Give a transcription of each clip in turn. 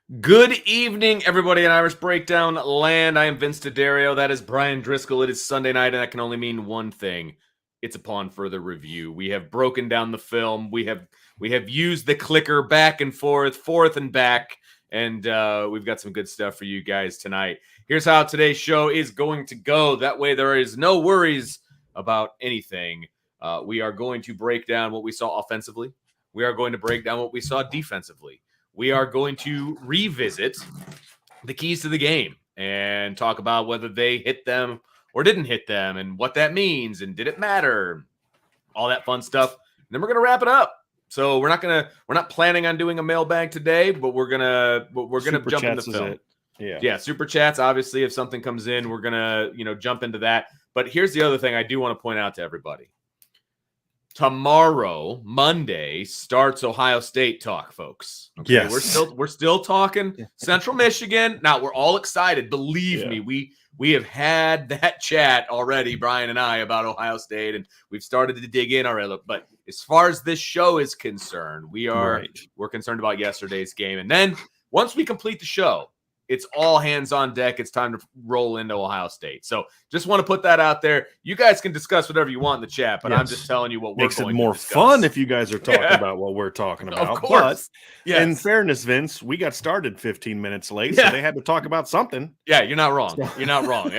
Good evening, everybody in Irish Breakdown land. I am Vince D'Addario. That is Brian Driscoll. It is Sunday night, and that can only mean one thing. It's upon further review. We have broken down the film. We have used the clicker back and forth and back, and we've got some good stuff for you guys tonight. Here's how today's show is going to go. That way, there is no worries about anything. We are going to break down what we saw offensively. We are going to break down what we saw defensively. We are going to revisit the keys to the game and talk about whether they hit them or didn't hit them and what that means and did it matter, all that fun stuff. And then we're going to wrap it up. So we're not planning on doing a mailbag today, but we're gonna jump into the film. Yeah, super chats. Obviously, if something comes in, we're gonna jump into that. But here's the other thing I do want to point out to everybody. Tomorrow, Monday, starts Ohio State talk, folks. Okay, yes, we're still talking Central Michigan. Now we're all excited. Believe me, we have had that chat already, Brian and I, about Ohio State, and we've started to dig in already. But as far as this show is concerned, we're concerned about yesterday's game, and then once we complete the show, it's all hands on deck. It's time to roll into Ohio State. So just want to put that out there. You guys can discuss whatever you want in the chat, but I'm just telling you what we're going to discuss. Makes it more fun if you guys are talking about what we're talking about. Of course. But in fairness, Vince, we got started 15 minutes late, so they had to talk about something. Yeah, you're not wrong. You're not wrong.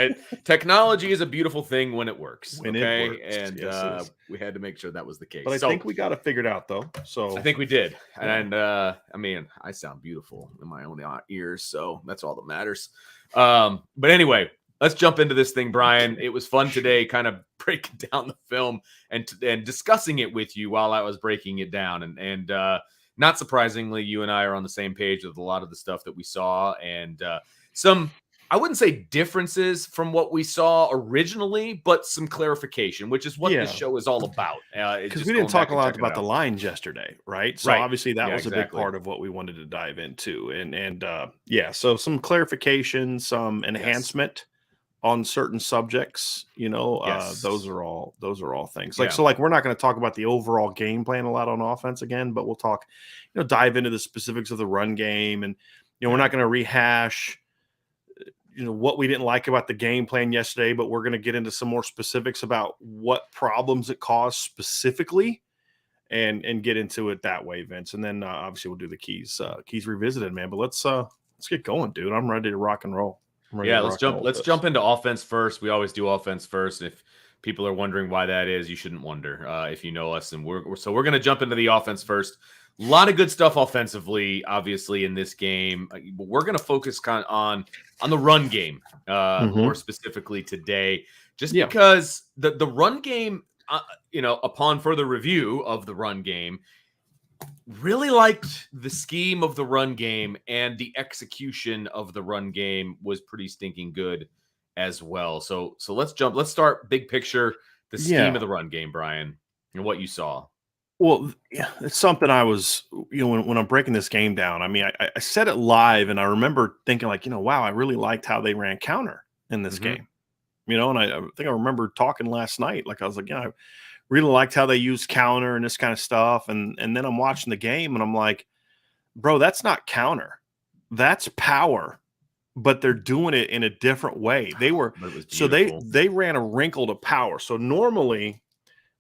Technology is a beautiful thing when it works. When it works. And we had to make sure that was the case. But I think we got it figured out, though. So I think we did. And I mean, I sound beautiful in my own ears, so that's all that matters. But anyway, let's jump into this thing, Brian. It was fun today, kind of breaking down the film and discussing it with you while I was breaking it down. And not surprisingly, you and I are on the same page with a lot of the stuff that we saw, and some, I wouldn't say differences from what we saw originally, but some clarification, which is what this show is all about. Because we didn't talk a lot about the lines yesterday, right? So obviously that was a big part of what we wanted to dive into. And so some clarification, some enhancement on certain subjects, those are all things. So we're not going to talk about the overall game plan a lot on offense again, but we'll talk, dive into the specifics of the run game. And, we're not going to rehash what we didn't like about the game plan yesterday, but we're going to get into some more specifics about what problems it caused specifically and get into it that way, Vince. And then obviously we'll do the keys revisited, man. But let's get going, dude. I'm ready to rock and roll. Let's jump into offense first. We always do offense first. If people are wondering why that is, you shouldn't wonder if you know us. And we're going to jump into the offense first. A lot of good stuff offensively, obviously, in this game. But we're going to focus on the run game more specifically today, just because the run game, upon further review of the run game, really liked the scheme of the run game, and the execution of the run game was pretty stinking good as well. So let's start big picture, the scheme of the run game, Brian, and what you saw. Well, it's something I was, when I'm breaking this game down, I mean, I said it live, and I remember thinking wow, I really liked how they ran counter in this game, and I think I remember talking last night, I was like, I really liked how they used counter and this kind of stuff. And then I'm watching the game and I'm like, bro, that's not counter. That's power, but they're doing it in a different way. They ran a wrinkle to power. So normally,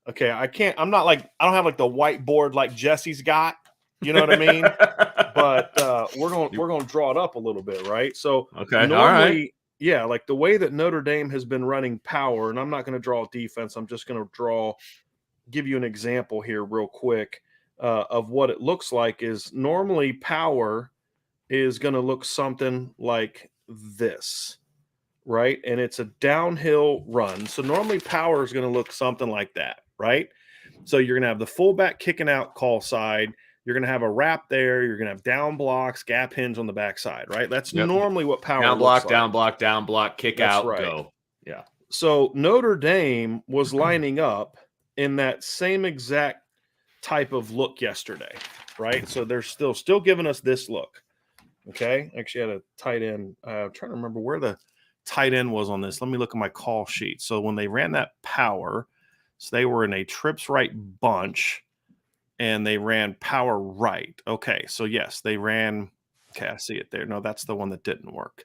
I don't have the whiteboard like Jesse's got, you know what I mean? But we're going to draw it up a little bit, right? So normally, all right. Yeah, the way that Notre Dame has been running power, and I'm not going to draw defense. I'm just going to give you an example here real quick of what it looks like. Is normally power is going to look something like this, right? And it's a downhill run. So normally power is going to look something like that, right? So you're going to have the fullback kicking out call side. You're going to have a wrap there. You're going to have down blocks, gap hinge on the backside, right? That's normally what power looks like. Down block, kick That's out, right. go. Yeah. So Notre Dame was lining up in that same exact type of look yesterday, right? So they're still giving us this look, okay? Actually, I had a tight end. I'm trying to remember where the tight end was on this. Let me look at my call sheet. So when they ran that power, so they were in a trips right bunch, and they ran power right. Okay, so yes, they ran Okay, I see it there. No, that's the one that didn't work.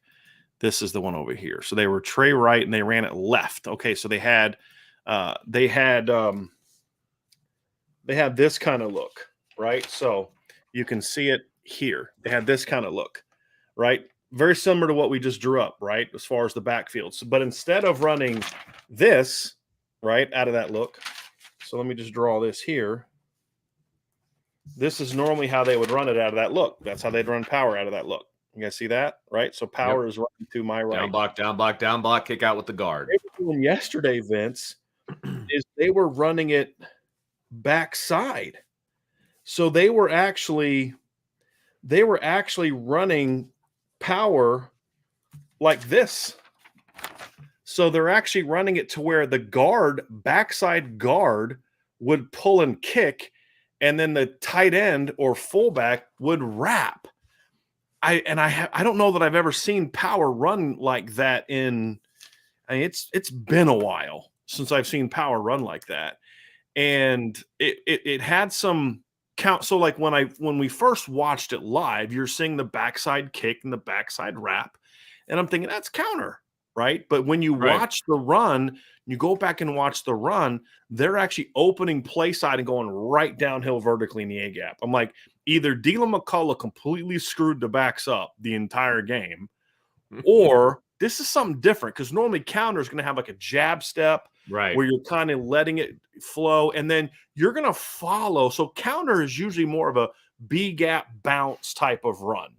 This is the one over here. So they were tray right and they ran it left. Okay, so they had this kind of look, right? So you can see it here. They had this kind of look, right? Very similar to what we just drew up, right? As far as the backfield. So, but instead of running this, right, out of that look, so let me just draw this here. This is normally how they would run it out of that look. That's how they'd run power out of that look. You guys see that, right? So power is running to my right. Down block, kick out with the guard. What they were doing yesterday, Vince, is they were running it backside. So they were actually running power like this. So they're actually running it to where the backside guard would pull and kick, and then the tight end or fullback would wrap. I don't know that I've ever seen power run like that it's been a while since I've seen power run like that. And it had some count. So like when we first watched it live, you're seeing the backside kick and the backside wrap, and I'm thinking that's counter, right? But when you watch the run, you go back and watch the run, they're actually opening play side and going right downhill vertically in the A gap. I'm like, either Dylan McCullough completely screwed the backs up the entire game, or this is something different, because normally counter is going to have like a jab step, right, where you're kind of letting it flow, and then you're going to follow. So counter is usually more of a B gap bounce type of run,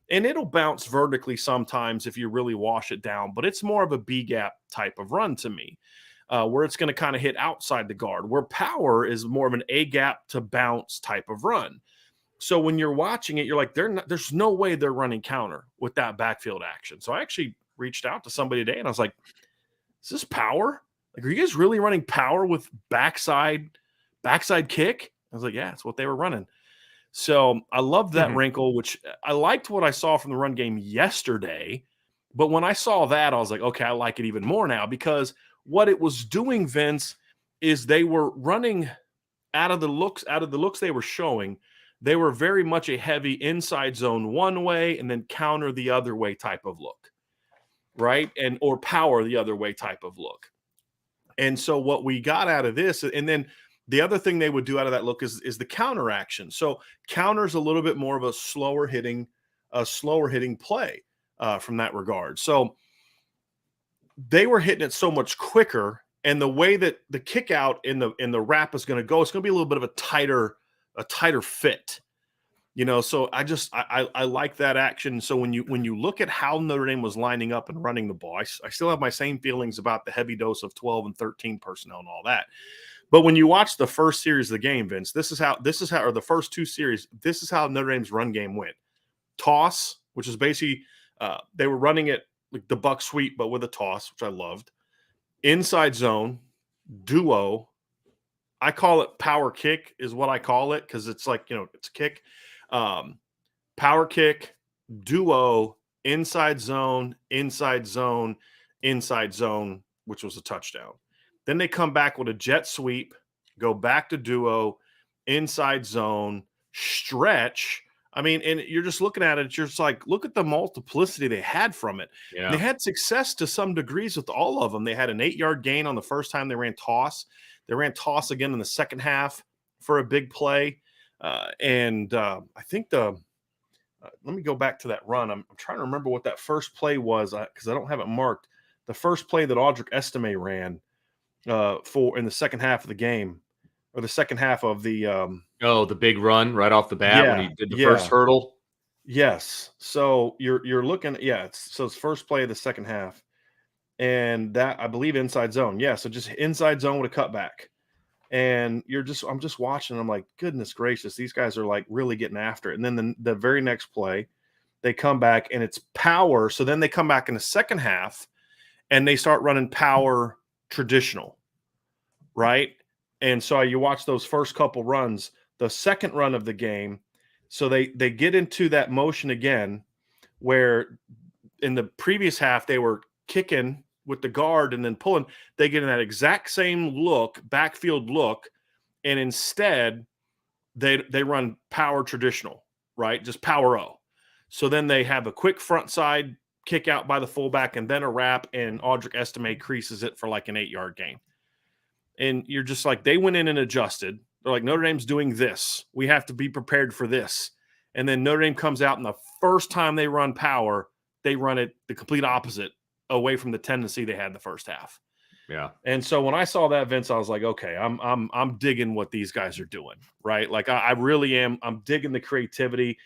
and it'll bounce vertically sometimes if you really wash it down, but it's more of a B gap type of run to me, where it's going to kind of hit outside the guard, where power is more of an A gap to bounce type of run. So when you're watching it, you're like, there's no way they're running counter with that backfield action. So I actually reached out to somebody today and I was like, is this power? Like, are you guys really running power with backside kick? I was like, yeah, that's what they were running. So I loved that wrinkle, which I liked what I saw from the run game yesterday. But when I saw that, I was like, okay, I like it even more now, because what it was doing, Vince, is they were running out of the looks they were showing. They were very much a heavy inside zone one way and then counter the other way type of look, right? Or power the other way type of look. And so what we got out of this, and then the other thing they would do out of that look is the counter action. So counter is a little bit more of a slower hitting play from that regard. So they were hitting it so much quicker, and the way that the kick out in the wrap is going to go, it's going to be a little bit of a tighter fit, so I like that action. So when you look at how Notre Dame was lining up and running the ball, I still have my same feelings about the heavy dose of 12 and 13 personnel and all that. But when you watch the first series of the game, Vince, this is how, or the first two series, this is how Notre Dame's run game went. Toss, which is basically they were running it like the buck sweep, but with a toss, which I loved. Inside zone, duo. I call it power kick is what I call it, because it's like, it's a kick. Power kick, duo, inside zone, which was a touchdown. Then they come back with a jet sweep, go back to duo, inside zone, stretch. I mean, and you're just looking at it, you're just like, look at the multiplicity they had from it. Yeah. They had success to some degrees with all of them. They had an 8-yard gain on the first time they ran toss. They ran toss again in the second half for a big play. I think let me go back to that run. I'm trying to remember what that first play was, because I don't have it marked. The first play that Audric Estime ran for in the second half of the game, or the second half of the the big run right off the bat when he did the first hurdle. Yes. So you're looking, so it's first play of the second half, and that, I believe, inside zone. Yeah, so just inside zone with a cutback. And I'm just watching. I'm like, goodness gracious, these guys are like really getting after it. And then the very next play, they come back and it's power. So then they come back in the second half and they start running power traditional, right? And so you watch those first couple runs, the second run of the game. So they get into that motion again, where in the previous half they were kicking with the guard and then pulling. They get in that exact same look, backfield look, and instead they run power traditional, right? Just power O. So then they have a quick front side kick out by the fullback and then a wrap, and Audric Estime creases it for like an 8-yard gain. And you're just like, they went in and adjusted. They're like, Notre Dame's doing this. We have to be prepared for this. And then Notre Dame comes out, and the first time they run power, they run it the complete opposite, away from the tendency they had the first half. Yeah. And so when I saw that, Vince, I was like, okay, I'm digging what these guys are doing, right? Like I really am. I'm digging the creativity.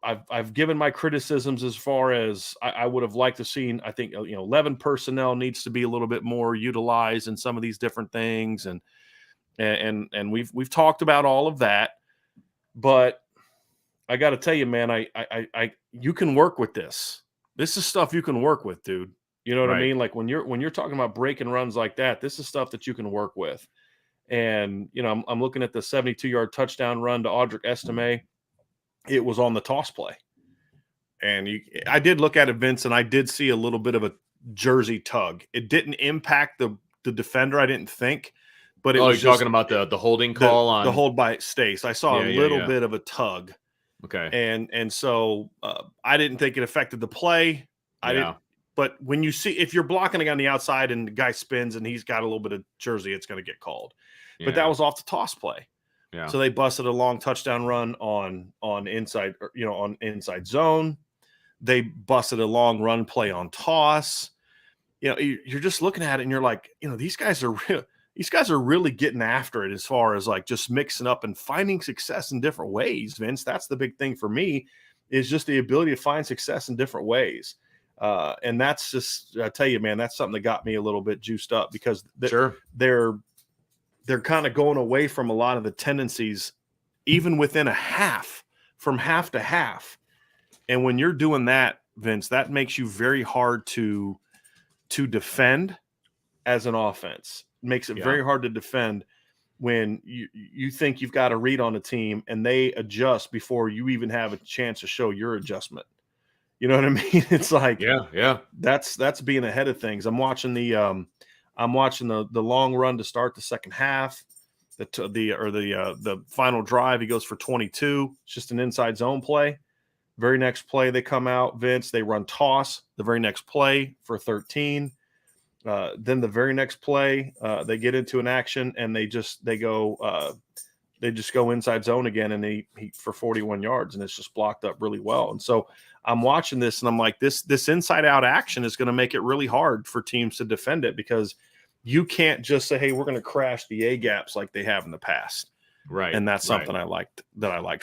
I've given my criticisms as far as I would have liked to seen. I think 11 personnel needs to be a little bit more utilized in some of these different things, and we've talked about all of that. But I got to tell you, man, I you can work with this. This is stuff you can work with, dude. You know what I mean? Like when you're talking about breaking runs like that, this is stuff that you can work with. And I'm looking at the 72-yard touchdown run to Audric Estime. It was on the toss play. And I did look at it, Vince, and I did see a little bit of a jersey tug. It didn't impact the defender, I didn't think. But it was you're talking about the holding call on the hold by Stace. I saw a little bit of a tug. Okay. And so I didn't think it affected the play. I didn't. But when you see, if you're blocking a guy on the outside and the guy spins and he's got a little bit of jersey, it's going to get called. Yeah. But that was off the toss play. Yeah. So they busted a long touchdown run on inside, on inside zone. They busted a long run play on toss. You're just looking at it and you're like, these guys are real. These guys are really getting after it as far as like just mixing up and finding success in different ways, Vince. That's the big thing for me, is just the ability to find success in different ways. And that's just, I tell you, man, that's something that got me a little bit juiced up, because they're kind of going away from a lot of the tendencies, even within a half, from half to half. And when you're doing that, Vince, that makes you very hard to defend as an offense. It makes it very hard to defend when you think you've got a read on a team and they adjust before you even have a chance to show your adjustment. You know what I mean? It's like, that's being ahead of things. I'm watching the long run to start the second half, the final drive. He goes for 22. It's just an inside zone play. Very next play, they come out, Vince. They run toss. The very next play for 13. Then the very next play, they get into an action and they just go inside zone again, and he for 41 yards, and it's just blocked up really well. And so I'm watching this and I'm like, this inside out action is going to make it really hard for teams to defend it, because you can't just say, hey, we're going to crash the A gaps like they have in the past. Right. And that's something I liked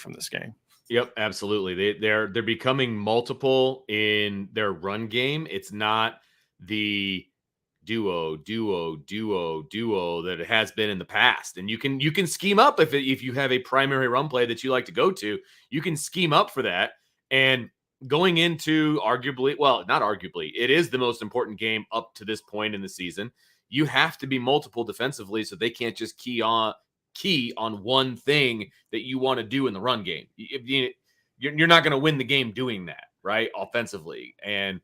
from this game. Yep, absolutely. They're becoming multiple in their run game. It's not the duo that it has been in the past. And you can scheme up if you have a primary run play that you like to go to, you can scheme up for that. And going into it is the most important game up to this point in the season. You have to be multiple defensively, so they can't just key on one thing that you want to do in the run game. You're not going to win the game doing that, right? Offensively. And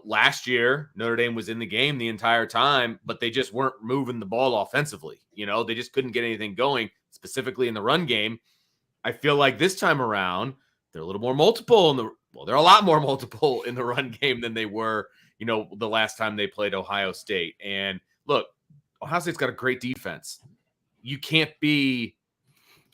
last year, Notre Dame was in the game the entire time, but they just weren't moving the ball offensively. They just couldn't get anything going, specifically in the run game. I feel like this time around, they're a little more multiple they're a lot more multiple in the run game than they were, the last time they played Ohio State. And look, Ohio State's got a great defense. You can't be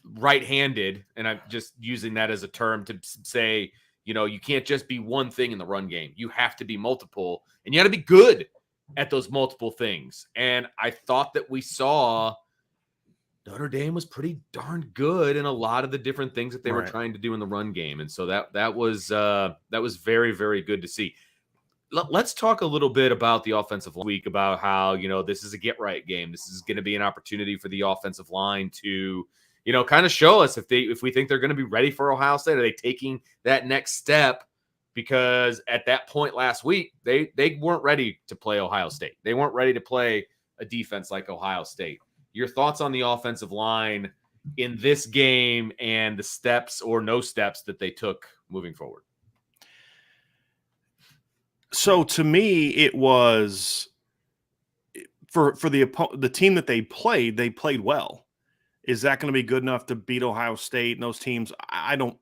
right-handed, and I'm just using that as a term to say, you can't just be one thing in the run game. You have to be multiple, and you got to be good at those multiple things. And I thought that we saw Notre Dame was pretty darn good in a lot of the different things that they were trying to do in the run game. And so that was very, very good to see. Let's talk a little bit about the offensive week, about how, this is a get-right game. This is going to be an opportunity for the offensive line to, kind of show us if we think they're going to be ready for Ohio State. Are they taking that next step? Because at that point last week, they weren't ready to play Ohio State. They weren't ready to play a defense like Ohio State. Your thoughts on the offensive line in this game and the steps or no steps that they took moving forward? So to me, it was for the team that they played well. Is that going to be good enough to beat Ohio State and those teams? I don't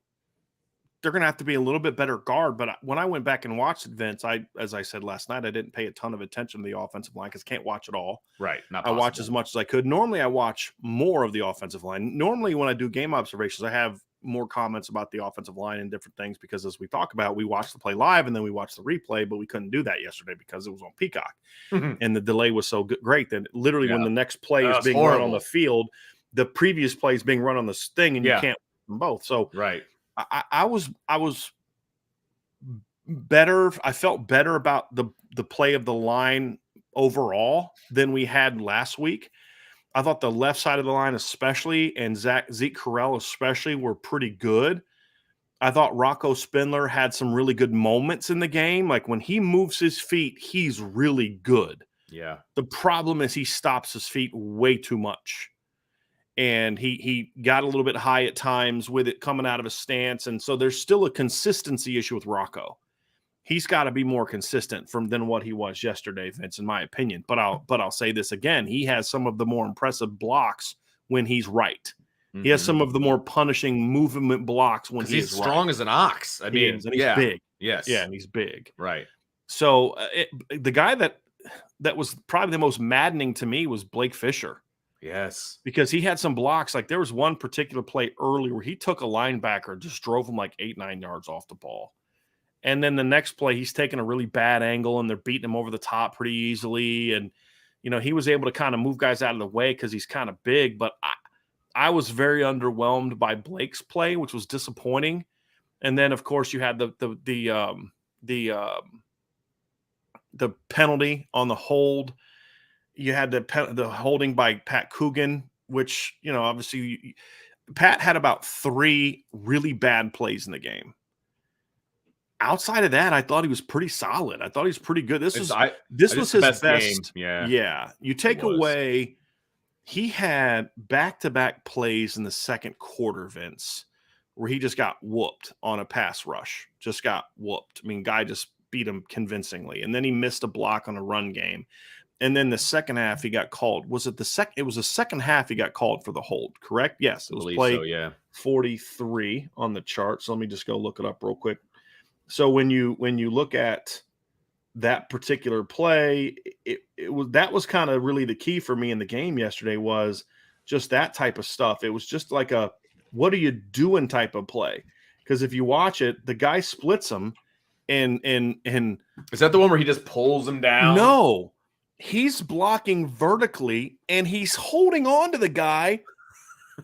they're going to have to be a little bit better guard. But when I went back and watched it, Vince, as I said last night, I didn't pay a ton of attention to the offensive line because I can't watch it all. Right. Not I possible. watch as much as I could. Normally, I watch more of the offensive line. Normally, when I do game observations, I have more comments about the offensive line and different things because, as we talk about, we watch the play live and then we watch the replay, but we couldn't do that yesterday because it was on Peacock. And the delay was so great that literally when the next play is being run on the field, the previous play is being run on this thing, and you can't them both. So I was better. I felt better about the play of the line overall than we had last week. I thought the left side of the line especially and Zeke Correll especially were pretty good. I thought Rocco Spindler had some really good moments in the game. Like when he moves his feet, he's really good. Yeah. The problem is he stops his feet way too much. And he got a little bit high at times with it coming out of his stance. And so there's still a consistency issue with Rocco. He's got to be more consistent than what he was yesterday, Vince, in my opinion. But I'll say this again. He has some of the more impressive blocks when he's right. He has some of the more punishing movement blocks when he's strong as an ox. I mean, and he's big. Yes. Yeah, and he's big. Right. So the guy that was probably the most maddening to me was Blake Fisher. Yes. Because he had some blocks. Like there was one particular play early where he took a linebacker, just drove him like 8-9 yards off the ball. And then the next play, he's taking a really bad angle and they're beating him over the top pretty easily. And, he was able to kind of move guys out of the way because he's kind of big. But I was very underwhelmed by Blake's play, which was disappointing. And then, of course, you had the penalty on the hold. You had the holding by Pat Coogan, which, obviously Pat had about 3 really bad plays in the game. Outside of that, I thought he was pretty solid. I thought he was pretty good. This was his best game. Yeah. You take away, he had back-to-back plays in the second quarter, Vince, where he just got whooped on a pass rush. Just got whooped. I mean, guy just beat him convincingly. And then he missed a block on a run game. And then the second half, he got called. Was it the second? It was the second half he got called for the hold, correct? Yes, it was play 43 on the chart. So let me just go look it up real quick. So when you look at that particular play, that was kind of really the key for me in the game yesterday was just that type of stuff. It was just like a what are you doing type of play. Because if you watch it, the guy splits him and is that the one where he just pulls him down? No. He's blocking vertically and he's holding on to the guy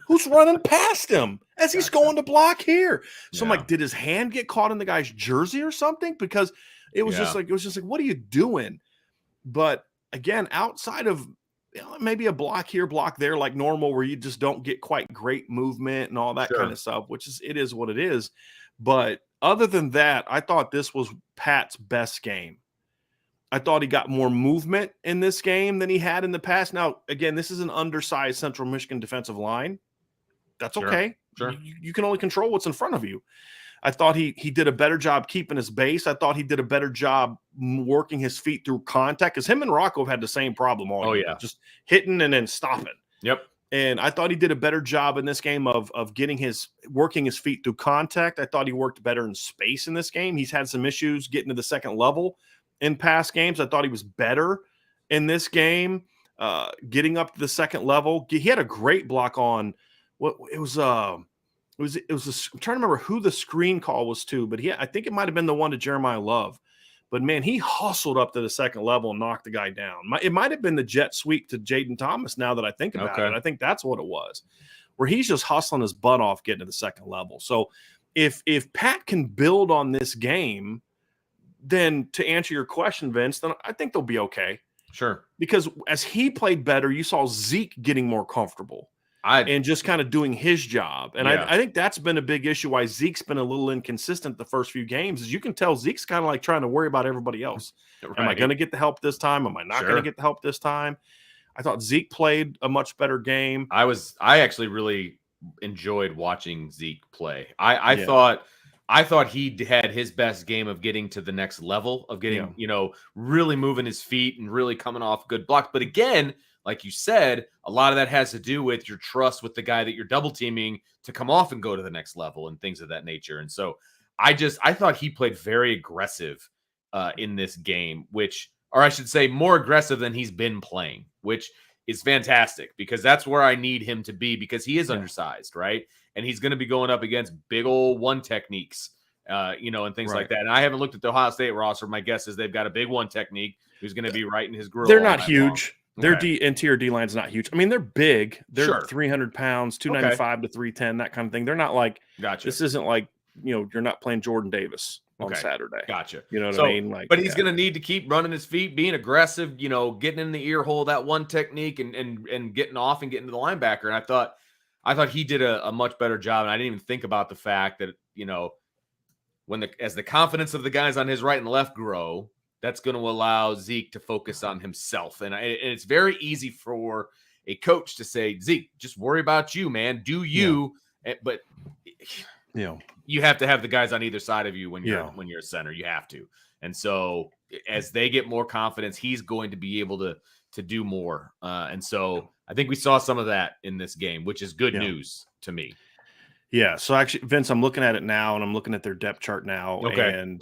who's running past him as he's going to block here. So I'm like, did his hand get caught in the guy's jersey or something? Because it was just like, what are you doing? But again, outside of maybe a block here, block there, like normal, where you just don't get quite great movement and all that kind of stuff, it is what it is. But other than that, I thought this was Pat's best game. I thought he got more movement in this game than he had in the past. Now, again, this is an undersized Central Michigan defensive line. That's okay. Sure. You can only control what's in front of you. I thought he did a better job keeping his base. I thought he did a better job working his feet through contact because him and Rocco have had the same problem all year. Just hitting and then stopping. Yep. And I thought he did a better job in this game of working his feet through contact. I thought he worked better in space in this game. He's had some issues getting to the second level in past games. I thought he was better in this game, getting up to the second level. He had a great block on I'm trying to remember who the screen call was to, but I think it might have been the one to Jeremiah Love. But man, he hustled up to the second level and knocked the guy down. It might have been the jet sweep to Jaden Thomas now that I think about it. I think that's what it was, where he's just hustling his butt off getting to the second level. So if Pat can build on this game, then to answer your question, Vince, then I think they'll be okay. Sure. Because as he played better, you saw Zeke getting more comfortable and just kind of doing his job. And I think that's been a big issue why Zeke's been a little inconsistent the first few games is you can tell Zeke's kind of like trying to worry about everybody else. Right. Am I going to get the help this time? Am I not going to get the help this time? I thought Zeke played a much better game. I actually really enjoyed watching Zeke play. I thought he had his best game of getting to the next level of getting, really moving his feet and really coming off good blocks. But again, like you said, a lot of that has to do with your trust with the guy that you're double teaming to come off and go to the next level and things of that nature. And so I thought he played very aggressive in this game, or I should say more aggressive than he's been playing, which is fantastic because that's where I need him to be because he is undersized, right? And he's going to be going up against big old one techniques, and things like that. And I haven't looked at the Ohio State roster. My guess is they've got a big one technique who's going to be right in his grill. They're not huge. Their interior D line's not huge. I mean, they're big. They're 300 pounds, 295 to 310, that kind of thing. They're not like This isn't like you're not playing Jordan Davis on Saturday. Gotcha. You know what I mean? But he's going to need to keep running his feet, being aggressive. Getting in the ear hole, that one technique, and getting off and getting to the linebacker. And I thought he did a much better job. And I didn't even think about the fact that as the confidence of the guys on his right and left grow, that's going to allow Zeke to focus on himself. And it's very easy for a coach to say, Zeke, just worry about you, man. Do you? Yeah. But you have to have the guys on either side of you when you're a center. You have to. And so as they get more confidence, he's going to be able to do more. And so I think we saw some of that in this game, which is good news to me. Yeah. So actually, Vince, I'm looking at it now, and I'm looking at their depth chart now. Okay. And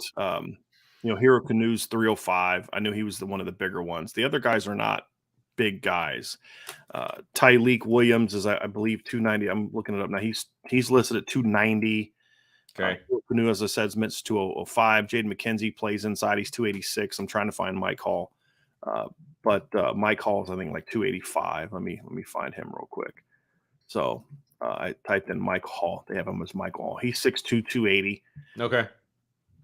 Hero Canoe's 305. I knew he was one of the bigger ones. The other guys are not big guys. Tyleek Williams is, I believe, 290. I'm looking it up now. He's listed at 290. Okay. Canoe, as I said, is meant 205. Jaden McKenzie plays inside. He's 286. I'm trying to find Mike Hall. But Mike Hall is, I think, like 285. Let me find him real quick. So I typed in Mike Hall. They have him as Mike Hall. He's 6'2", 280. Okay.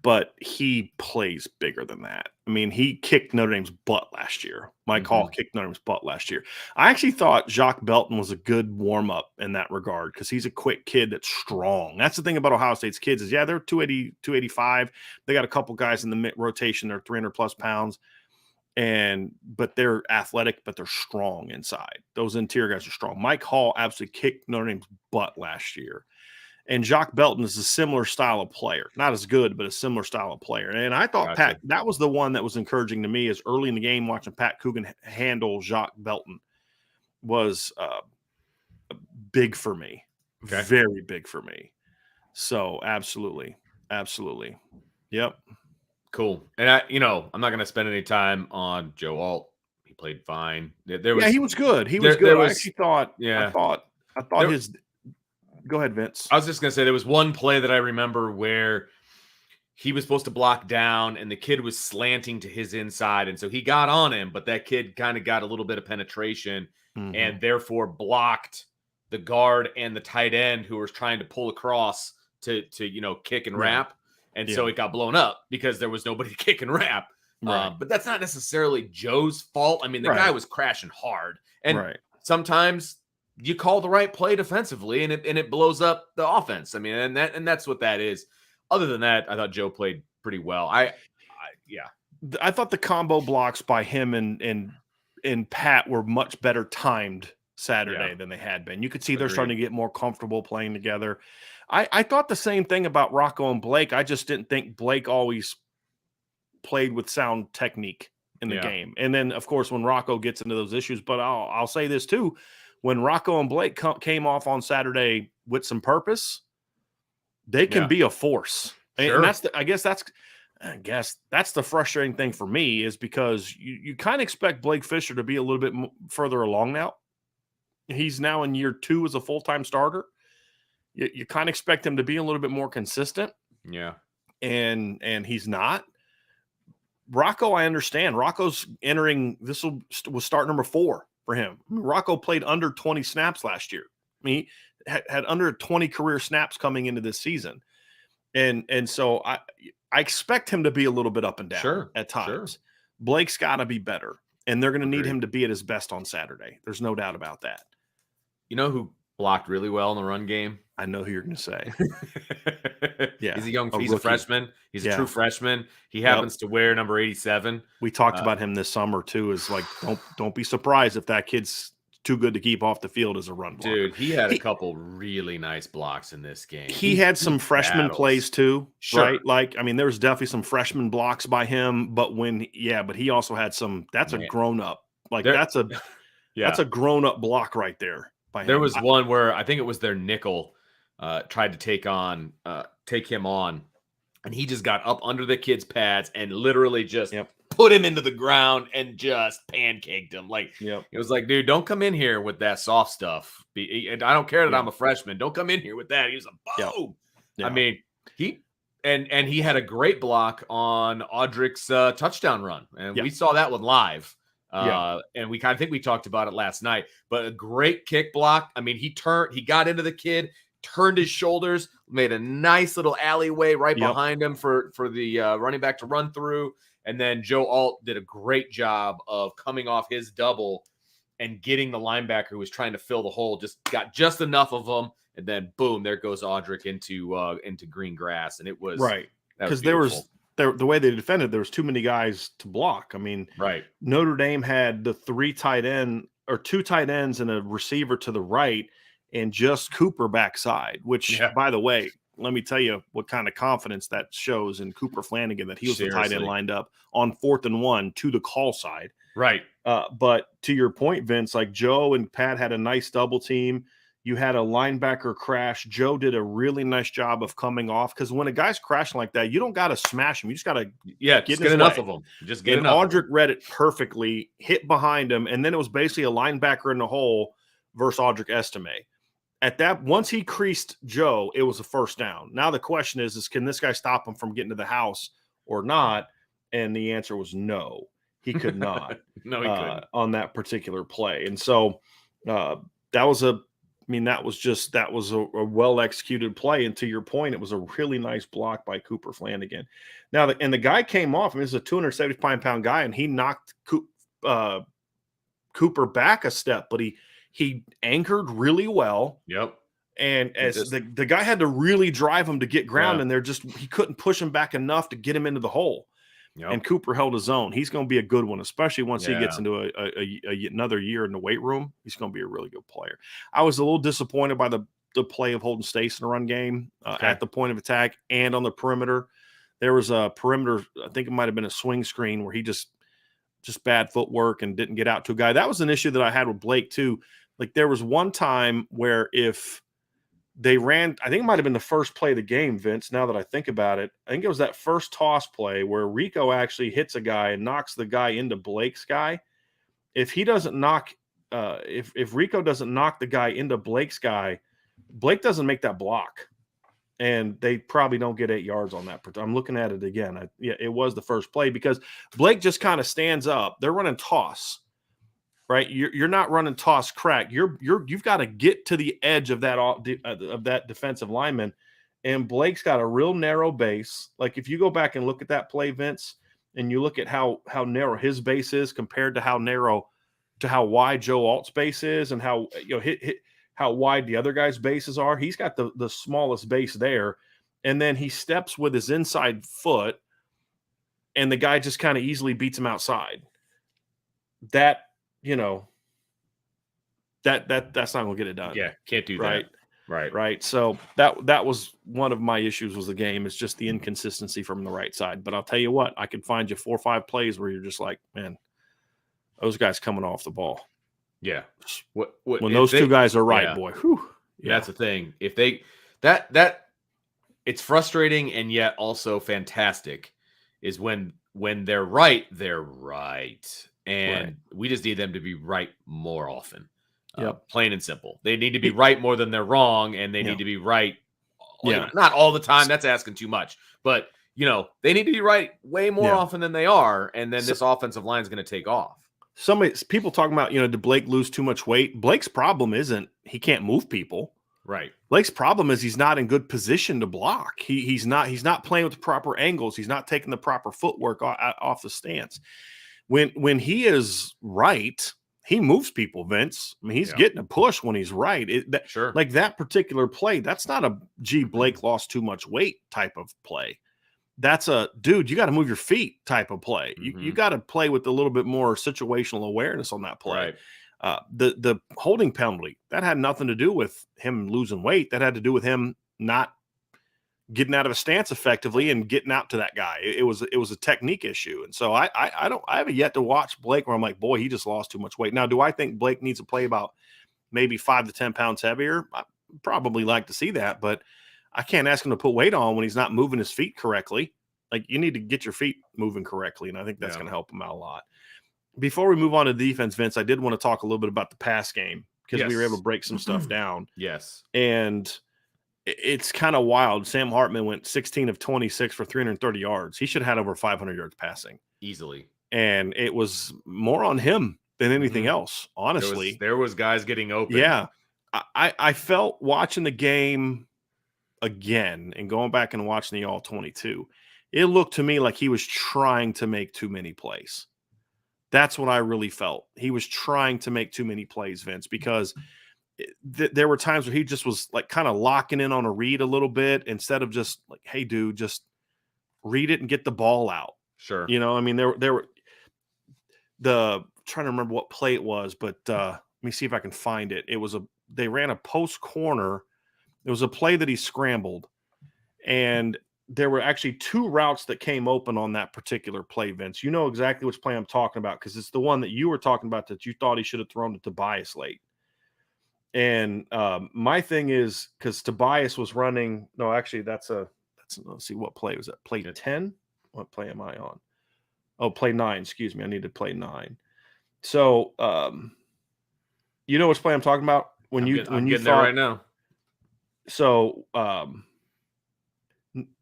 But he plays bigger than that. I mean, he kicked Notre Dame's butt last year. Mike Hall kicked Notre Dame's butt last year. I actually thought Jacques Belton was a good warm-up in that regard because he's a quick kid that's strong. That's the thing about Ohio State's kids is, they're 280, 285. They got a couple guys in the mid rotation. They're 300-plus pounds. But they're athletic, but they're strong inside. Those interior guys are strong. Mike Hall absolutely kicked Notre Dame's butt last year. And Jacques Belton is a similar style of player. Not as good, but a similar style of player. And I thought that was the one that was encouraging to me is early in the game watching Pat Coogan handle Jacques Belton was big for me. Okay. Very big for me. So absolutely. Absolutely. Yep. Cool. And I'm not going to spend any time on Joe Alt. He played fine. He was good. He was good. I actually thought, I thought his. Go ahead, Vince. I was just going to say there was one play that I remember where he was supposed to block down and the kid was slanting to his inside. And so he got on him, but that kid kind of got a little bit of penetration and therefore blocked the guard and the tight end who was trying to pull across to kick and wrap. And so it got blown up because there was nobody to kick and wrap. Right. But that's not necessarily Joe's fault. I mean, the guy was crashing hard. And sometimes you call the right play defensively and it blows up the offense. I mean, and that's what that is. Other than that, I thought Joe played pretty well. I thought the combo blocks by him and Pat were much better timed Saturday than they had been. You could see they're starting to get more comfortable playing together. I thought the same thing about Rocco and Blake. I just didn't think Blake always played with sound technique in the game. And then, of course, when Rocco gets into those issues, but I'll say this too. When Rocco and Blake came off on Saturday with some purpose, they can be a force. Sure. And I guess that's the frustrating thing for me is because you kind of expect Blake Fisher to be a little bit further along now. He's now in year 2 as a full-time starter. You kind of expect him to be a little bit more consistent. Yeah. And he's not. Rocco, I understand. Rocco's entering, this was start number 4 for him. I mean, Rocco played under 20 snaps last year. I mean, he had under 20 career snaps coming into this season. And so I expect him to be a little bit up and down at times. Sure. Blake's got to be better, and they're going to need him to be at his best on Saturday. There's no doubt about that. You know who blocked really well in the run game? I know who you're going to say. He's a freshman. He's a true freshman. He happens to wear number 87. We talked about him this summer too. Is like, don't be surprised if that kid's too good to keep off the field as a run blocker. Dude, he had a couple really nice blocks in this game. He had some freshman plays too, right? Like, I mean, there was definitely some freshman blocks by him, but but he also had some. That's a grown up. Like that's a grown up block right there. There was one where I think it was their nickel tried to take him on, and he just got up under the kid's pads and literally just put him into the ground and just pancaked him. Like, it was like, dude, don't come in here with that soft stuff. And I don't care that I'm a freshman. Don't come in here with that. He was a boom. I mean, he had a great block on Audrick's touchdown run, and we saw that one live. And we kind of think we talked about it last night, but a great kick block. I mean, he got into the kid, turned his shoulders, made a nice little alleyway right behind him for the running back to run through. And then Joe Alt did a great job of coming off his double and getting the linebacker who was trying to fill the hole, got just enough of them. And then boom, there goes Audrick into green grass. And it was right. Because the way they defended, there was too many guys to block. I mean, Notre Dame had the two tight ends and a receiver to the right, and just Cooper backside, which, by the way, let me tell you what kind of confidence that shows in Cooper Flanagan that he was the tight end lined up on 4th and 1 to the call side. Right. But to your point, Vince, like Joe and Pat had a nice double team. You had a linebacker crash. Joe did a really nice job of coming off, because when a guy's crashing like that, you don't got to smash him. You just got to get enough of them. Just get enough. Audrick read it perfectly, hit behind him, and then it was basically a linebacker in the hole versus Audrick Estime. At that, once he creased Joe, it was a first down. Now the question is can this guy stop him from getting to the house or not? And the answer was no. He could not. No, he couldn't on that particular play. And so that was a well executed play. And to your point, it was a really nice block by Cooper Flanagan. Now, the guy came off. I mean, this is a 275-pound guy, and he knocked Cooper back a step, but he anchored really well. Yep. And as the guy had to really drive him to get ground, and he couldn't push him back enough to get him into the hole. Yep. And Cooper held his own. He's going to be a good one, especially once he gets into another year in the weight room. He's going to be a really good player. I was a little disappointed by the play of Holden Stace in the run game at the point of attack and on the perimeter. There was a perimeter, I think it might have been a swing screen where he just bad footwork and didn't get out to a guy. That was an issue that I had with Blake too. Like there was one time where if they ran, I think it might have been the first play of the game, Vince, now that I think about it. I think it was that first toss play where Rico actually hits a guy and knocks the guy into Blake's guy. If he doesn't knock, if Rico doesn't knock the guy into Blake's guy, Blake doesn't make that block. And they probably don't get 8 yards on that. I'm looking at it again. It was the first play because Blake just kind of stands up. They're running toss. Right, you're not running toss crack. You've got to get to the edge of that defensive lineman, and Blake's got a real narrow base. Like if you go back and look at that play, Vince, and you look at how narrow his base is compared to how wide Joe Alt's base is, and how how wide the other guys' bases are. He's got the smallest base there, and then he steps with his inside foot, and the guy just kind of easily beats him outside. That's not going to get it done. Yeah, can't do that. Right. So that was one of my issues with the game. It's just the inconsistency from the right side. But I'll tell you what, I could find you 4 or 5 plays where you're just like, man, those guys coming off the ball. Yeah. When those two guys are right, boy. Whew, that's the thing. If they it's frustrating and yet also fantastic is when they're right, they're right. And we just need them to be right more often. Plain and simple. They need to be right more than they're wrong, and they need to be right. Not all the time. That's asking too much. But, they need to be right way more often than they are, and then this offensive line is going to take off. People talking about, did Blake lose too much weight? Blake's problem isn't he can't move people. Right. Blake's problem is he's not in good position to block. He's not playing with the proper angles. He's not taking the proper footwork off the stance. When he is right, he moves people, Vince. I mean, he's getting a push when he's right. Sure. Like that particular play, that's not a Blake lost too much weight type of play. That's a dude, you got to move your feet type of play. Mm-hmm. You got to play with a little bit more situational awareness on that play. Right. The holding penalty, that had nothing to do with him losing weight. That had to do with him not getting out of a stance effectively and getting out to that guy. It was a technique issue. And so I haven't yet to watch Blake where I'm like, boy, he just lost too much weight. Now, do I think Blake needs to play about maybe 5 to 10 pounds heavier? I probably like to see that, but I can't ask him to put weight on when he's not moving his feet correctly. Like, you need to get your feet moving correctly, and I think that's going to help him out a lot. Before we move on to defense, Vince, I did want to talk a little bit about the pass game because we were able to break some stuff down. Yes. And it's kind of wild. Sam Hartman went 16 of 26 for 330 yards. He should have had over 500 yards passing. Easily. And it was more on him than anything else, honestly. There was guys getting open. Yeah. I felt watching the game again and going back and watching the All-22, it looked to me like he was trying to make too many plays. That's what I really felt. He was trying to make too many plays, Vince, because there were times where he just was like kind of locking in on a read a little bit instead of just like, hey, dude, just read it and get the ball out. Sure. You know, I mean, there were trying to remember what play it was, but let me see if I can find it. They ran a post corner. It was a play that he scrambled, and there were actually 2 routes that came open on that particular play, Vince. You know exactly which play I'm talking about because it's the one that you were talking about that you thought he should have thrown to Tobias late. And my thing is, because Tobias was running – no, actually, let's see, what play was that? Play 10? What play am I on? Oh, play 9. Excuse me. I need to play 9. So, you know which play I'm talking about? I'm getting there right now. So,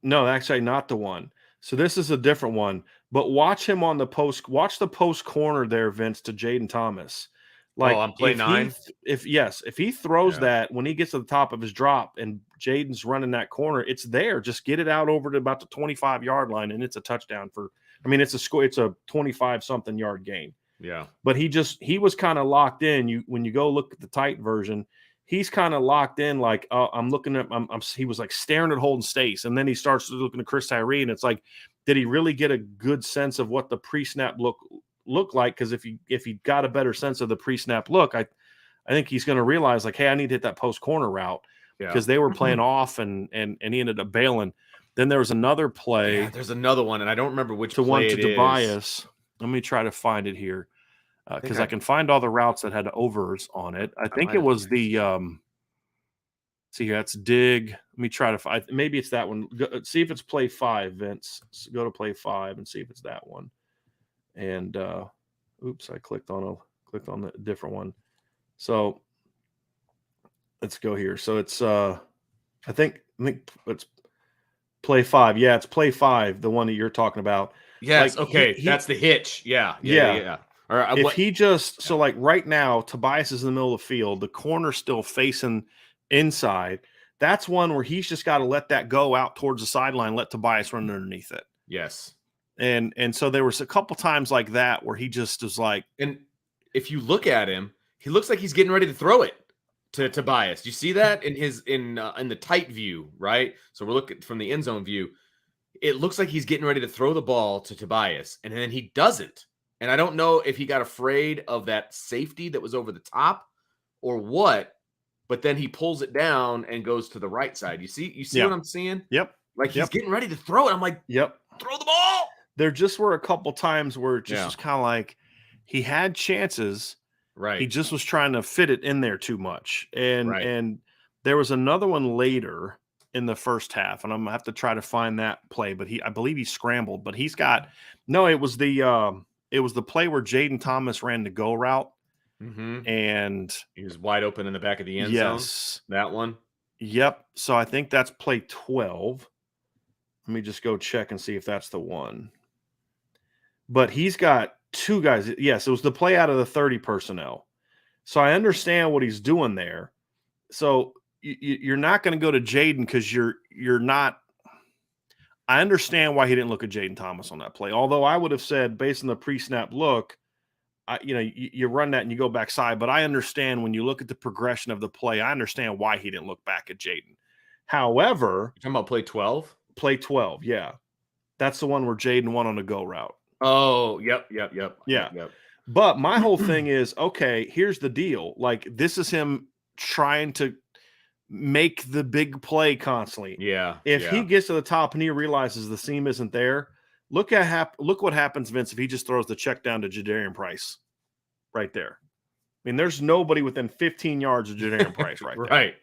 no, actually not the one. So this is a different one. But watch him on the post. Watch the post corner there, Vince, to Jaden Thomas. Like, on play 9? If he throws that when he gets to the top of his drop and Jaden's running that corner, it's there. Just get it out over to about the 25-yard line, and it's a touchdown it's a score. It's a 25-something yard gain. Yeah. But he was kind of locked in. When you go look at the tight version, he's kind of locked in. Like, I'm looking at. He was like staring at Holden Stace, and then he starts looking at Chris Tyree, and it's like, did he really get a good sense of what the pre-snap look like? Because if he got a better sense of the pre-snap look, I think he's going to realize, like, hey, I need to hit that post corner route because they were playing off and he ended up bailing. Then there was another play. Yeah, there's another one, and I don't remember which to play one it to Tobias. is. Let me try to find it here because I can find all the routes that had overs on it. I think it was the see here. That's dig. Let me try to find. Maybe it's that one. See if it's play 5, Vince. Go to play 5 and see if it's that one. And oops, I clicked on the different one. So let's go here. So it's I think it's play 5. Yeah, it's play 5, the one that you're talking about. Yes. Like, okay, that's the hitch. Yeah. All right. If he just so like right now, Tobias is in the middle of the field. The corner's still facing inside. That's one where he's just got to let that go out towards the sideline. Let Tobias run underneath it. Yes. And so there was a couple times like that where he just was like. And if you look at him, he looks like he's getting ready to throw it to Tobias. Do you see that in the tight view, right? So we're looking from the end zone view. It looks like he's getting ready to throw the ball to Tobias, and then he doesn't. And I don't know if he got afraid of that safety that was over the top or what, but then he pulls it down and goes to the right side. You see what I'm seeing? Yep. Like he's getting ready to throw it. I'm like, yep. Throw the ball. There just were a couple times where it just was kind of like he had chances. Right. He just was trying to fit it in there too much. And there was another one later in the first half, and I'm gonna have to try to find that play, but I believe he scrambled, but it was the play where Jaden Thomas ran the go route. Mm-hmm. And he was wide open in the back of the end zone. That one. Yep. So I think that's play 12. Let me just go check and see if that's the one. But he's got 2 guys. Yes, it was the play out of the 30 personnel. So I understand what he's doing there. So you're not going to go to Jaden because you're not. I understand why he didn't look at Jaden Thomas on that play. Although I would have said, based on the pre-snap look, you run that and you go backside. But I understand when you look at the progression of the play, I understand why he didn't look back at Jaden. However, you're talking about play 12? Play 12, yeah. That's the one where Jaden won on a go route. Oh, yep. Yeah. But my whole thing is, okay, here's the deal. Like, this is him trying to make the big play constantly. Yeah. If he gets to the top and he realizes the seam isn't there, look what happens, Vince, if he just throws the check down to Jadarian Price right there. I mean, there's nobody within 15 yards of Jadarian Price right there. Right.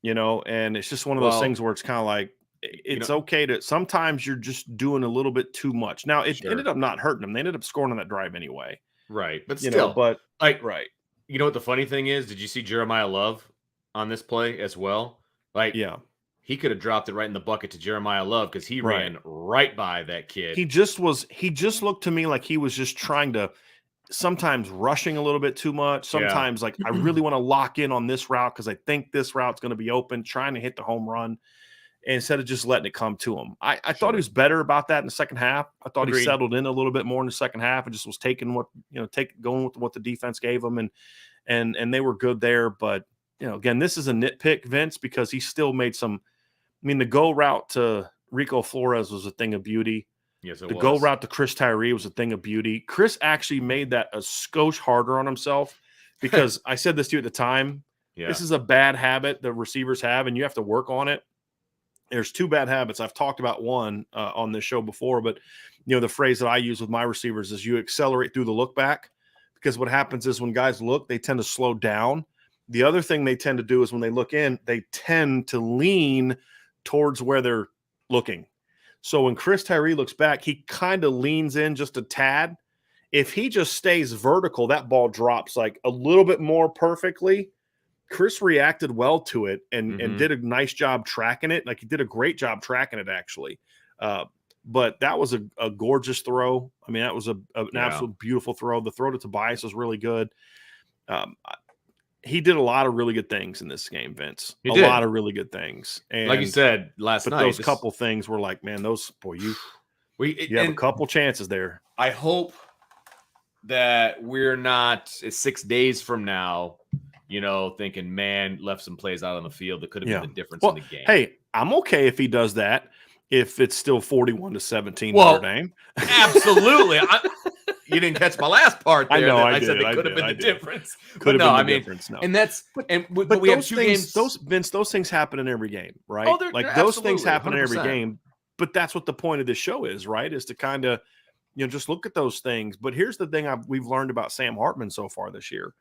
and it's just one of those things where it's kind of like, it's okay to, sometimes you're just doing a little bit too much. Now it ended up not hurting them. They ended up scoring on that drive anyway. Right. But still, right. You know what the funny thing is? Did you see Jeremiah Love on this play as well? He could have dropped it right in the bucket to Jeremiah Love because he ran right by that kid. He just looked to me like he was just trying to, sometimes rushing a little bit too much. Sometimes like, I really want to lock in on this route because I think this route's going to be open, trying to hit the home run instead of just letting it come to him. I thought he was better about that in the second half. I thought he settled in a little bit more in the second half and just was taking going with what the defense gave him, and they were good there. But again, this is a nitpick, Vince, because he still made some. I mean, the go route to Rico Flores was a thing of beauty. Yes, the go route to Chris Tyree was a thing of beauty. Chris actually made that a skosh harder on himself because I said this to you at the time. This is a bad habit that receivers have, and you have to work on it. There's two bad habits. I've talked about one on this show before, but the phrase that I use with my receivers is you accelerate through the look back, because what happens is when guys look, they tend to slow down. The other thing they tend to do is when they look in, they tend to lean towards where they're looking. So when Chris Tyree looks back, he kind of leans in just a tad. If he just stays vertical, that ball drops like a little bit more perfectly. Chris reacted well to it and did a nice job tracking it. Like, he did a great job tracking it, actually. But that was a gorgeous throw. I mean, that was an absolute beautiful throw. The throw to Tobias was really good. He did a lot of really good things in this game, Vince. A lot of really good things. And like you said last night, those couple things were like, man, you have a couple chances there. I hope that we're not 6 days from now, thinking, man, left some plays out on the field that could have been the difference in the game. Hey, I'm okay if he does that, if it's still 41-17 Notre Dame. Absolutely. You didn't catch my last part there. I said it could have been the difference. Could have been the difference. No. And that's but we have two games. Those things happen in every game, right? Oh, those things happen 100%. in every game. But that's what the point of this show is, right? Is to kind of just look at those things. But here's the thing we've learned about Sam Hartman so far this year.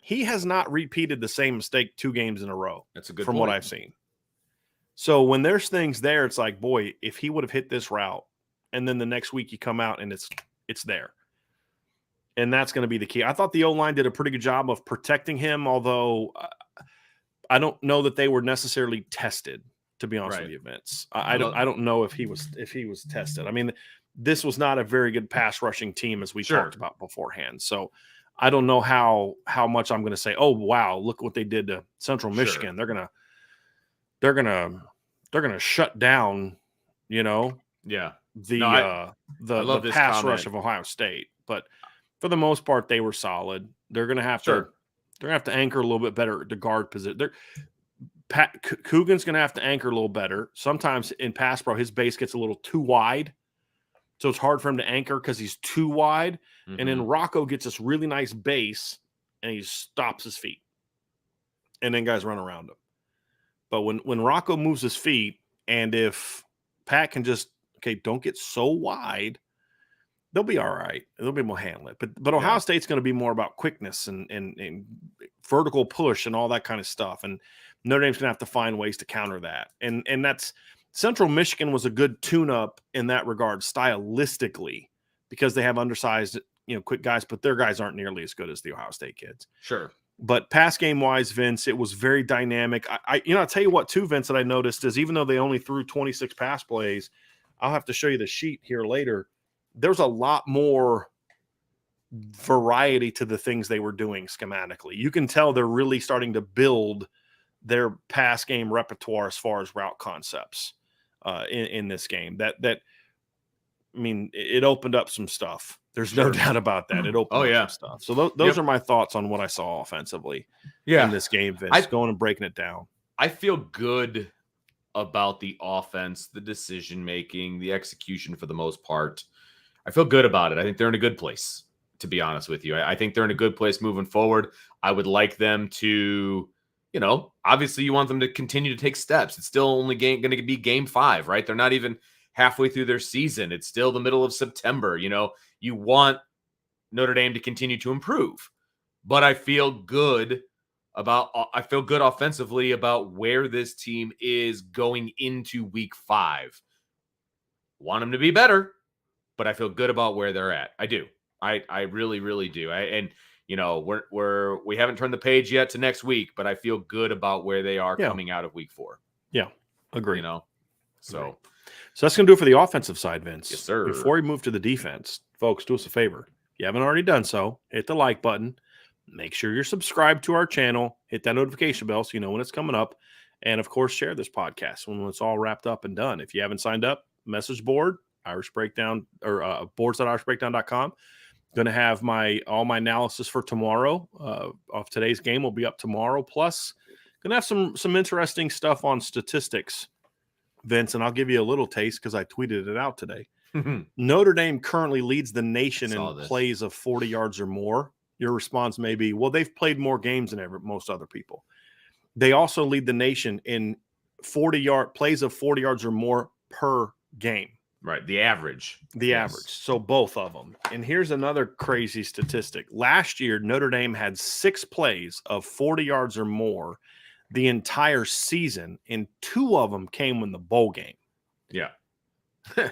He has not repeated the same mistake 2 games in a row. That's a good from point. what I've seen. So when there's things there, it's like, boy, if he would have hit this route, and then the next week you come out and it's there. And that's going to be the key. I thought the O-line did a pretty good job of protecting him, although I don't know that they were necessarily tested, to be honest with you, Vince. I don't know if he was tested. I mean, this was not a very good pass rushing team, as we talked about beforehand. So I don't know how much I'm going to say, oh, wow, look what they did to Central Michigan. They're gonna shut down, the pass rush of Ohio State. But for the most part, they were solid. They're gonna have to anchor a little bit better to guard position. Coogan's gonna have to anchor a little better. Sometimes in pass pro, his base gets a little too wide, so it's hard for him to anchor because he's too wide. And then Rocco gets this really nice base, and he stops his feet, and then guys run around him. But when Rocco moves his feet, and if Pat can just, don't get so wide, they'll be all right. They'll be able to handle it. But Ohio State's going to be more about quickness and vertical push and all that kind of stuff. And Notre Dame's going to have to find ways to counter that. And that's Central Michigan was a good tune-up in that regard stylistically, because they have undersized, quick guys, but their guys aren't nearly as good as the Ohio State kids. Sure. But pass game wise, Vince, it was very dynamic. I'll tell you what too, Vince, that I noticed is even though they only threw 26 pass plays, I'll have to show you the sheet here later. There's a lot more variety to the things they were doing schematically. You can tell they're really starting to build their pass game repertoire as far as route concepts in this game. It opened up some stuff. There's no doubt about that. It opened up some stuff. So those are my thoughts on what I saw offensively in this game, Vince. Going and breaking it down. I feel good about the offense, the decision-making, the execution for the most part. I feel good about it. I think they're in a good place, to be honest with you. I think they're in a good place moving forward. I would like them to, obviously you want them to continue to take steps. It's still only going to be game 5, right? They're not even halfway through their season. It's still the middle of September. You want Notre Dame to continue to improve, but I feel good I feel good offensively about where this team is going into week 5. Want them to be better, but I feel good about where they're at. I do. I really, really do. We haven't turned the page yet to next week, but I feel good about where they are coming out of week 4. Yeah, agree. So that's going to do it for the offensive side, Vince. Yes, sir. Before we move to the defense, folks, do us a favor. If you haven't already done so, hit the like button. Make sure you're subscribed to our channel. Hit that notification bell so you know when it's coming up. And, of course, share this podcast when it's all wrapped up and done. If you haven't signed up, message board, Irish Breakdown, or boards.irishbreakdown.com. Going to have all my analysis for tomorrow of today's game will be up tomorrow. Plus, going to have some interesting stuff on statistics, Vince, and I'll give you a little taste because I tweeted it out today. Notre Dame currently leads the nation in plays of 40 yards or more. Your response may be, well, they've played more games than most other people. They also lead the nation in plays of 40 yards or more per game. Right, the average. Average. So both of them. And here's another crazy statistic. Last year, Notre Dame had 6 plays of 40 yards or more the entire season, and 2 of them came in the bowl game. Yeah.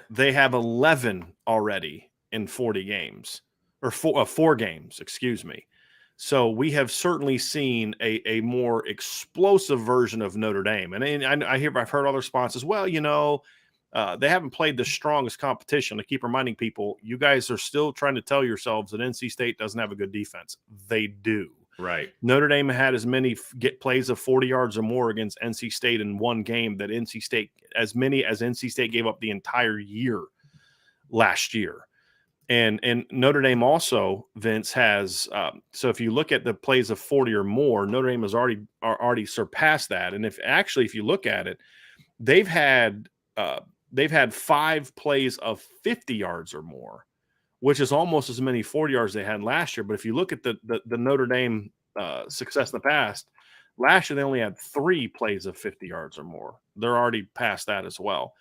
They have 11 already in 40 games, or 4 games, excuse me. So we have certainly seen a more explosive version of Notre Dame. And I've heard other responses, well, they haven't played the strongest competition. I keep reminding people, you guys are still trying to tell yourselves that NC State doesn't have a good defense. They do. Right. Notre Dame had as many plays of 40 yards or more against NC State in one game that as many as NC State gave up the entire year last year. And Notre Dame also, Vince, has so if you look at the plays of 40 or more, Notre Dame has already surpassed that. And if you look at it, they've had 5 plays of 50 yards or more, which is almost as many 40 yards they had last year. But if you look at the Notre Dame success in the past, last year they only had 3 plays of 50 yards or more. They're already past that as well.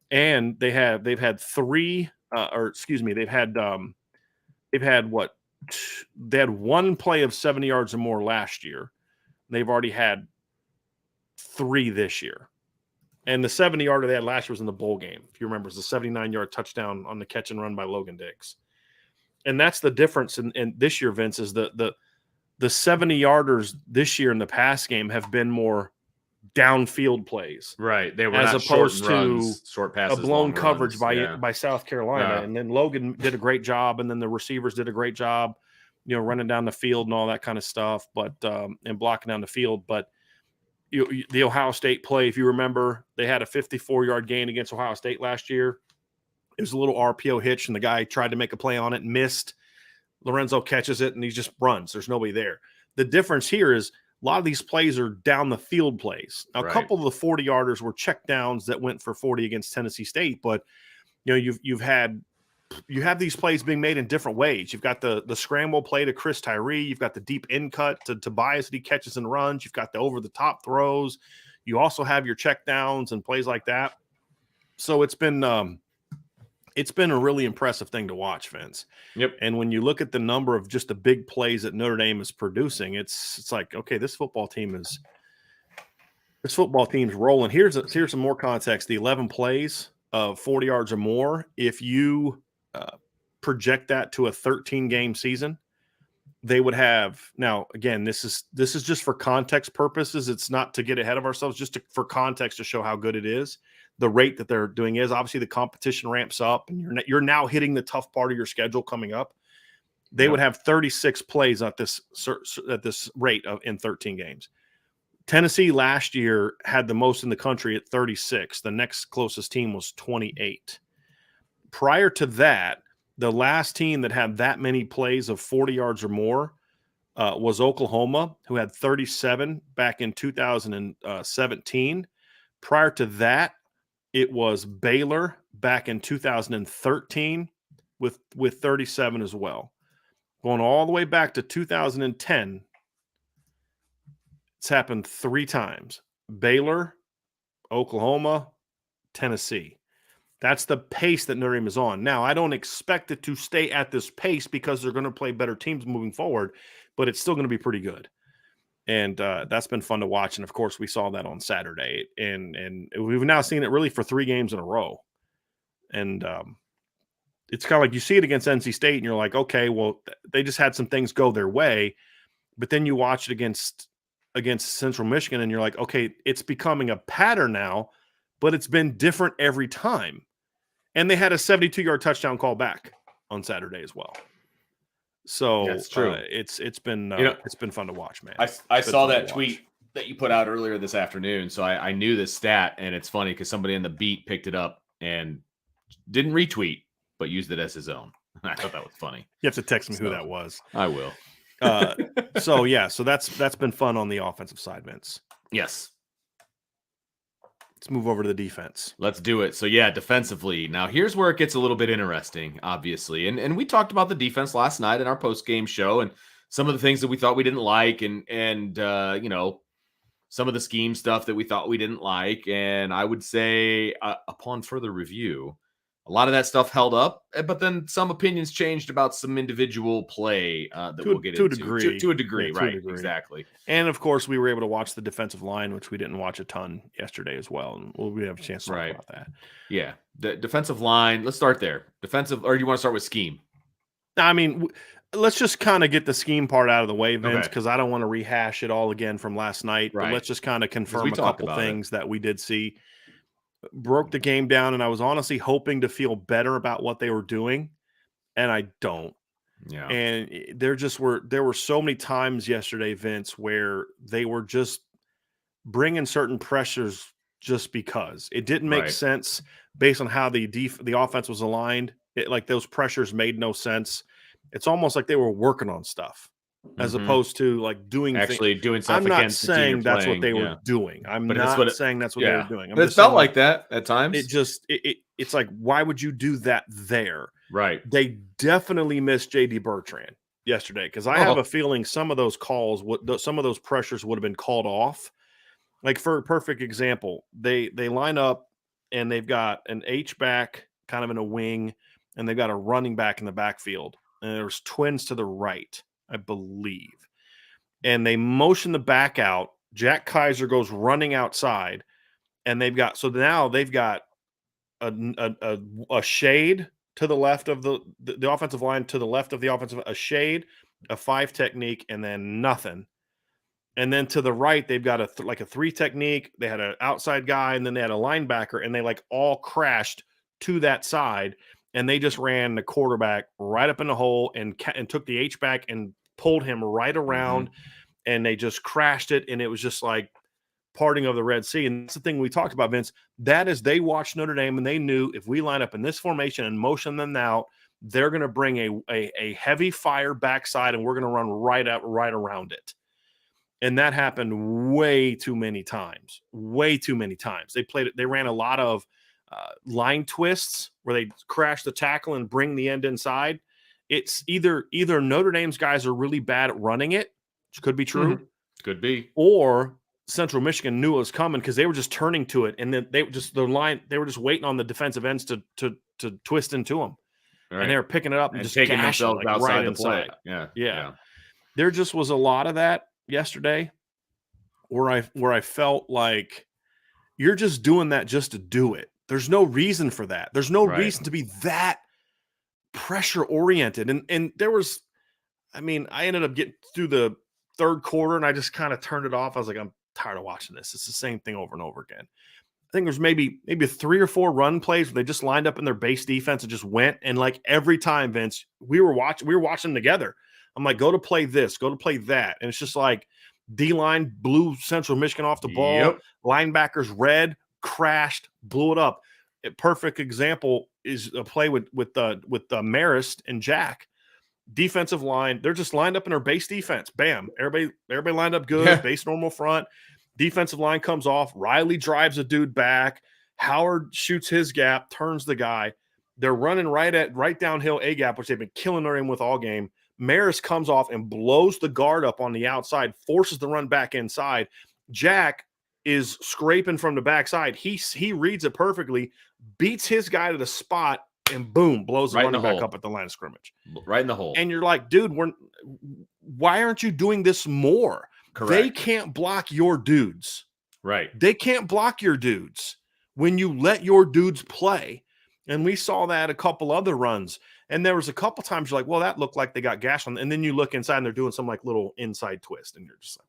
And they've had 3 they've had 1 play of 70 yards or more last year. They've already had 3 this year. And the 70-yarder they had last year was in the bowl game. If you remember, it was a 79-yard touchdown on the catch and run by Logan Diggs. And that's the difference in this year, Vince, is the 70-yarders this year in the pass game have been more downfield plays. Right. They were as not opposed short runs, to short passes, a blown coverage runs. by South Carolina. Yeah. And then Logan did a great job, and then the receivers did a great job, running down the field and all that kind of stuff, but and blocking down the field. But the Ohio State play, if you remember, they had a 54-yard gain against Ohio State last year. It was a little RPO hitch, and the guy tried to make a play on it and missed. Lorenzo catches it, and he just runs. There's nobody there. The difference here is a lot of these plays are down the field plays. Now, a couple of the 40-yarders were check downs that went for 40 against Tennessee State, but you have these plays being made in different ways. You've got the scramble play to Chris Tyree. You've got the deep in cut to Tobias that he catches and runs. You've got the over-the-top throws. You also have your check downs and plays like that. So it's been a really impressive thing to watch, Vince. Yep. And when you look at the number of just the big plays that Notre Dame is producing, it's like, okay, this football team's rolling. Here's some more context. The 11 plays of 40 yards or more, if you project that to a 13-game season, they would have. Now, again, this is just for context purposes. It's not to get ahead of ourselves, just for context to show how good it is. The rate that they're doing is obviously the competition ramps up, and you're now hitting the tough part of your schedule coming up. They would have 36 plays at this rate in 13 games. Tennessee last year had the most in the country at 36. The next closest team was 28. Prior to that, the last team that had that many plays of 40 yards or more was Oklahoma, who had 37 back in 2017. Prior to that, it was Baylor back in 2013 with 37 as well. Going all the way back to 2010, it's happened 3 times. Baylor, Oklahoma, Tennessee. That's the pace that Notre Dame is on. Now, I don't expect it to stay at this pace because they're going to play better teams moving forward, but it's still going to be pretty good. And that's been fun to watch. And of course, we saw that on Saturday, and we've now seen it really for 3 games in a row. And it's kind of like you see it against NC State, and you're like, okay, well, they just had some things go their way. But then you watch it against Central Michigan, and you're like, okay, it's becoming a pattern now, but it's been different every time. And they had a 72-yard touchdown call back on Saturday as well. So that's true. It's been it's been fun to watch, man. I saw that tweet that you put out earlier this afternoon, so I knew this stat, and it's funny because somebody in the beat picked it up and didn't retweet, but used it as his own. I thought that was funny. You have to text me who that was. I will. So that's been fun on the offensive side, Vince. Yes. Let's move over to the defense. Let's do it. So yeah, defensively. Now here's where it gets a little bit interesting, obviously. And we talked about the defense last night in our post-game show and some of the things that we thought we didn't like and you know, some of the scheme stuff that we thought we didn't like. And I would say upon further review, a lot of that stuff held up, but then some opinions changed about some individual play that we'll get into. To a degree, right? Exactly. And of course, we were able to watch the defensive line, which we didn't watch a ton yesterday as well. And we'll have a chance to talk about that. Yeah. The defensive line, let's start there. Defensive, or do you want to start with scheme? I mean, let's just kind of get the scheme part out of the way, Vince, because I don't want to rehash it all again from last night. Right. But let's just kind of confirm a couple things that we did see. Broke the game down, and I was honestly hoping to feel better about what they were doing, and I don't. Yeah. And there were so many times yesterday, Vince, where they were just bringing certain pressures just because it didn't make sense based on how the offense was aligned. Like those pressures made no sense. It's almost like they were working on stuff. As opposed to like doing stuff. I'm not saying that's what they were doing. I'm not saying that's what they were doing. But it felt like that at times. It's like, why would you do that there? Right. They definitely missed JD Bertrand yesterday because I have a feeling some of those calls, some of those pressures would have been called off. Like for a perfect example, they line up and they've got an H-back kind of in a wing, and they've got a running back in the backfield, and there's twins to the right, I believe. And they motion the back out. Jack Kaiser goes running outside, and they've got a shade to the left of the offensive line, to the left of the offensive, a shade, a 5 technique, and then nothing. And then to the right, they've got a 3 technique. They had an outside guy, and then they had a linebacker, and they like all crashed to that side. And they just ran the quarterback right up in the hole and took the H-back and pulled him right around, and they just crashed it. And it was just like parting of the Red Sea. And that's the thing we talked about, Vince. That is, they watched Notre Dame, and they knew if we line up in this formation and motion them out, they're going to bring a heavy fire backside, and we're going to run right around it. And that happened way too many times. They ran a lot of line twists where they crash the tackle and bring the end inside. It's either Notre Dame's guys are really bad at running it, which could be true. Could be. Or Central Michigan knew it was coming because they were just turning to it, and then they were just waiting on the defensive ends to twist into them. Right. And they were picking it up and just taking themselves like outside right the inside. Play. Yeah. There just was a lot of that yesterday where I felt like you're just doing that just to do it. There's no reason for that. There's no reason to be that pressure oriented. And there was, I ended up getting through the third quarter and I just kind of turned it off. I was like, I'm tired of watching this. It's the same thing over and over again. I think there's maybe 3 or 4 run plays where they just lined up in their base defense and just went. And like every time, Vince, we were watching together. I'm like, go to play this, go to play that. And it's just like D-line blew Central Michigan off the ball. Yep. Linebackers red, crashed, blew it up. A perfect example is a play with Marist and Jack. Defensive line, they're just lined up in their base defense. Bam. Everybody lined up good, base normal front. Defensive line comes off. Riley drives a dude back. Howard shoots his gap, turns the guy. They're running right downhill A gap, which they've been killing her in with all game. Marist comes off and blows the guard up on the outside, forces the run back inside. Jack is scraping from the backside. He reads it perfectly, beats his guy to the spot, and boom, blows the running back up at the line of scrimmage. Right in the hole. And you're like, dude, why aren't you doing this more? Correct. They can't block your dudes. Right. They can't block your dudes when you let your dudes play. And we saw that a couple other runs. And there was a couple times you're like, well, that looked like they got gashed on. And then you look inside and they're doing some like little inside twist. And you're just like,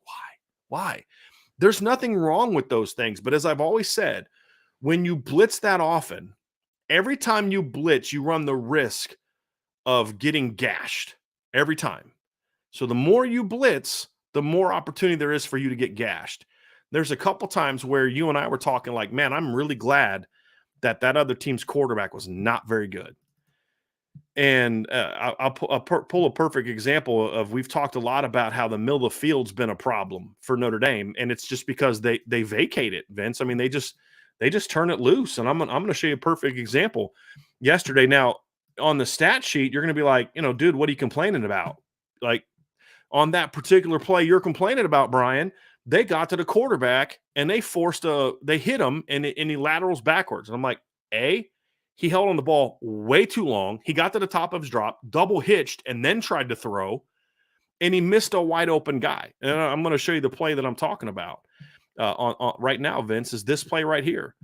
why? There's nothing wrong with those things. But as I've always said, when you blitz that often, every time you blitz, you run the risk of getting gashed every time. So the more you blitz, the more opportunity there is for you to get gashed. There's a couple times where you and I were talking like, man, I'm really glad that other team's quarterback was not very good. And I'll pull a perfect example of, we've talked a lot about how the middle of the field's been a problem for Notre Dame, and it's just because they vacate it, Vince. I mean, they just turn it loose, and I'm going to show you a perfect example. Yesterday, now on the stat sheet, you're going to be like, dude, what are you complaining about? Like on that particular play you're complaining about, Brian, they got to the quarterback and they hit him and he laterals backwards. And I'm like, he held on the ball way too long. He got to the top of his drop, double hitched, and then tried to throw, and he missed a wide open guy. And I'm going to show you the play that I'm talking about on right now, Vince, is this play right here.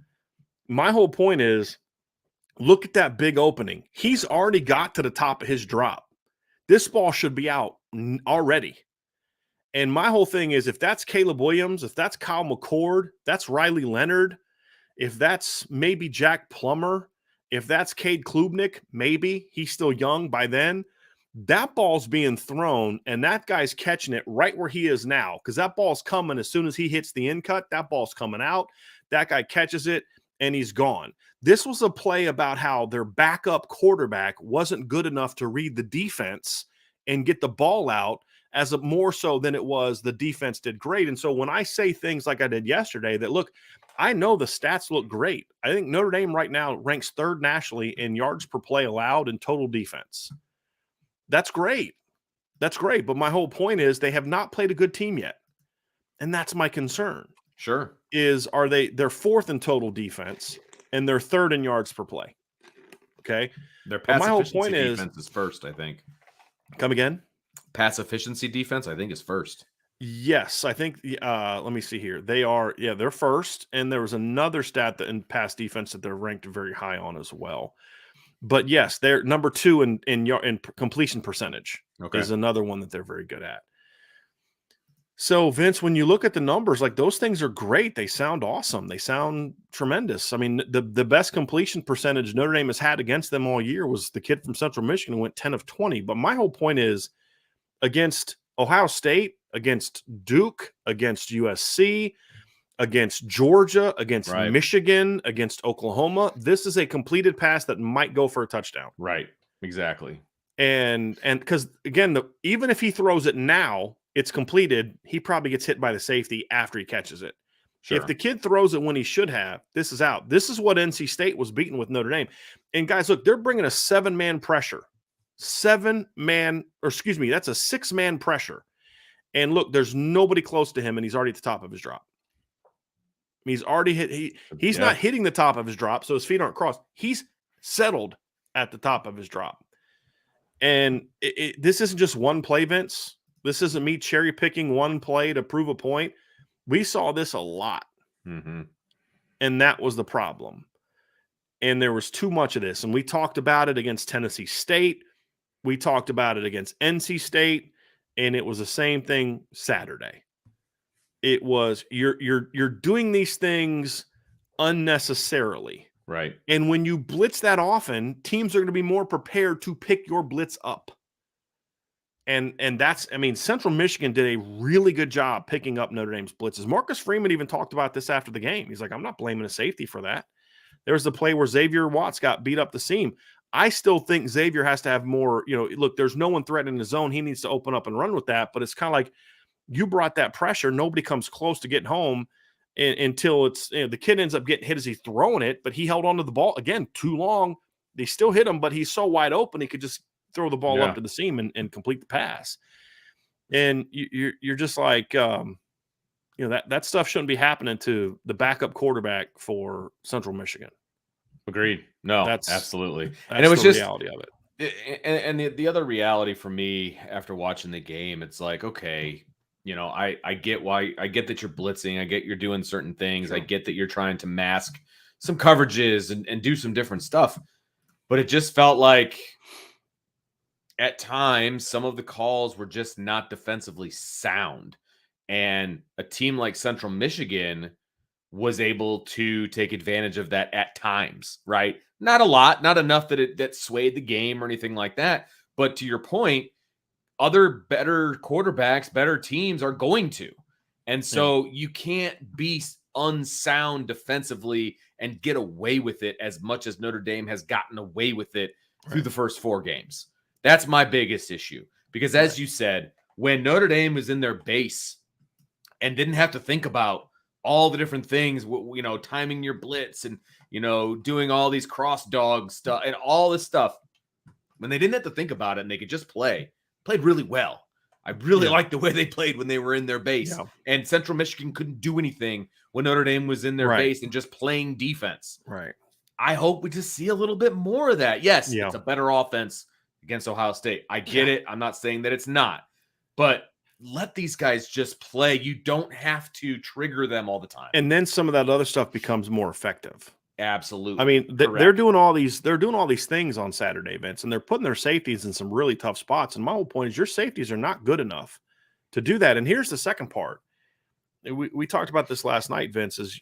My whole point is, look at that big opening. He's already got to the top of his drop. This ball should be out already. And my whole thing is, if that's Caleb Williams, if that's Kyle McCord, that's Riley Leonard, if that's maybe Jack Plummer, if that's Cade Klubnik, maybe he's still young by then, that ball's being thrown and that guy's catching it right where he is now, because that ball's coming as soon as he hits the in cut. That ball's coming out. That guy catches it and he's gone. This was a play about how their backup quarterback wasn't good enough to read the defense and get the ball out, as a more so than it was the defense did great. And so when I say things like I did yesterday, that look, I know the stats look great. I think Notre Dame right now ranks third nationally in yards per play allowed and total defense. That's great. That's great. But my whole point is, they have not played a good team yet. And that's my concern. Sure. They're fourth in total defense and they're third in yards per play. Okay. Their pass efficiency defense is first, I think. Come again? Pass efficiency defense, I think, is first. Yes, I think. Let me see here. They're first, and there was another stat that in pass defense that they're ranked very high on as well. But yes, they're number 2 in completion percentage. Okay. Is another one that they're very good at. So Vince, when you look at the numbers, like those things are great. They sound awesome. They sound tremendous. I mean, the best completion percentage Notre Dame has had against them all year was the kid from Central Michigan who went 10 of 20. But my whole point is, against Ohio State, against Duke, against USC, against Georgia, against Michigan, against Oklahoma, this is a completed pass that might go for a touchdown. Right. Exactly. And because again, even if he throws it now, it's completed, he probably gets hit by the safety after he catches it. Sure. If the kid throws it when he should have, this is out. This is what NC State was beaten with Notre Dame. And guys, look, they're bringing a 7-man pressure. That's a 6-man pressure. And look, there's nobody close to him, and he's already at the top of his drop. He's already hit. He's not hitting the top of his drop, so his feet aren't crossed. He's settled at the top of his drop. And this isn't just one play, Vince. This isn't me cherry picking one play to prove a point. We saw this a lot. Mm-hmm. And that was the problem. And there was too much of this. And we talked about it against Tennessee State. We talked about it against NC State, and it was the same thing Saturday. It was you're doing these things unnecessarily. Right. And when you blitz that often, teams are going to be more prepared to pick your blitz up. And that's, I mean, Central Michigan did a really good job picking up Notre Dame's blitzes. Marcus Freeman even talked about this after the game. He's like, I'm not blaming a safety for that. There was the play where Xavier Watts got beat up the seam. I still think Xavier has to have more, look, there's no one threatening the zone. He needs to open up and run with that. But it's kind of like you brought that pressure. Nobody comes close to getting home until it's the kid ends up getting hit as he's throwing it, but he held onto the ball again too long. They still hit him, but he's so wide open he could just throw the ball up to the seam and complete the pass. And you're just like, that stuff shouldn't be happening to the backup quarterback for Central Michigan. Agreed. No, absolutely. And it was just the reality of it. And the other reality for me after watching the game, it's like, okay, I get that you're blitzing. I get you're doing certain things. Sure. I get that you're trying to mask some coverages and do some different stuff. But it just felt like at times some of the calls were just not defensively sound. And a team like Central Michigan was able to take advantage of that at times, right? Not a lot, not enough that swayed the game or anything like that. But to your point, other better quarterbacks, better teams are going to. And so you can't be unsound defensively and get away with it as much as Notre Dame has gotten away with it through the first 4 games. That's my biggest issue. Because as you said, when Notre Dame was in their base and didn't have to think about all the different things, timing your blitz and, doing all these cross dog stuff and all this stuff, when they didn't have to think about it and they could just played really well. I really liked the way they played when they were in their base. Yeah. And Central Michigan couldn't do anything when Notre Dame was in their base and just playing defense. Right. I hope we just see a little bit more of that. Yes, it's a better offense against Ohio State. I get it. I'm not saying that it's not. But let these guys just play. You don't have to trigger them all the time. And then some of that other stuff becomes more effective. Absolutely. I mean, they're doing all these things on Saturday, Vince, and they're putting their safeties in some really tough spots. And my whole point is your safeties are not good enough to do that. And here's the second part. We talked about this last night, Vince, is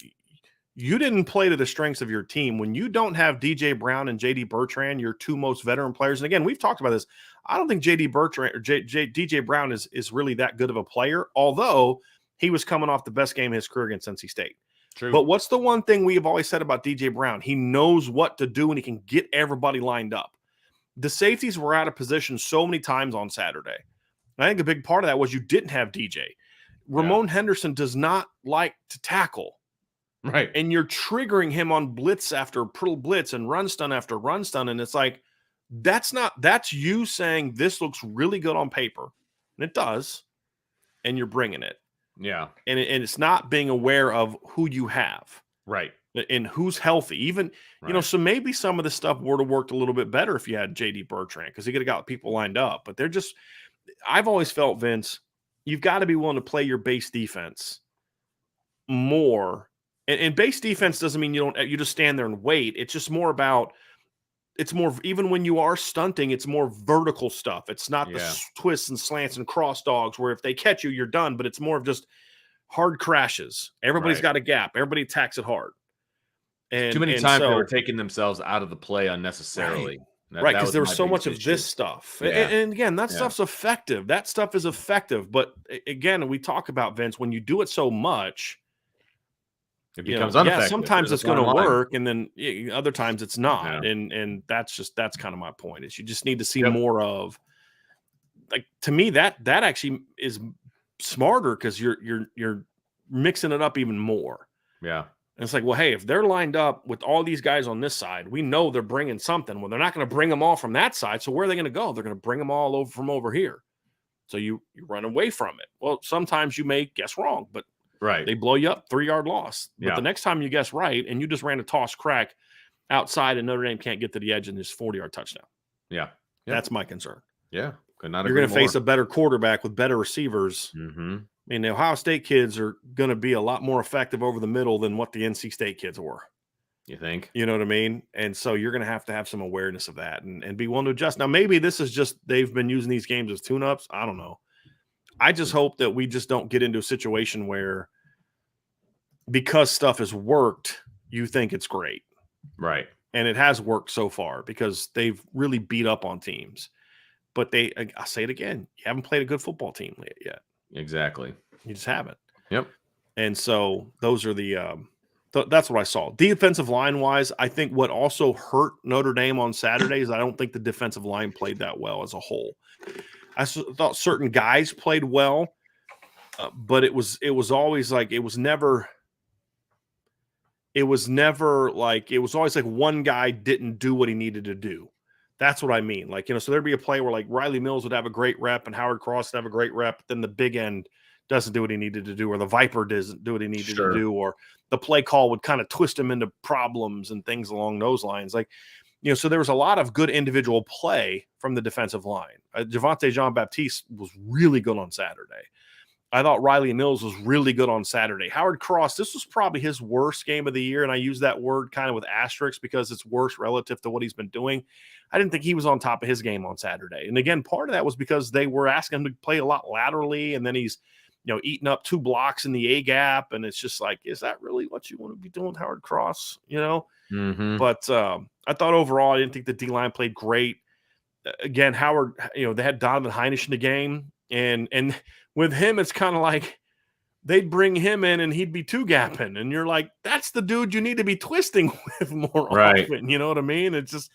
you didn't play to the strengths of your team. When you don't have DJ Brown and JD Bertrand, your 2 most veteran players. And again, we've talked about this. I don't think JD Bertrand or DJ Brown is really that good of a player, although he was coming off the best game of his career against NC State. True. But what's the one thing we have always said about DJ Brown? He knows what to do and he can get everybody lined up. The safeties were out of position so many times on Saturday. And I think a big part of that was you didn't have DJ. Ramon Henderson does not like to tackle. Right. And you're triggering him on blitz after blitz and run stun after run stun. And it's like, that's you saying this looks really good on paper. And it does. And you're bringing it. Yeah. And it's not being aware of who you have. Right. And who's healthy. Even, so maybe some of the stuff would have worked a little bit better if you had JD Bertrand because he could have got people lined up. But I've always felt, Vince, you've got to be willing to play your base defense more. And base defense doesn't mean you just stand there and wait. It's just more about, even when you are stunting, it's more vertical stuff. It's not the twists and slants and cross dogs where if they catch you, you're done. But it's more of just hard crashes. Everybody's got a gap. Everybody attacks it hard. And too many times they were taking themselves out of the play unnecessarily. Right, because there was so much of this stuff. Yeah. And again, that stuff's effective. That stuff is effective. But again, we talk about, Vince, when you do it so much, it becomes ineffective. Yeah, sometimes it's going to work, and then other times it's not. Yeah. And that's kind of my point. Is you just need to see more of, like, to me that actually is smarter because you're mixing it up even more. Yeah. And it's like, well, hey, if they're lined up with all these guys on this side, we know they're bringing something. Well, they're not going to bring them all from that side. So where are they going to go? They're going to bring them all over from over here. So you run away from it. Well, sometimes you may guess wrong, but they blow you up, 3-yard loss. But the next time you guess right, and you just ran a toss crack outside and Notre Dame can't get to the edge and there's 40-yard touchdown. Yeah. That's my concern. Yeah. You're going to face a better quarterback with better receivers. Mm-hmm. I mean, the Ohio State kids are going to be a lot more effective over the middle than what the NC State kids were. You think? You know what I mean? And so you're going to have some awareness of that and be willing to adjust. Now, maybe this is just they've been using these games as tune-ups. I don't know. I just hope that we just don't get into a situation where because stuff has worked, you think it's great. Right. And it has worked so far because they've really beat up on teams. But I'll say it again, you haven't played a good football team yet. Exactly. You just haven't. Yep. And so those are that's what I saw. Defensive line wise, I think what also hurt Notre Dame on Saturday is I don't think the defensive line played that well as a whole. I thought certain guys played well, but it was always like it was always like one guy didn't do what he needed to do. That's what I mean. Like, so there'd be a play where like Riley Mills would have a great rep and Howard Cross would have a great rep. But then the big end doesn't do what he needed to do, or the Viper doesn't do what he needed to do, or the play call would kind of twist him into problems and things along those lines. Like, so there was a lot of good individual play from the defensive line. Javonte Jean-Baptiste was really good on Saturday. I thought Riley Mills was really good on Saturday. Howard Cross, this was probably his worst game of the year, and I use that word kind of with asterisks because it's worse relative to what he's been doing. I didn't think he was on top of his game on Saturday. And again, part of that was because they were asking him to play a lot laterally, and then he's eating up 2 blocks in the A gap, and it's just like, is that really what you want to be doing with Howard Cross? Mm-hmm. But I thought overall, I didn't think the D-line played great. Again, Howard, they had Donovan Heinisch in the game, and with him, it's kind of like they'd bring him in and he'd be 2-gapping, and you're like, that's the dude you need to be twisting with more often. You know what I mean? It's just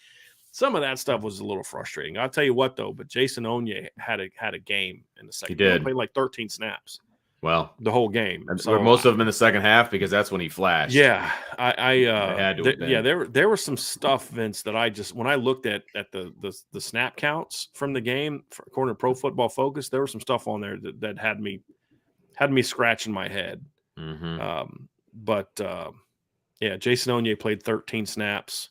some of that stuff was a little frustrating. I'll tell you what, though, but Jason Onye had a game in the second. He did. He played like 13 snaps. Well, the whole game. So most of them in the second half because that's when he flashed. Yeah, there was some stuff, Vince, that I just when I looked at the snap counts from the game, according to Pro Football Focus, there was some stuff on there that had me scratching my head. Mm-hmm. Jason Onye played 13 snaps.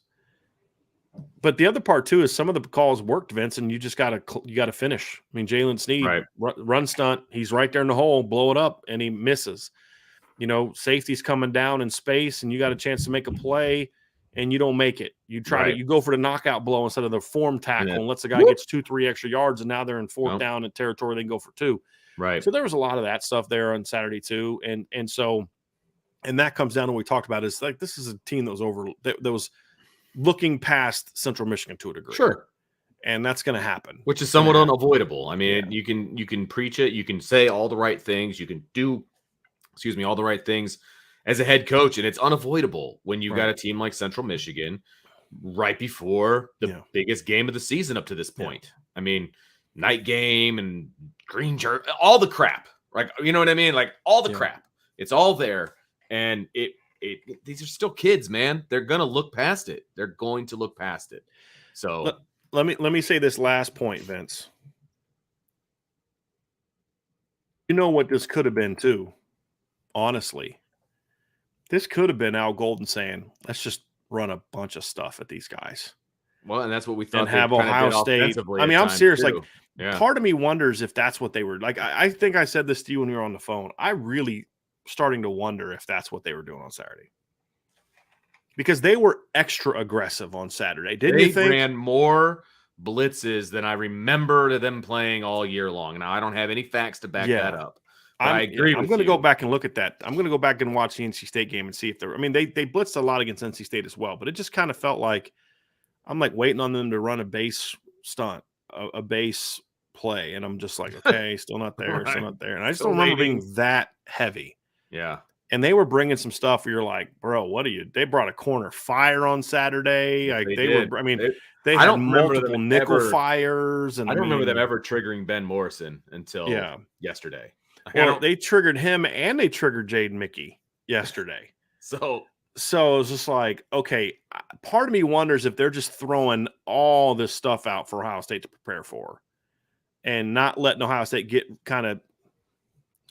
But the other part too is some of the calls worked, Vince, and you just got to finish. I mean, Jalen Sneed, run stunt, he's right there in the hole, blow it up, and he misses. Safety's coming down in space, and you got a chance to make a play, and you don't make it. You you go for the knockout blow instead of the form tackle, and lets the guy gets 2-3 extra yards, and now they're in fourth down in territory. They can go for 2. Right. So there was a lot of that stuff there on Saturday too, and that comes down to what we talked about is like this is a team that was looking past Central Michigan to a degree. Sure. And that's going to happen. Which is somewhat unavoidable. I mean, you can preach it. You can say all the right things. You can do, all the right things as a head coach. And it's unavoidable when you've got a team like Central Michigan right before the biggest game of the season up to this point. Yeah. I mean, night game and green jersey, all the crap. Like, you know what I mean? Like all the crap. It's all there. And these are still kids, man. They're going to look past it. They're going to look past it. So let me say this last point, Vince. You know what this could have been too, honestly. This could have been Al Golden saying, let's just run a bunch of stuff at these guys. Well, and that's what we thought. And have Ohio State. I mean, I'm serious. Too. Like, part of me wonders if that's what they were. Like, I think I said this to you when we were on the phone. I really starting to wonder if that's what they were doing on Saturday. Because they were extra aggressive on Saturday. Didn't you think? They ran more blitzes than I remember them playing all year long. Now, I don't have any facts to back that up. I agree with you. I'm going to go back and look at that. I'm going to go back and watch the NC State game and see if they're – I mean, they blitzed a lot against NC State as well, but it just kind of felt like I'm like waiting on them to run a base stunt, a base play, and I'm just like, okay, still not there, still not there. And I just don't remember being that heavy. Yeah. And they were bringing some stuff where you're like, bro, what are you? They brought a corner fire on Saturday. Like they had multiple nickel fires. And I don't remember them ever triggering Ben Morrison until yesterday. Well, they triggered him and they triggered Jaden Mickey yesterday. So it was just like, okay, part of me wonders if they're just throwing all this stuff out for Ohio State to prepare for and not letting Ohio State get kind of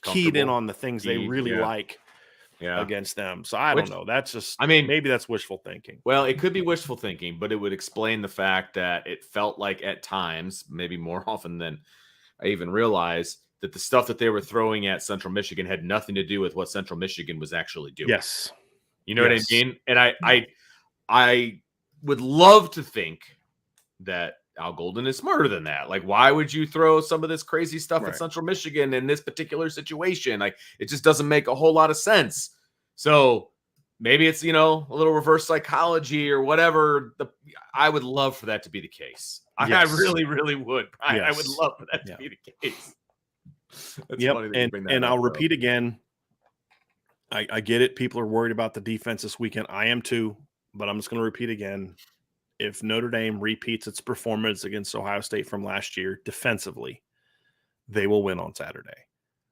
keyed in on the things they really like against them. So I don't know. That's just, maybe that's wishful thinking. Well, it could be wishful thinking, but it would explain the fact that it felt like at times, maybe more often than I even realized, that the stuff that they were throwing at Central Michigan had nothing to do with what Central Michigan was actually doing. Yes. You know what I mean? And I would love to think that Al Golden is smarter than that. Like, why would you throw some of this crazy stuff at Central Michigan in this particular situation? Like, it just doesn't make a whole lot of sense. So maybe it's, a little reverse psychology or whatever. I would love for that to be the case. I really, really would. I would love for that to be the case. And I'll repeat again. I get it. People are worried about the defense this weekend. I am too, but I'm just going to repeat again. If Notre Dame repeats its performance against Ohio State from last year defensively, they will win on Saturday.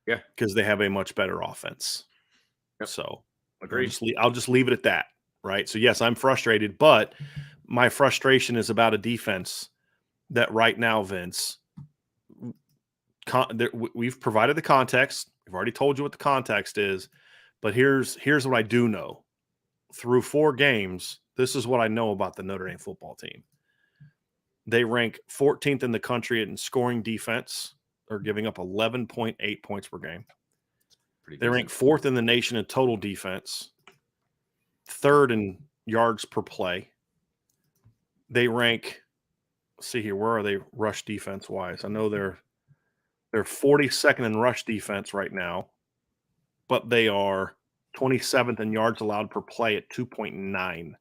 Yeah. Because they have a much better offense. Yep. So agreed. I'll just leave it at that. Right. So yes, I'm frustrated, but my frustration is about a defense that right now, Vince, we've provided the context. We've already told you what the context is, but here's what I do know. Through 4 games, this is what I know about the Notre Dame football team. They rank 14th in the country in scoring defense. They're giving up 11.8 points per game. They rank 4th in the nation in total defense, 3rd in yards per play. They rank, let's see here, where are they rush defense wise? I know they're 42nd in rush defense right now, but they are 27th in yards allowed per play at 2.9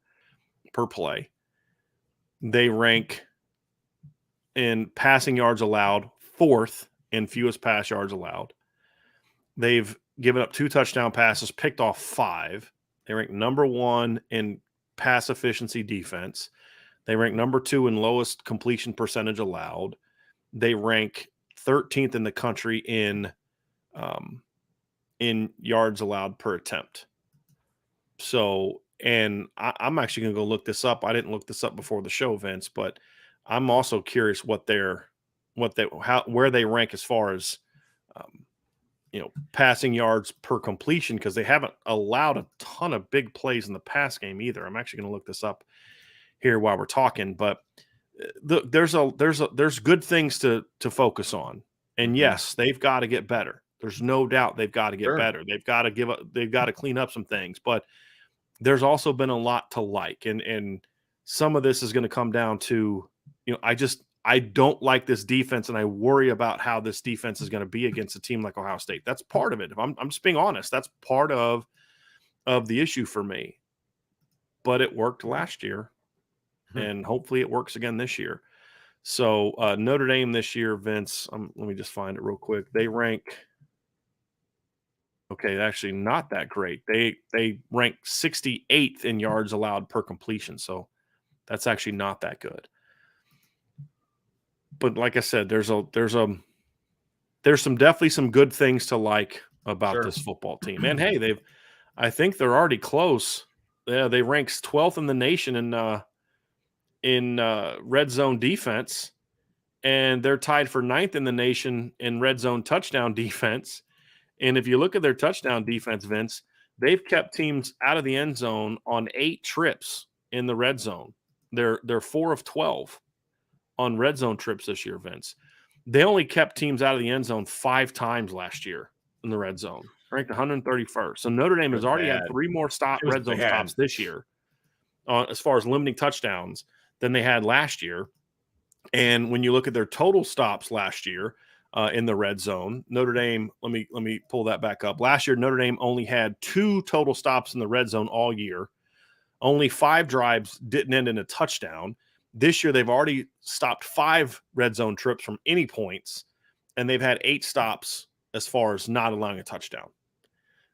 per play. They rank in passing yards allowed 4th in fewest pass yards allowed. They've given up 2 touchdown passes, picked off 5. They rank number 1 in pass efficiency defense. They rank number 2 in lowest completion percentage allowed. They rank 13th in the country in yards allowed per attempt. So, and I'm actually going to go look this up. I didn't look this up before the show, Vince, but I'm also curious where they rank as far as passing yards per completion, because they haven't allowed a ton of big plays in the pass game either. I'm actually going to look this up here while we're talking, but there's good things to focus on. And yes, they've got to get better. There's no doubt they've got to get better. They've got to clean up some things, but there's also been a lot to like. And some of this is going to come down to, I don't like this defense, and I worry about how this defense is going to be against a team like Ohio State. That's part of it. If I'm just being honest, that's part of the issue for me. But it worked last year, and hopefully it works again this year. So Notre Dame this year, Vince, let me just find it real quick. They rank actually not that great. They rank 68th in yards allowed per completion, so that's actually not that good. But like I said, there's definitely some good things to like about this football team. And hey, I think they're already close. Yeah, they rank 12th in the nation in red zone defense, and they're tied for 9th in the nation in red zone touchdown defense. And if you look at their touchdown defense, Vince, they've kept teams out of the end zone on 8 trips in the red zone. They're 4 of 12 on red zone trips this year, Vince. They only kept teams out of the end zone 5 times last year in the red zone, ranked 131st. So Notre Dame has already had 3 more red zone stops this year as far as limiting touchdowns than they had last year. And when you look at their total stops last year in the red zone, Notre Dame, let me pull that back up. Last year, Notre Dame only had 2 total stops in the red zone all year. Only 5 drives didn't end in a touchdown. This year, they've already stopped 5 red zone trips from any points, and they've had 8 stops as far as not allowing a touchdown.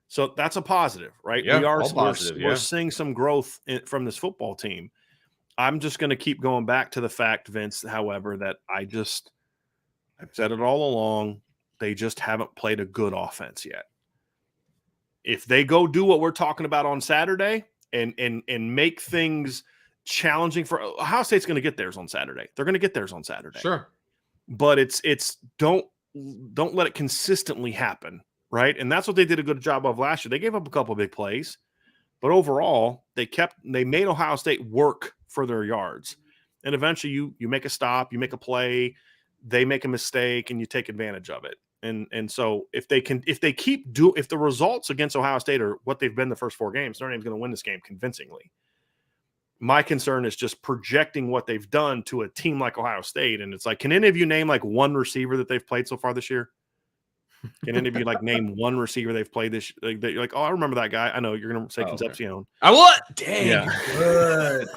So that's a positive, right? Yeah, we're seeing some growth from this football team. I'm just going to keep going back to the fact, Vince, however, that I've said it all along, they just haven't played a good offense yet. If they go do what we're talking about on Saturday and make things challenging for Ohio State's going to get theirs on Saturday. They're going to get theirs on Saturday. Sure. But it's don't let it consistently happen, right? And that's what they did a good job of last year. They gave up a couple of big plays, but overall they made Ohio State work for their yards. And eventually you make a stop, you make a play, they make a mistake, and you take advantage of it. And so if the results against Ohio State are what they've been the first 4 games, Notre Dame's going to win this game convincingly. My concern is just projecting what they've done to a team like Ohio State. And it's like, can any of you name like one receiver that they've played so far this year? Can any of you like name one receiver they've played this? You're like, oh, I remember that guy. I know you're going to say Concepcion. Okay. I would. Dang, yeah. You're good.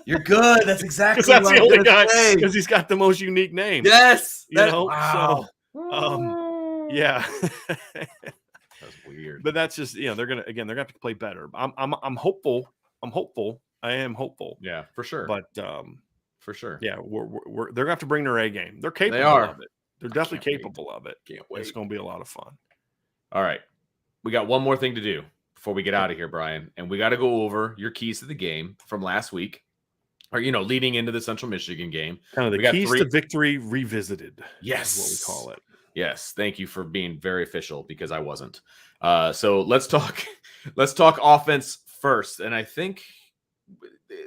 You're good. That's exactly what that's the only guy because he's got the most unique name. Yes. Wow. So, yeah. That's weird. But that's just, they're going to have to play better. I'm hopeful. I am hopeful. Yeah, for sure. But for sure. Yeah, they're going to have to bring their A game. They're capable of it. They're definitely capable of it. Can't wait. It's going to be a lot of fun. All right. We got one more thing to do before we get out of here, Brian. And we got to go over your keys to the game from last week. Or, leading into the Central Michigan game. Kind of the keys to victory revisited. Yes. Is what we call it. Yes. Thank you for being very official because I wasn't. So let's talk offense first. And I think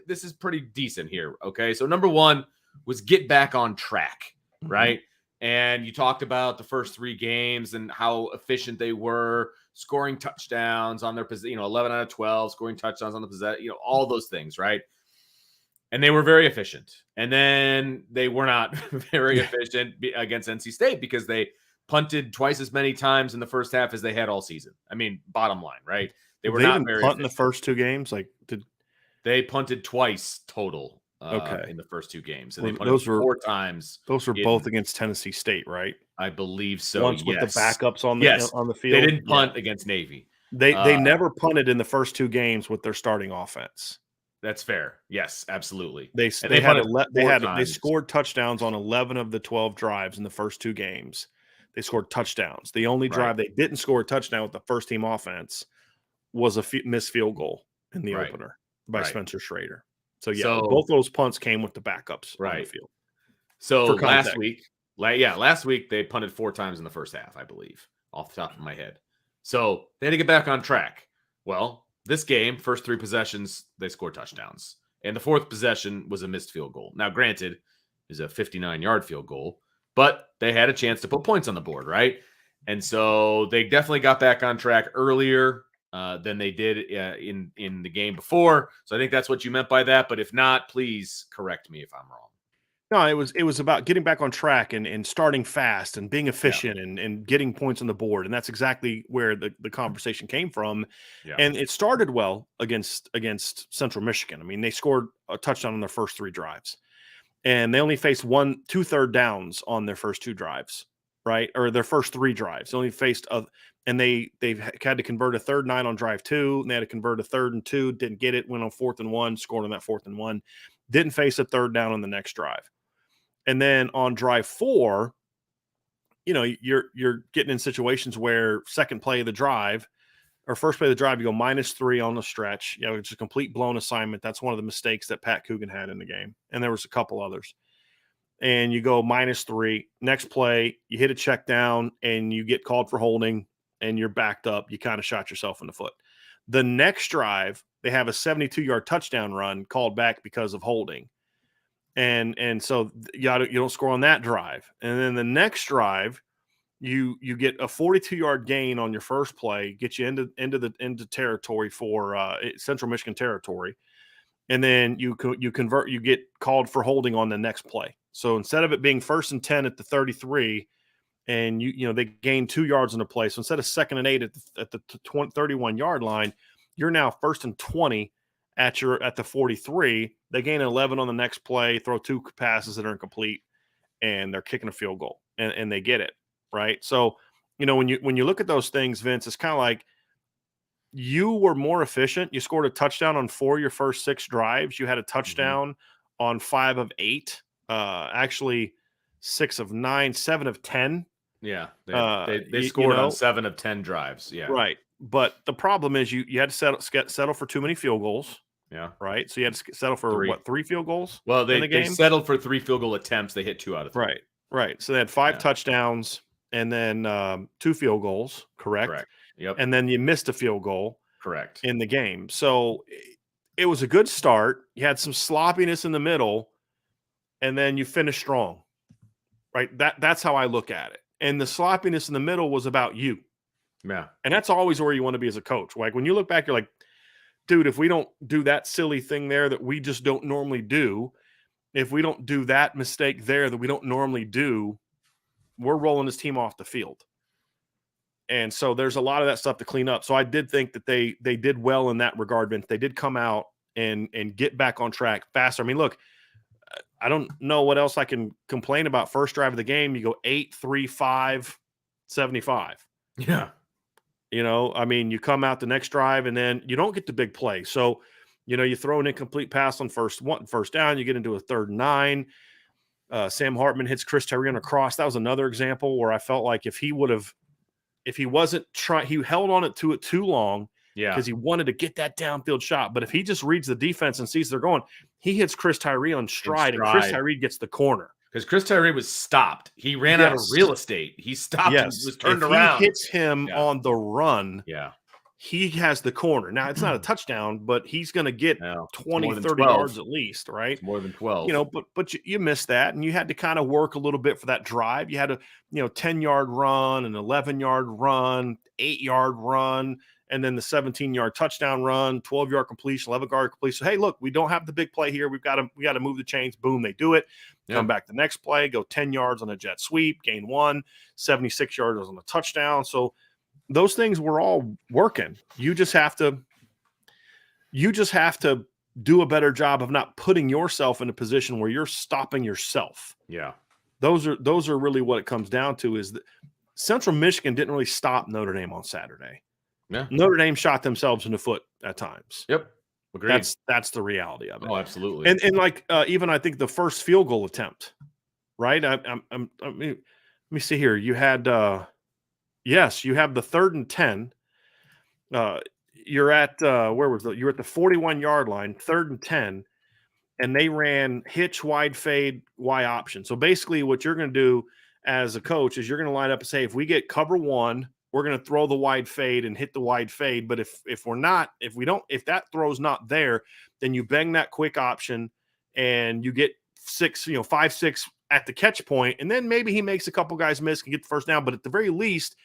this is pretty decent here. Okay. So number 1 was get back on track, right? And you talked about the first 3 games and how efficient they were. scoring touchdowns on their position, 11 out of 12, scoring touchdowns on the possession, all those things, right? And they were very efficient. And then they were not very efficient against NC State because they punted twice as many times in the first half as they had all season. I mean, bottom line, right? They were not very efficient in the first two games. They punted twice total in the first two games, and they punted four times. Those were both against Tennessee State, right? I believe so. Once with the backups on the field. They didn't punt against Navy. They never punted in the first two games with their starting offense. That's fair. Yes, absolutely. They scored touchdowns on 11 of the 12 drives in the first two games. They scored touchdowns. The only drive they didn't score a touchdown with the first team offense was a missed field goal in the opener by Spencer Schrader. So both those punts came with the backups on the field. So last week they punted 4 times in the first half, I believe, off the top of my head. So they had to get back on track. Well, this game, first 3 possessions, they scored touchdowns. And the 4th possession was a missed field goal. Now, granted, it was a 59-yard field goal, but they had a chance to put points on the board, right? And so they definitely got back on track earlier than they did in the game before. So I think that's what you meant by that. But if not, please correct me if I'm wrong. No, it was about getting back on track and starting fast and being efficient and getting points on the board. And that's exactly where the conversation came from. Yeah. And it started well against Central Michigan. I mean, they scored a touchdown on their first 3 drives. And they only faced 2 third downs on their first 2 drives, right? Or their first 3 drives. They only faced and they've had to convert a 3rd and 9 on drive 2, and they had to convert a 3rd and 2, didn't get it, went on 4th and 1, scored on that 4th and 1, didn't face a 3rd down on the next drive. And then on drive 4, you're getting in situations where second play of the drive or first play of the drive, you go -3 on the stretch. It's a complete blown assignment. That's one of the mistakes that Pat Coogan had in the game. And there was a couple others. And you go -3. Next play, you hit a check down and you get called for holding and you're backed up. You kind of shot yourself in the foot. The next drive, they have a 72-yard touchdown run called back because of holding. And so you don't score on that drive. And then the next drive, you get a 42-yard gain on your first play, get you into territory for Central Michigan territory. And then you get called for holding on the next play. So instead of it being 1st and 10 at the 33, and they gain 2 yards in the play. So instead of 2nd and 8 at the 31-yard line, you're now 1st and 20 at the 43. They gain 11 on the next play, throw 2 passes that are incomplete, and they're kicking a field goal, and they get it, right? So, when you look at those things, Vince, it's kind of like you were more efficient. You scored a touchdown on 4 of your first 6 drives. You had a touchdown on 5 of 8, actually 6 of 9, 7 of 10. Yeah, they scored on 7 of 10 drives. Yeah, right. But the problem is you had to settle for too many field goals. Yeah. Right. So you had to settle for 3 field goals? Well, they settled for 3 field goal attempts. They hit 2 out of 3. Right. Right. So they had 5 touchdowns and then 2 field goals. Correct. Yep. And then you missed a field goal. Correct. In the game. So it was a good start. You had some sloppiness in the middle, and then you finished strong. Right. That's how I look at it. And the sloppiness in the middle was about you. Yeah. And that's always where you want to be as a coach. Like when you look back, you're like, dude, if we don't do that silly thing there that we just don't normally do, if we don't do that mistake there that we don't normally do, we're rolling this team off the field. And so there's a lot of that stuff to clean up. So I did think that they did well in that regard, Vince. They did come out and get back on track faster. I mean, look, I don't know what else I can complain about. First drive of the game, you go 8, 3, 5, 75. Yeah. I mean, you come out the next drive and then you don't get the big play. So, you throw an incomplete pass on first down, you get into a 3rd and 9. Sam Hartman hits Chris Tyree on a cross. That was another example where I felt like if he wasn't trying, he held on it too long. Yeah. Because he wanted to get that downfield shot. But if he just reads the defense and sees they're going, he hits Chris Tyree on stride. And Chris Tyree gets the corner. Because Chris Tyree was stopped. He ran out of real estate. He stopped and was turned around. He hits him on the run. Yeah. He has the corner. Now, it's not a touchdown, but he's going to get 20, 30 yards at least, right? It's more than 12. But you missed that, and you had to kind of work a little bit for that drive. You had a 10-yard run, an 11-yard run, 8-yard run, and then the 17-yard touchdown run, 12-yard completion, 11-yard completion. So, hey, look, we don't have the big play here. We got to move the chains. Boom, they do it. Come back the next play, go 10 yards on a jet sweep, gain 1, 76 yards on a touchdown. So those things were all working. You just have to do a better job of not putting yourself in a position where you're stopping yourself. Yeah. Those are really what it comes down to, is that Central Michigan didn't really stop Notre Dame on Saturday. Yeah. Notre Dame shot themselves in the foot at times. Yep. Agreed. That's the reality of it. Oh, absolutely. And like even I think the first field goal attempt, right? I mean, let me see here. You had you have the 3rd and 10. You're at you're at the 41-yard line, 3rd and 10, and they ran hitch, wide fade, Y option. So basically what you're going to do as a coach is you're going to line up and say, if we get cover 1, we're going to throw the wide fade and hit the wide fade. But if that throw's not there, then you bang that quick option and you get 5, 6 at the catch point. And then maybe he makes a couple guys miss and get the first down. But at the very least,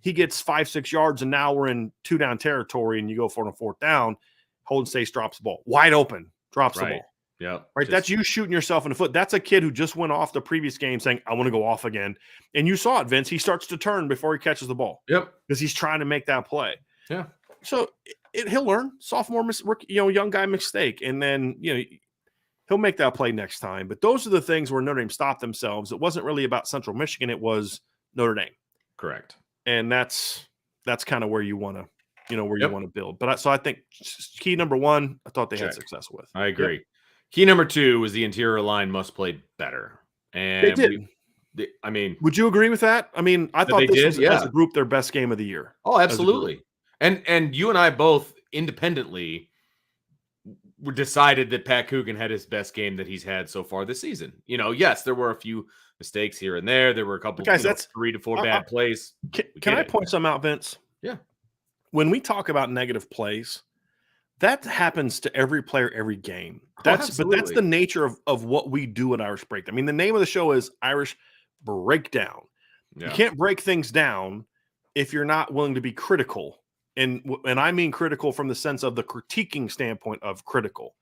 he gets 5, 6 yards, and now we're in 2-down territory, and you go for a 4th down. Holden Stace drops the ball. Wide open, drops the ball. Yeah. Right. That's you shooting yourself in the foot. That's a kid who just went off the previous game saying, I want to go off again. And you saw it, Vince. He starts to turn before he catches the ball. Yep. Because he's trying to make that play. Yeah. So he'll learn. Sophomore, young guy mistake. And then, he'll make that play next time. But those are the things where Notre Dame stopped themselves. It wasn't really about Central Michigan. It was Notre Dame. Correct. And that's kind of where you want to, you want to build. But so I think key number 1, I thought they had success with. I agree. Yep. Key number 2 was the interior line must play better. And they did. Would you agree with that? I mean, I thought this was, as a group, their best game of the year. Oh, absolutely. And you and I both independently decided that Pat Coogan had his best game that he's had so far this season. Yes, there were a few mistakes here and there. There were a couple, guys, that's 3 to 4 bad plays. Can I point some out, Vince? Yeah. When we talk about negative plays, that happens to every player, every game. But that's the nature of what we do at Irish Breakdown. I mean, the name of the show is Irish Breakdown. Yeah. You can't break things down if you're not willing to be critical. And I mean critical from the sense of the critiquing standpoint of critical.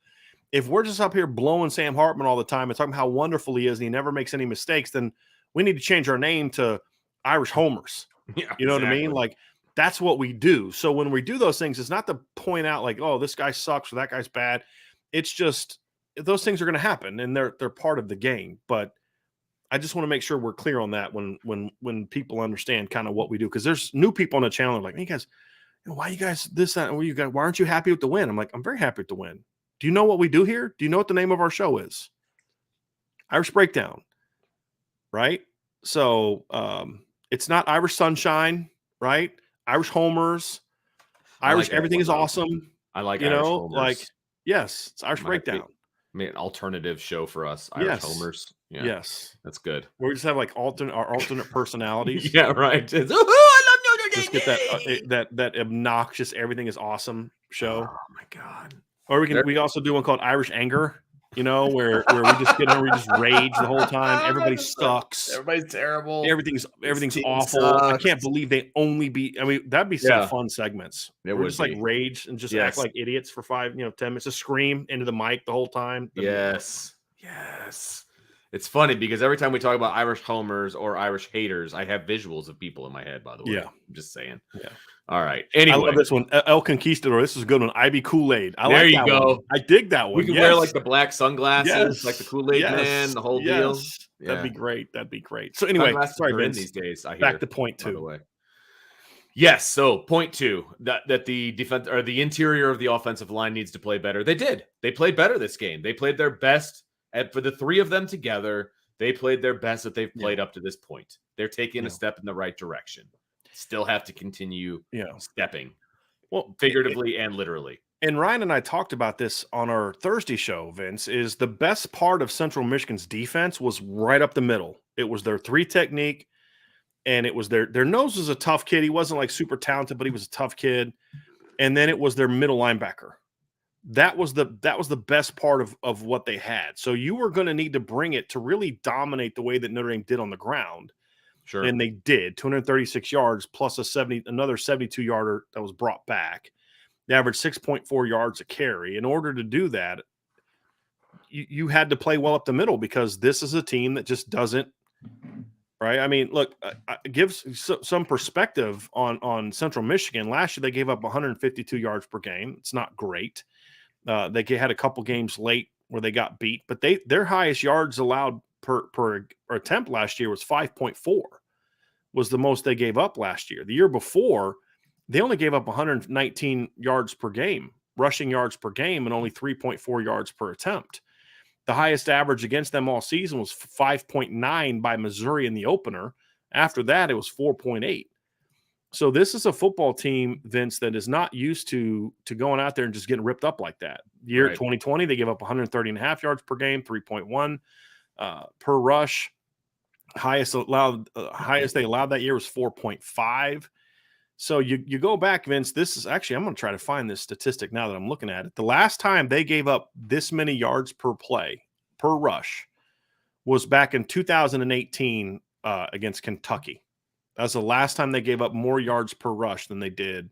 If we're just up here blowing Sam Hartman all the time and talking about how wonderful he is and he never makes any mistakes, then we need to change our name to Irish Homers. Yeah, you know what I mean? Like, that's what we do. So when we do those things, it's not to point out like, oh, this guy sucks or that guy's bad. It's just those things are going to happen and they're part of the game. But I just want to make sure we're clear on that when people understand kind of what we do, because there's new people on the channel like, hey guys, why you guys this that? Why aren't you happy with the win? I'm like, I'm very happy with the win. Do you know what we do here? Do you know what the name of our show is? Irish Breakdown, right? So it's not Irish Sunshine, right? Irish Homers, Irish like everything is awesome. I like Irish Homers. Like yes, it's Irish Breakdown. An alternative show for us, Irish Homers. Yeah. Yes, that's good. We just have like alternate personalities. Yeah, right. I love Notre Dame. Just get that obnoxious everything is awesome show. Oh my god. Or we also do one called Irish Anger. Where we just get in, we just rage the whole time. Everybody sucks. Everybody's terrible. Everything's awful. Sucks. I can't believe they only beat. I mean, that'd be some fun segments. We're just like rage and just act like idiots for 5, 10 minutes. Just scream into the mic the whole time. Yes. It's funny because every time we talk about Irish Homers or Irish haters, I have visuals of people in my head. By the way, I'm just saying. Yeah. All right. Anyway, I love this one. El Conquistador. This is a good one. IB Kool-Aid. There you go. One. I dig that one. We can wear like the black sunglasses, like the Kool-Aid man, the whole deal. Yeah. That'd be great. That'd be great. So anyway, sorry, Vince. These days, I hear. Back to point 2. By the way. Yes. So point 2, that the defense or the interior of the offensive line needs to play better. They did. They played better this game. They played their best. And for the 3 of them together, they played their best that they've played up to this point. They're taking a step in the right direction. Still have to continue stepping, figuratively and literally. And Ryan and I talked about this on our Thursday show, Vince, is the best part of Central Michigan's defense was right up the middle. It was their 3 technique, and it was their nose was a tough kid. He wasn't like super talented, but he was a tough kid. And then it was their middle linebacker. That was the best part of what they had. So you were going to need to bring it to really dominate the way that Notre Dame did on the ground. Sure. And they did 236 yards plus another 72 yarder that was brought back. They averaged 6.4 yards a carry. In order to do that, you had to play well up the middle because this is a team that just doesn't, right? I mean, look, gives some perspective on Central Michigan. Last year, they gave up 152 yards per game. It's not great. They had a couple games late where they got beat, but their highest yards allowed per attempt last year was 5.4, was the most they gave up last year. The year before, they only gave up 119 yards per game, rushing yards per game, and only 3.4 yards per attempt. The highest average against them all season was 5.9 by Missouri in the opener. After that, it was 4.8. So this is a football team, Vince, that is not used to going out there and just getting ripped up like that. Year 2020, they gave up 130.5 yards per game, 3.1 per rush. Highest they allowed that year was 4.5. So you go back, Vince. This is actually, I'm going to try to find this statistic now that I'm looking at it. The last time they gave up this many yards per play, per rush, was back in 2018 against Kentucky. That's the last time they gave up more yards per rush than they did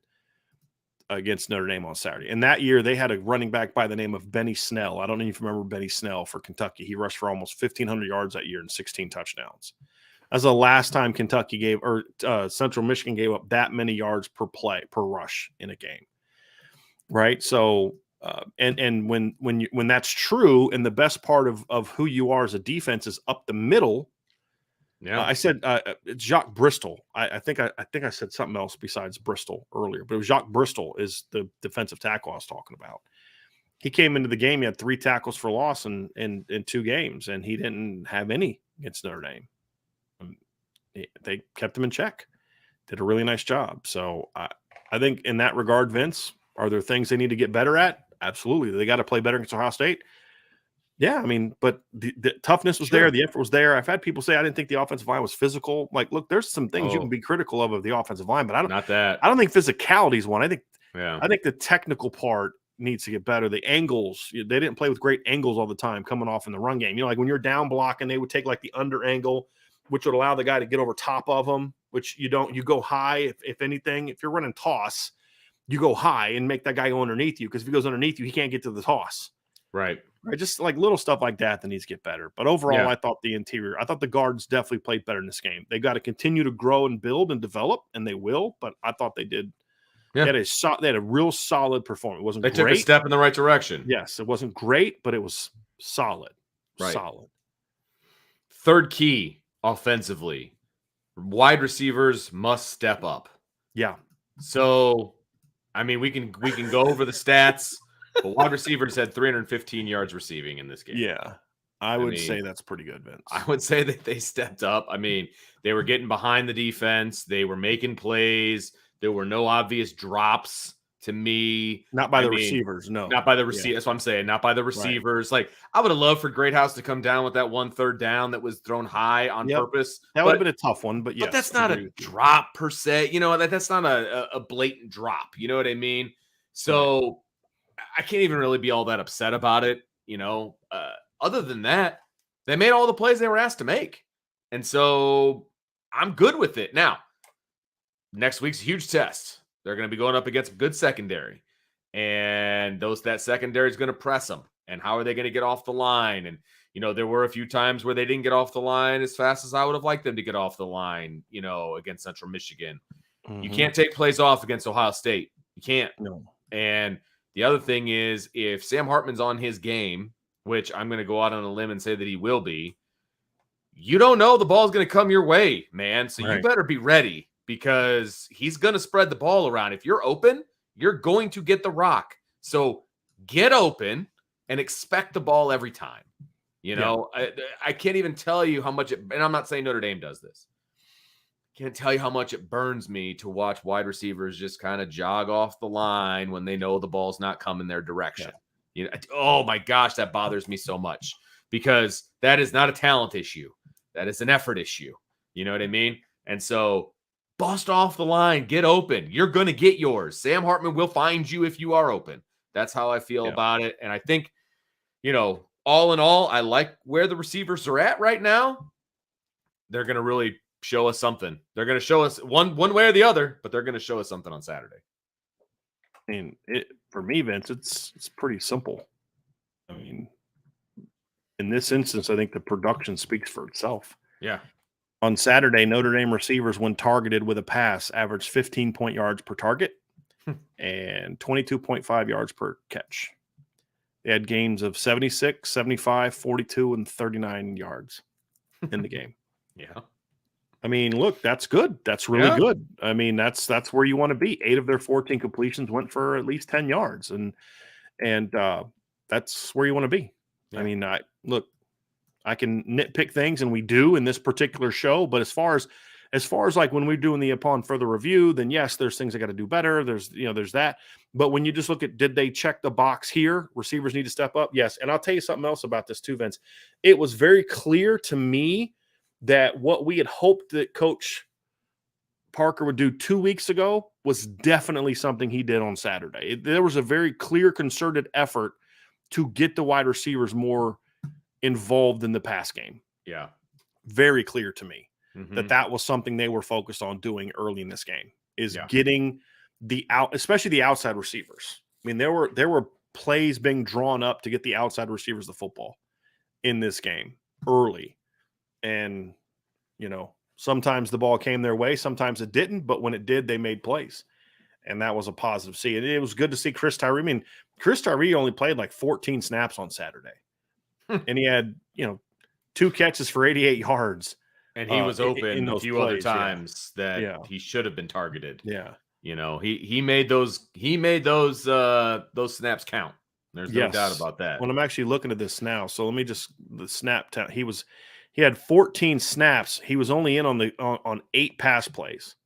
against Notre Dame on Saturday. And that year, they had a running back by the name of Benny Snell. I don't know if you remember Benny Snell for Kentucky. He rushed for almost 1,500 yards that year and 16 touchdowns. That's the last time Central Michigan gave up that many yards per rush in a game, right? So, and when that's true, and the best part of who you are as a defense is up the middle. Yeah, I said Jacques Bristol. I think I said something else besides Bristol earlier, but it was Jacques Bristol is the defensive tackle I was talking about. He came into the game. He had 3 tackles for loss in 2 games, and he didn't have any against Notre Dame. They kept him in check, did a really nice job. So I think in that regard, Vince, are there things they need to get better at? Absolutely. They got to play better against Ohio State. Yeah, I mean, but the toughness was there. The effort was there. I've had people say I didn't think the offensive line was physical. Like, look, there's some things you can be critical of the offensive line, but I don't think physicality is one. I think the technical part needs to get better. The angles, they didn't play with great angles all the time coming off in the run game. You know, like when you're down blocking, they would take like the under angle, which would allow the guy to get over top of them, which you don't. You go high, if anything. If you're running toss, you go high and make that guy go underneath you, because if he goes underneath you, he can't get to the toss. Right. Just like little stuff like that needs to get better. But overall, I thought the guards definitely played better in this game. They got to continue to grow and build and develop, and they will. But I thought they did. Yeah. They had a real solid performance. It wasn't great. They took a step in the right direction. Yes, it wasn't great, but it was solid. Right. Solid. Third key. Offensively, wide receivers must step up. Yeah. So, I mean, we can go over the stats, but wide receivers had 315 yards receiving in this game. Yeah. I would say that's pretty good, Vince. I would say that they stepped up. I mean, they were getting behind the defense. They were making plays. There were no obvious drops to me. Not by the receivers, no. Not by the receivers. That's what I'm saying. Not by the receivers. Right. Like, I would have loved for Greathouse to come down with that 1 3rd down that was thrown high on purpose. That would have been a tough one, but yes. But that's not a drop per se. You know, that's not a blatant drop. You know what I mean? So I can't even really be all that upset about it. You know, other than that, they made all the plays they were asked to make. And so I'm good with it. Now, next week's a huge test. They're going to be going up against a good secondary, and that secondary is going to press them. And how are they going to get off the line? And, you know, there were a few times where they didn't get off the line as fast as I would have liked them to get off the line, you know, against Central Michigan. Mm-hmm. You can't take plays off against Ohio State. You can't. No. And the other thing is, if Sam Hartman's on his game, which I'm going to go out on a limb and say that he will be, you don't know the ball's going to come your way, man. So you better be ready, because he's going to spread the ball around. If you're open, you're going to get the rock. So get open and expect the ball every time. You know, I can't even tell you how much and I'm not saying Notre Dame does this. Can't tell you how much it burns me to watch wide receivers just kind of jog off the line when they know the ball's not coming their direction. You know, oh my gosh, that bothers me so much, because that is not a talent issue. That is an effort issue. You know what I mean? And so bust off the line, get open. You're going to get yours. Sam Hartman will find you if you are open. That's how I feel about it. And I think, you know, all in all, I like where the receivers are at right now. They're going to really show us something. They're going to show us one way or the other, but they're going to show us something on Saturday. I mean, for me, Vince, it's pretty simple. I mean, in this instance, I think the production speaks for itself. Yeah. On Saturday, Notre Dame receivers, when targeted with a pass, averaged 15 yards per target and 22.5 yards per catch. They had games of 76, 75, 42, and 39 yards in the game. Yeah. I mean, look, that's good. That's really good. I mean, that's where you want to be. 8 of their 14 completions went for at least 10 yards, and that's where you want to be. Yeah. I mean, I can nitpick things, and we do in this particular show. But as far as like when we're doing the upon further review, then yes, there's things I got to do better. There's that. But when you just look at, did they check the box here? Receivers need to step up. Yes. And I'll tell you something else about this too, Vince. It was very clear to me that what we had hoped that Coach Parker would do 2 weeks ago was definitely something he did on Saturday. There was a very clear, concerted effort to get the wide receivers more involved in the pass game. Yeah. Very clear to me that was something they were focused on doing early in this game, is getting especially the outside receivers. I mean, there were plays being drawn up to get the outside receivers the football in this game early. And, sometimes the ball came their way, sometimes it didn't, but when it did, they made plays. And that was a positive see. And it was good to see Chris Tyree. I mean, Chris Tyree only played like 14 snaps on Saturday. And he had, 2 catches for 88 yards. And he was open in a few plays, other times that he should have been targeted. Yeah. He made those snaps count. There's no doubt about that. When I'm actually looking at this now, so let me just the snap count. He had 14 snaps. He was only in on 8 pass plays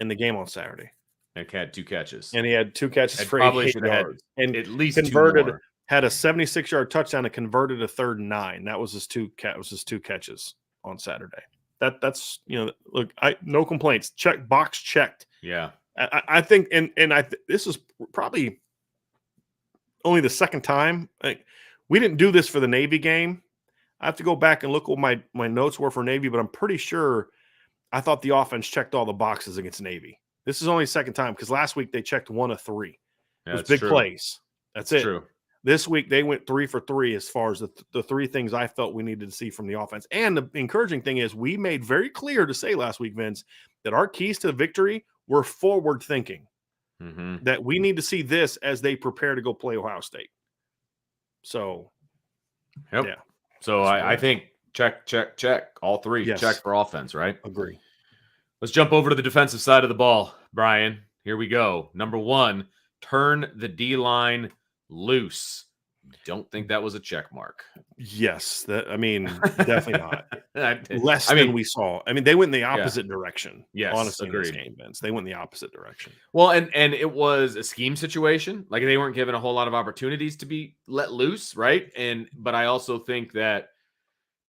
in the game on Saturday. And had 2 catches. And he had 2 catches for 88 yards. And at least converted 2 more. Had a 76-yard touchdown and converted a 3rd and 9. That was his 2 catches on Saturday. That's look, no complaints. Box checked. Yeah. I think this is probably only the second time. We didn't do this for the Navy game. I have to go back and look what my notes were for Navy, but I'm pretty sure I thought the offense checked all the boxes against Navy. This is only the second time because last week they checked 1 of 3. It was big plays. That's it. True. This week they went 3 for 3 as far as the 3 things I felt we needed to see from the offense. And the encouraging thing is we made very clear to say last week, Vince, that our keys to victory were forward thinking. That we need to see this as they prepare to go play Ohio State. So, yeah. So I think check. All 3 check for offense, right? Agree. Let's jump over to the defensive side of the ball, Brian. Here we go. Number 1, turn the D-line loose. Don't think that was a check mark. Yes. Definitely not. Less than we saw. I mean, they went in the opposite direction. Yes, honestly, agreed. In this game, Vince. They went in the opposite direction. Well, and it was a scheme situation. Like, they weren't given a whole lot of opportunities to be let loose, right? But I also think that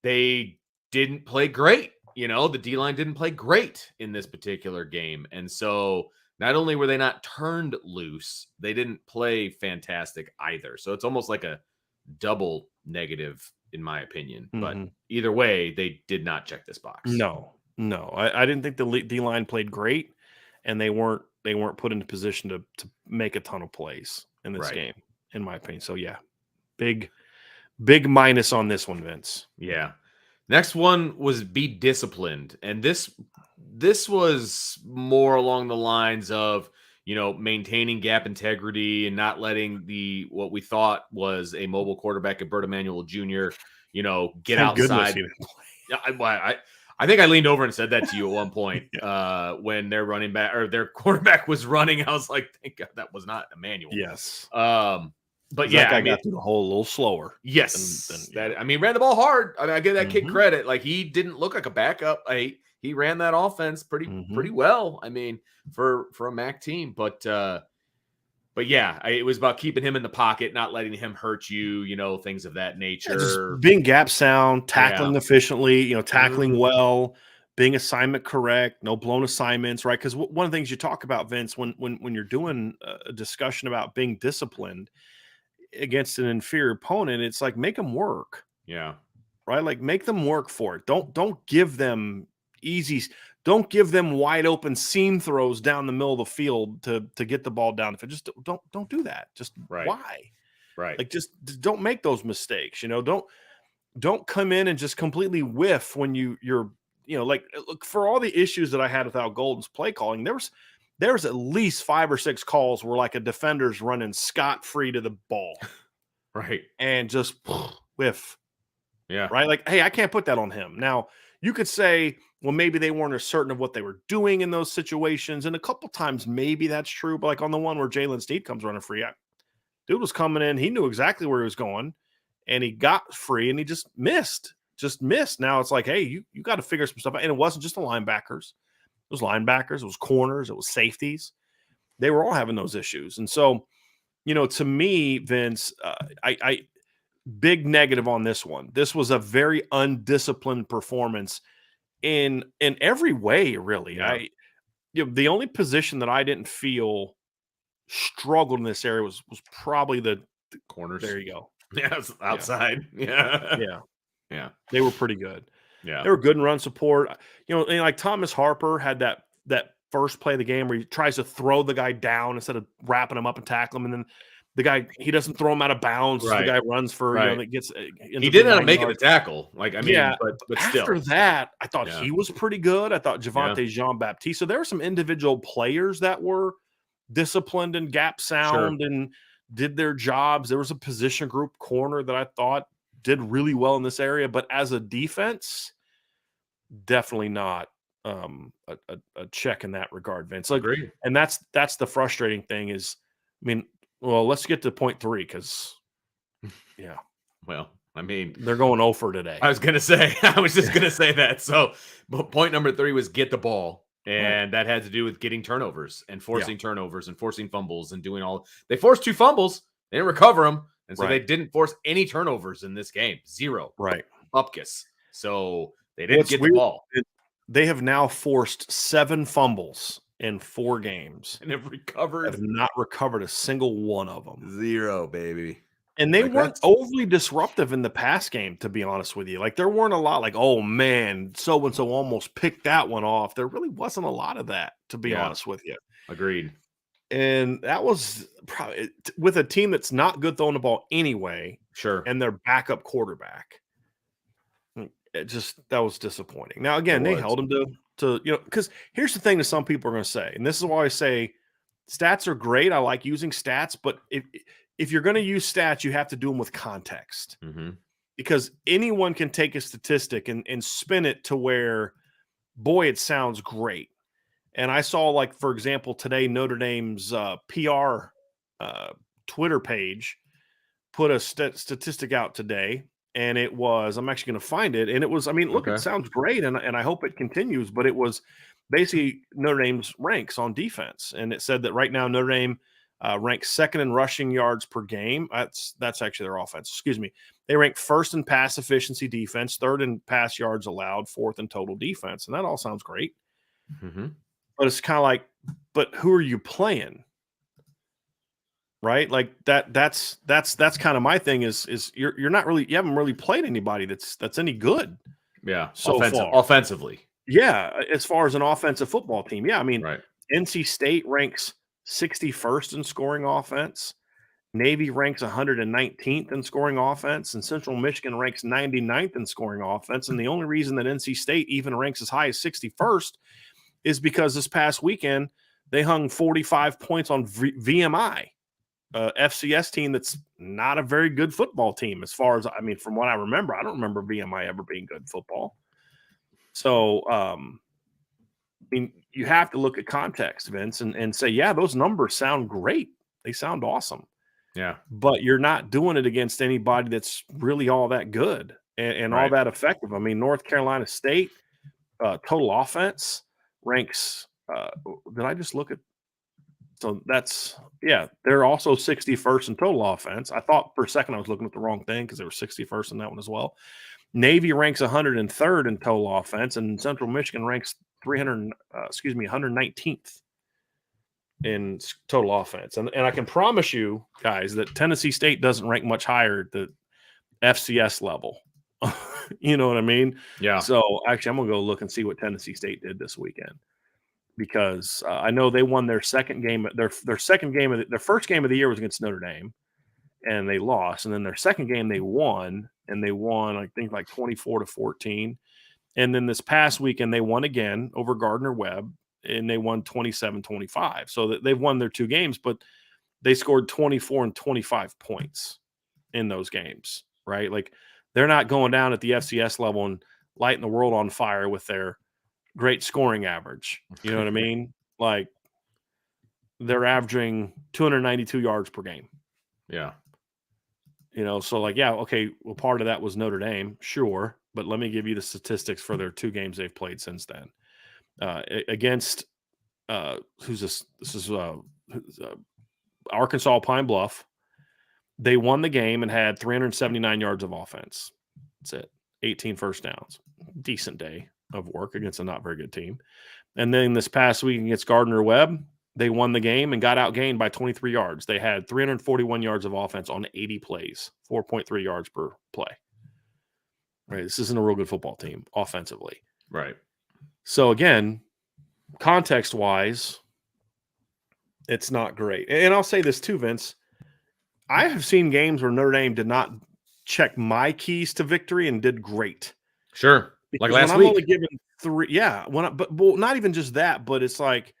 they didn't play great. The D-line didn't play great in this particular game. And so not only were they not turned loose, they didn't play fantastic either. So it's almost like a double negative, in my opinion. But either way, they did not check this box. No. I didn't think the D-line played great, and they weren't put into position to make a ton of plays in this game, in my opinion. So, yeah, big minus on this one, Vince. Yeah. Next one was be disciplined. And this was more along the lines of, maintaining gap integrity and not letting what we thought was a mobile quarterback, Alberto Emanuel Jr., get outside. I think I leaned over and said that to you at one point when their running back or their quarterback was running. I was like, thank God that was not Emmanuel. Yes. But yeah, I got through the hole a little slower. Yes. Ran the ball hard. I give that kid credit. Like, he didn't look like a backup. He ran that offense pretty well. For a MAC team, but yeah, it was about keeping him in the pocket, not letting him hurt you, things of that nature. Just being gap sound, tackling efficiently, tackling well, being assignment correct, no blown assignments, right? Because one of the things you talk about, Vince, when you're doing a discussion about being disciplined against an inferior opponent, it's like, make them work. Yeah. Right. Like, make them work for it. Don't give them, easy. Don't give them wide open seam throws down the middle of the field to get the ball down. If it just don't do that. Just why? Right. Like just don't make those mistakes. Don't come in and just completely whiff when you're like, look, for all the issues that I had with Al Golden's play calling, there was at least 5 or 6 calls where like a defender's running scot-free to the ball. Right. And just whiff. Yeah. Right. Like, hey, I can't put that on him. Now, you could say, well, maybe they weren't as certain of what they were doing in those situations. And a couple times, maybe that's true. But like on the one where Jalen Steed comes running free, dude was coming in. He knew exactly where he was going. And he got free and he just missed. Now it's like, hey, you got to figure some stuff out. And it wasn't just the linebackers. It was linebackers. It was corners. It was safeties. They were all having those issues. And so, to me, Vince, I big negative on this one. This was a very undisciplined performance in every way, really. Yeah. The only position that I didn't feel struggled in this area was probably the corners. There you go. Yeah, outside. Yeah. Yeah. They were pretty good. Yeah. They were good in run support. And like Thomas Harper had that first play of the game where he tries to throw the guy down instead of wrapping him up and tackle him, and then the guy, he doesn't throw him out of bounds. Right. The guy runs for, that gets. He did end up making a tackle. Like, I mean, but still. After that, I thought he was pretty good. I thought Javonte Jean-Baptiste. So there were some individual players that were disciplined and gap sound and did their jobs. There was a position group corner that I thought did really well in this area. But as a defense, definitely not a check in that regard, Vince. Like, agreed. And that's the frustrating thing is, I mean, well, let's get to point 3 because, well, I mean, they're going 0 for today. I was just gonna say that. So, but point number 3 was get the ball, and that had to do with getting turnovers and forcing turnovers and forcing fumbles and doing all. They forced 2 fumbles, they didn't recover them, and so they didn't force any turnovers in this game. 0. Right. Upkiss. So they didn't get the ball. They have now forced 7 fumbles in 4 games and have not recovered a single one of them. 0, baby. And they weren't overly disruptive in the pass game, to be honest with you. Like, there weren't a lot like, oh man, so-and-so almost picked that one off. There really wasn't a lot of that, to be honest with you. Agreed. And that was probably with a team that's not good throwing the ball anyway. Sure. And their backup quarterback. That was disappointing. Now, again, they held them to because here's the thing that some people are going to say, and this is why I say stats are great. I like using stats, but if you're going to use stats, you have to do them with context, because anyone can take a statistic and spin it to where, boy, it sounds great. And I saw, like, for example, today, Notre Dame's PR Twitter page put a statistic out today. And it was, I'm actually going to find it. And it was, I mean, look, it sounds great. And I hope it continues, but it was basically Notre Dame's ranks on defense. And it said that right now Notre Dame ranks 2nd in rushing yards per game. That's actually their offense. Excuse me. They rank 1st in pass efficiency defense, 3rd in pass yards allowed, 4th in total defense. And that all sounds great. But it's kind of like, but who are you playing? Right, like that's kind of my thing is you haven't really played anybody that's any good. Yeah, so far. Offensively. Yeah, as far as an offensive football team. Yeah, I mean, NC State ranks 61st in scoring offense. Navy ranks 119th in scoring offense, and Central Michigan ranks 99th in scoring offense. And the only reason that NC State even ranks as high as 61st is because this past weekend they hung 45 points on VMI. FCS team that's not a very good football team as far as, I mean, from what I remember. I don't remember VMI ever being good football. So, I mean, you have to look at context, Vince, and say, yeah, those numbers sound great. They sound awesome. Yeah. But you're not doing it against anybody that's really all that good and all that effective. I mean, North Carolina State total offense ranks, did I just look at? So they're also 61st in total offense. I thought for a second I was looking at the wrong thing because they were 61st in that one as well. Navy ranks 103rd in total offense, and Central Michigan ranks 119th in total offense. And I can promise you guys that Tennessee State doesn't rank much higher at the FCS level. You know what I mean? Yeah. So actually, I'm gonna go look and see what Tennessee State did this weekend, because I know they won their second game. Their second game of their first game of the year was against Notre Dame, and they lost. And then their second game they won, and they won I think like 24-14. And then this past weekend they won again over Gardner Webb, and they won 27-25. So they've won their two games, but they scored 24 and 25 points in those games, right? Like, they're not going down at the FCS level and lighting the world on fire with their great scoring average. You know what I mean? Like, they're averaging 292 yards per game. Yeah. You know, so like, yeah, okay, well, part of that was Notre Dame, sure, but let me give you the statistics for their two games they've played since then. Against who's this? This is Arkansas Pine Bluff. They won the game and had 379 yards of offense. That's it. 18 first downs. Decent day of work against a not very good team. And then this past week against Gardner Webb, they won the game and got outgained by 23 yards. They had 341 yards of offense on 80 plays, 4.3 yards per play. Right. This isn't a real good football team offensively. Right. So again, context-wise, it's not great. And I'll say this too, Vince. I have seen games where Notre Dame did not check my keys to victory and did great. Sure. Because like last I'm week. only given three. Yeah. But not even just that, but it's like,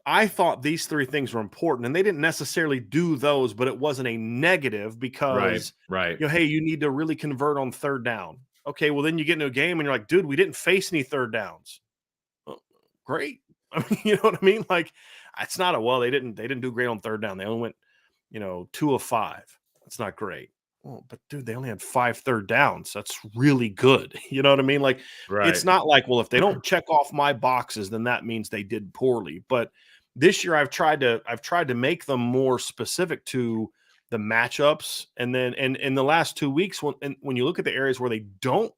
I thought these three things were important, and they didn't necessarily do those, but it wasn't a negative because, right. You know, hey, you need to really convert on third down. Okay. Well, then you get into a game and you're like, dude, we didn't face any third downs. Well, great. I mean, you know what I mean? Like, it's not they didn't do great on third down. They only went, 2 of 5. That's not great. Well, but dude, they only had 5 third downs. That's really good. You know what I mean? Like, It's not like, well, if they don't check off my boxes, then that means they did poorly. But this year I've tried to make them more specific to the matchups. And then and in the last 2 weeks, when you look at the areas where they don't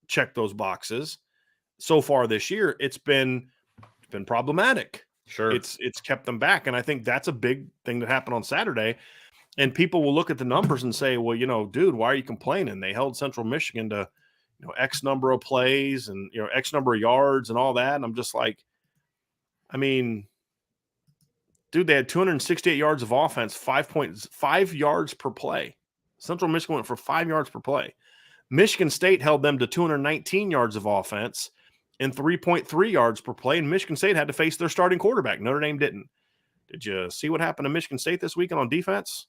check those boxes so far this year, it's been problematic. Sure. It's kept them back. And I think that's a big thing that happened on Saturday. And people will look at the numbers and say, well, dude, why are you complaining? They held Central Michigan to, X number of plays and, X number of yards and all that. And I'm just like, I mean, dude, they had 268 yards of offense, 5.5 yards per play. Central Michigan went for 5 yards per play. Michigan State held them to 219 yards of offense and 3.3 yards per play, and Michigan State had to face their starting quarterback. Notre Dame didn't. Did you see what happened to Michigan State this weekend on defense?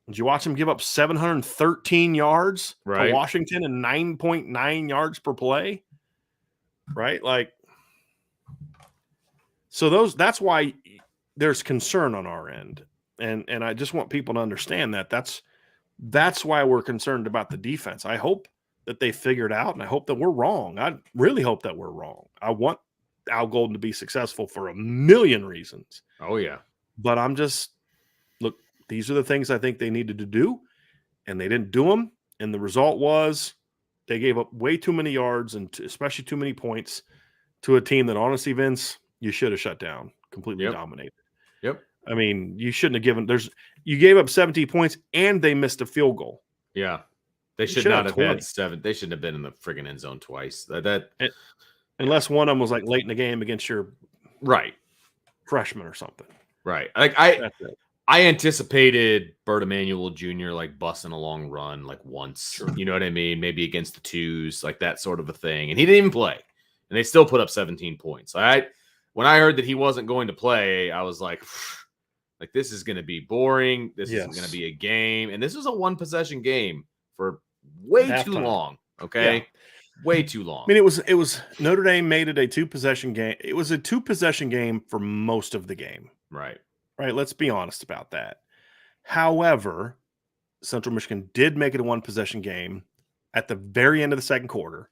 Did you watch them give up 713 yards to Washington and 9.9 yards per play? Right? Like, so that's why there's concern on our end. And I just want people to understand that that's why we're concerned about the defense. I hope that they figure it out, and I hope that we're wrong. I really hope that we're wrong. I want Al Golden to be successful for a million reasons. Oh, yeah. But I'm just, look, these are the things I think they needed to do, and they didn't do them. And the result was they gave up way too many yards and especially too many points to a team that, honestly, Vince, you should have shut down, completely dominated. Yep. I mean, you shouldn't have given – you gave up 17 points, and they missed a field goal. Yeah. They should not have had 7. They shouldn't have been in the friggin' end zone twice. Unless one of them was like late in the game against your freshman or something. Right. Like I anticipated Bert Emanuel Jr. like busting a long run like once. Sure. You know what I mean? Maybe against the twos, like that sort of a thing. And he didn't even play. And they still put up 17 points. When I heard that he wasn't going to play, I was like this is going to be boring. This isn't going to be a game. And this was a one possession game for way too long. Okay. Yeah. Way too long. I mean, it was Notre Dame made it a 2-possession game. It was a 2-possession game for most of the game. Right. Let's be honest about that. Halhowever, Central Michigan did make it a 1-possession game at the very end of the second quarter.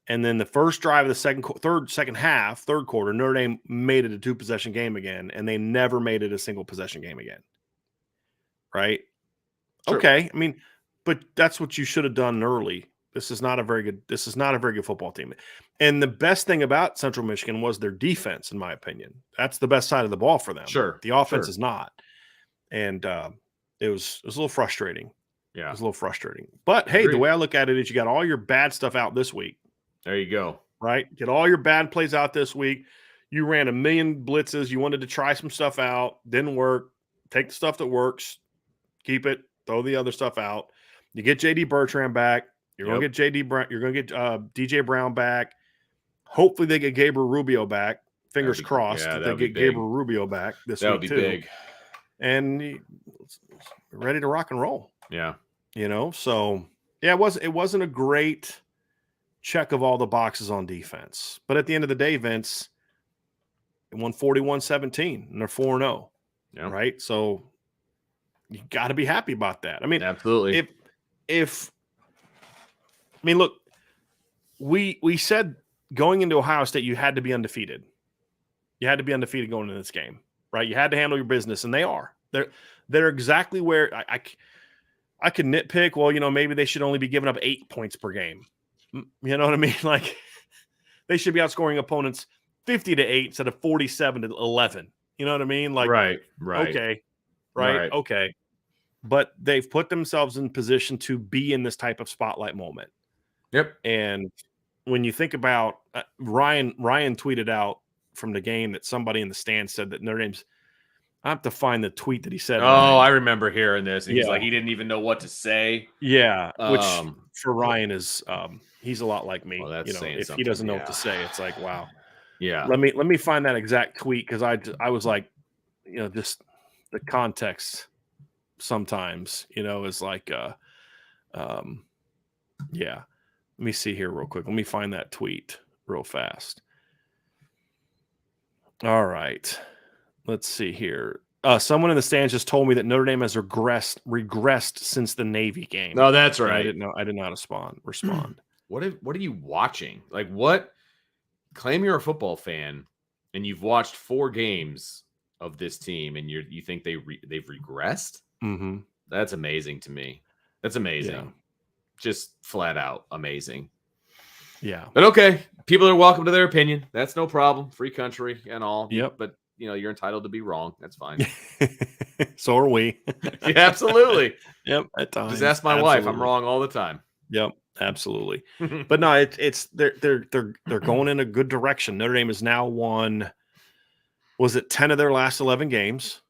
And then the first drive of the third quarter, Notre Dame made it a 2-possession game again, and they never made it a single possession game again. Right? Sure. Okay. I mean, but that's what you should have done early. This is not a very good football team. And the best thing about Central Michigan was their defense, in my opinion. That's the best side of the ball for them. Sure. The offense is not. And it was a little frustrating. Yeah. It was a little frustrating. But, hey, the way I look at it is you got all your bad stuff out this week. There you go. Right? Get all your bad plays out this week. You ran a million blitzes. You wanted to try some stuff out. Didn't work. Take the stuff that works. Keep it. Throw the other stuff out. You get J.D. Bertrand back. You're going to get J.D. Brown. You're going to get D.J. Brown back. Hopefully they get Gabriel Rubio back. Fingers crossed that they get Gabriel Rubio back this week too. That would be big. And ready to rock and roll. Yeah. So yeah, it wasn't a great check of all the boxes on defense. But at the end of the day, Vince, it won 41-17 and they're 4-0. Yeah. Right? So you got to be happy about that. I mean, absolutely. Look, we said going into Ohio State, you had to be undefeated. You had to be undefeated going into this game, right? You had to handle your business, and they are. They're exactly where I could nitpick. Well, maybe they should only be giving up 8 points per game. You know what I mean? Like they should be outscoring opponents 50-8 instead of 47-11. You know what I mean? Like right. Okay, right. Okay. But they've put themselves in position to be in this type of spotlight moment. Yep. And when you think about Ryan tweeted out from the game that somebody in the stands said that Notre Dame's. I have to find the tweet that he said. Oh, I remember hearing this. He's like, he didn't even know what to say. Yeah, which for Ryan is he's a lot like me. Well, if he doesn't know what to say, it's like, wow. Yeah. Let me find that exact tweet because I was like, just the context sometimes, is like, yeah. Let me see here real quick. Let me find that tweet real fast. All right. Let's see here. Someone in the stands just told me that Notre Dame has regressed since the Navy game. No, that's right. I did not respond. What are you watching? Like what? Claim you're a football fan and you've watched 4 games of this team and you think they've regressed? Mm-hmm. That's amazing to me. That's amazing. Yeah. Just flat out amazing. Yeah. But okay, people are welcome to their opinion. That's no problem. Free country and all. Yep. But you're entitled to be wrong. That's fine. So are we. Yeah, absolutely. Yep. At times. Just ask my wife. I'm wrong all the time. Yep. Absolutely. But no, it's they're going in a good direction. Notre Dame has now won. Was it 10 of their last 11 games?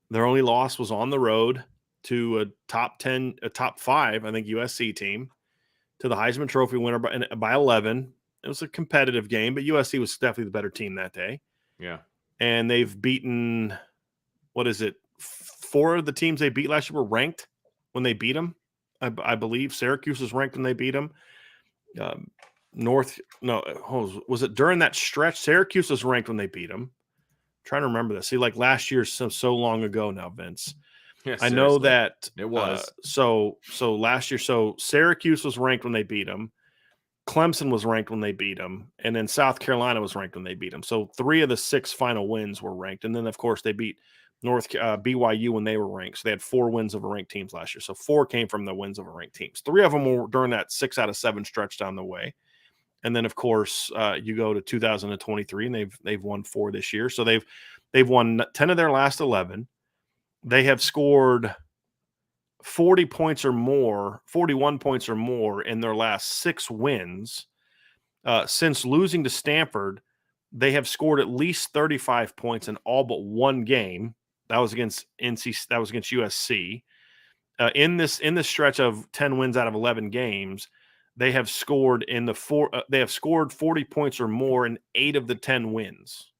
Their only loss was on the road to a top 5, I think, USC team, to the Heisman Trophy winner by 11. It was a competitive game, but USC was definitely the better team that day. Yeah. And they've beaten, 4 of the teams they beat last year were ranked when they beat them. I believe Syracuse was ranked when they beat them. Was it during that stretch? Syracuse was ranked when they beat them. Trying to remember this. See, like last year, so long ago now, Vince. Yeah, I know that it was. So last year, Syracuse was ranked when they beat them. Clemson was ranked when they beat them. And then South Carolina was ranked when they beat them. So 3 of the 6 final wins were ranked. And then, of course, they beat BYU when they were ranked. So they had 4 wins over ranked teams last year. So 4 came from the wins over ranked teams. 3 of them were during that 6 out of 7 stretch down the way. And then, of course, you go to 2023, and they've won 4 this year. So they've won 10 of their last 11. They have scored 41 points or more in their last 6 wins. Since losing to Stanford, they have scored at least 35 points in all but 1 game. That was against USC. In this stretch of 10 wins out of 11 games, they have scored they have scored 40 points or more in 8 of the 10 wins.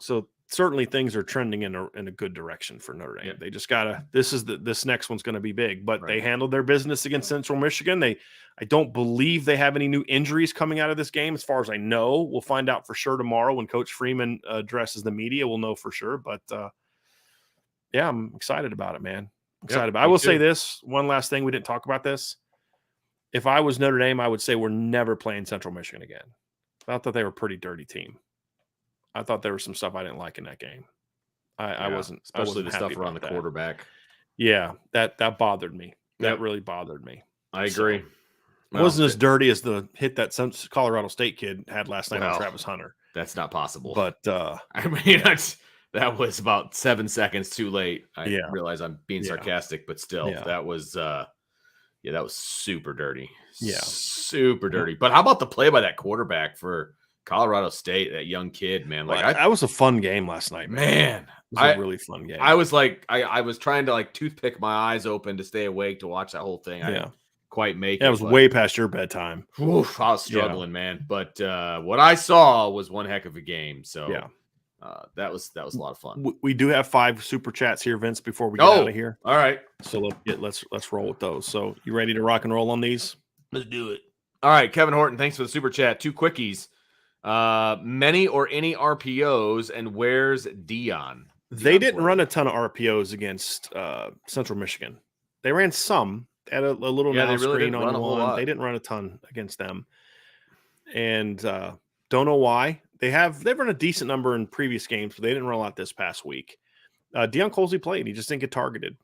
So certainly things are trending in a good direction for Notre Dame. Yeah. They just gotta. This next one's going to be big, but They handled their business against Central Michigan. I don't believe they have any new injuries coming out of this game, as far as I know. We'll find out for sure tomorrow when Coach Freeman addresses the media. We'll know for sure. But yeah, I'm excited about it, man. I will say this one last thing. We didn't talk about this. If I was Notre Dame, I would say we're never playing Central Michigan again. I thought they were a pretty dirty team. I thought there was some stuff I didn't like in that game. I wasn't, especially the stuff around the quarterback. Yeah, that bothered me. That really bothered me. I agree. It wasn't as dirty as the hit that some Colorado State kid had last night on Travis Hunter. That's not possible. But I mean, That was about 7 seconds too late. I Yeah. realize I'm being sarcastic, but still, Yeah. that was that was super dirty. Yeah. Super dirty. But how about the play by that quarterback for Colorado State, that young kid, man? Like that was a fun game last night, man. It was a really fun game. I was like, I was trying to like toothpick my eyes open to stay awake to watch that whole thing. I didn't quite make it. It was way past your bedtime. Oof, I was struggling, man. But what I saw was one heck of a game. So that was a lot of fun. We do have 5 super chats here, Vince, before we get out of here. All right. So let's roll with those. So you ready to rock and roll on these? Let's do it. All right, Kevin Horton, thanks for the super chat. 2 quickies. Many or any RPOs, and where's Dion? They didn't run a ton of RPOs against Central Michigan. They ran some. Had a little now screen on one. They didn't run a ton against them. And don't know why. They've run a decent number in previous games, but they didn't run a lot this past week. Deion Colsey played. He just didn't get targeted.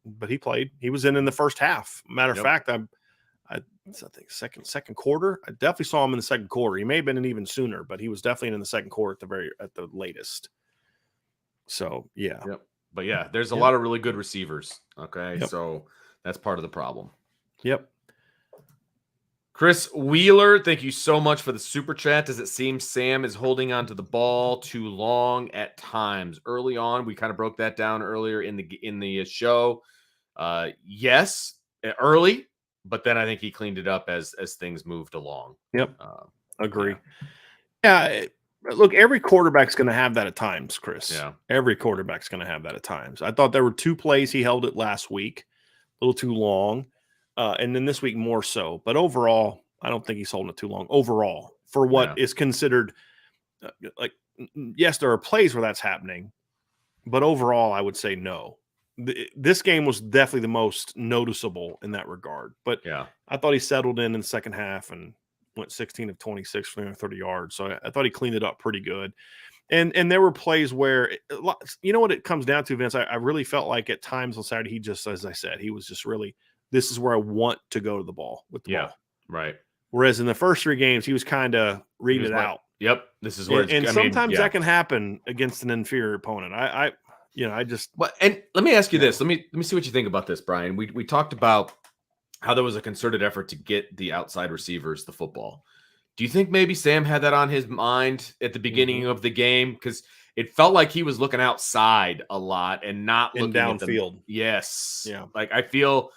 But he played. He was in the first half. Matter of fact, I think second quarter. I definitely saw him in the second quarter. He may have been in even sooner, but he was definitely in the second quarter at the latest. So yeah. Yep. But yeah, there's a lot of really good receivers. Okay. So that's part of the problem. Yep. Chris Wheeler, thank you so much for the super chat. Does it seem Sam is holding on to the ball too long at times? Early on, we kind of broke that down earlier in the show. Yes, early, but then I think he cleaned it up as things moved along. Yep. Agree. Yeah. Look, every quarterback's going to have that at times, Chris. Yeah. Every quarterback's going to have that at times. I thought there were 2 plays he held it last week, a little too long. And then this week more so. But overall, I don't think he's holding it too long. Overall, for what is considered yes, there are plays where that's happening. But overall, I would say no. This game was definitely the most noticeable in that regard. But I thought he settled in the second half and went 16 of 26 for 30 yards. So I thought he cleaned it up pretty good. And there were plays where, you know what it comes down to, Vince? I really felt like at times on Saturday, he just, as I said, he was just really, this is where I want to go to the ball with the ball. Right. Whereas in the first 3 games, he was kind of reading it out. Yep. This is where and sometimes that can happen against an inferior opponent. I just. Well, and let me ask you this. Let me see what you think about this, Brian. We talked about how there was a concerted effort to get the outside receivers the football. Do you think maybe Sam had that on his mind at the beginning of the game? Because it felt like he was looking outside a lot and not looking downfield. Yes. Yeah. Like I feel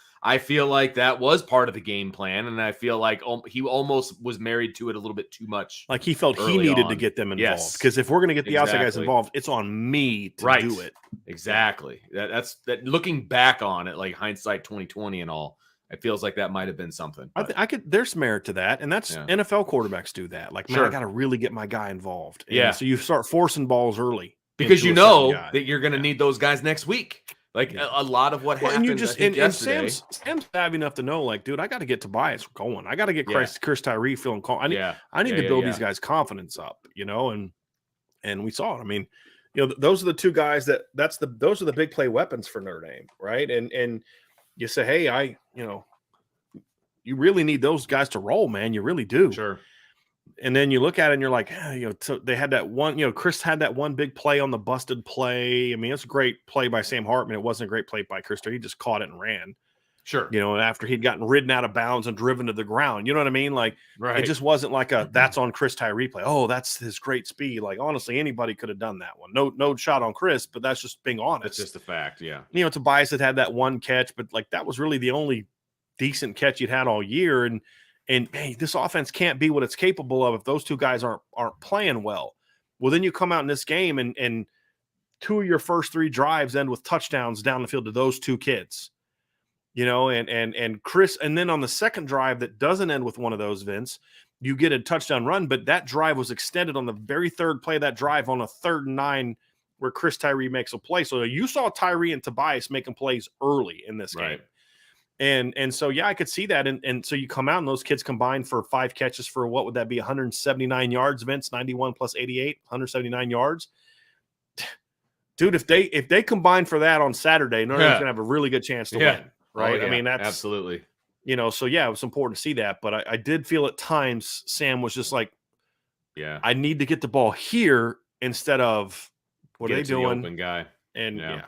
like that was part of the game plan, and I feel like he almost was married to it a little bit too much. Like he felt he needed to get them involved. Because if we're going to get the outside guys involved, it's on me to do it. Exactly. That's looking back on it, like hindsight 2020 and all. It feels like that might have been something. There's merit to that, and that's NFL quarterbacks do that. Like, man, I got to really get my guy involved. And so you start forcing balls early because you know that you're going to need those guys next week. Like a lot of what happened. And Sam's savvy enough to know, like, dude, I got to get Tobias going. I got to get Chris Tyree feeling calm. I need to build these guys' confidence up, and we saw it. I mean, those are the 2 guys those are the big play weapons for Notre Dame, right? And you say, hey, you really need those guys to roll, man. You really do. Sure. And then you look at it and you're like, so they had that one, Chris had that one big play on the busted play. I mean, it's a great play by Sam Hartman. It wasn't a great play by Chris. He just caught it and ran. Sure. After he'd gotten ridden out of bounds and driven to the ground. You know what I mean? Like, it just wasn't like that's on Chris Tyree play. Oh, that's his great speed. Like, honestly, anybody could have done that one. No shot on Chris, but that's just being honest. It's just a fact, yeah. Tobias had that one catch, but like that was really the only decent catch you'd had all year. And hey, this offense can't be what it's capable of if those 2 guys aren't playing well. Well, then you come out in this game and 2 of your first 3 drives end with touchdowns down the field to those 2 kids. And Chris, and then on the second drive that doesn't end with one of those, Vince, you get a touchdown run, but that drive was extended on the very third play of that drive on a 3rd and 9 where Chris Tyree makes a play. So you saw Tyree and Tobias making plays early in this game. And so, I could see that. And so you come out and those kids combined for 5 catches for what would that be? 179 yards, Vince, 91 plus 88, 179 yards. Dude, if they combine for that on Saturday, Notre Dame's going to have a really good chance to win. Right. I mean, that's absolutely, so it was important to see that. But I did feel at times Sam was just like, I need to get the ball here instead of What are they doing? Open guy. And yeah.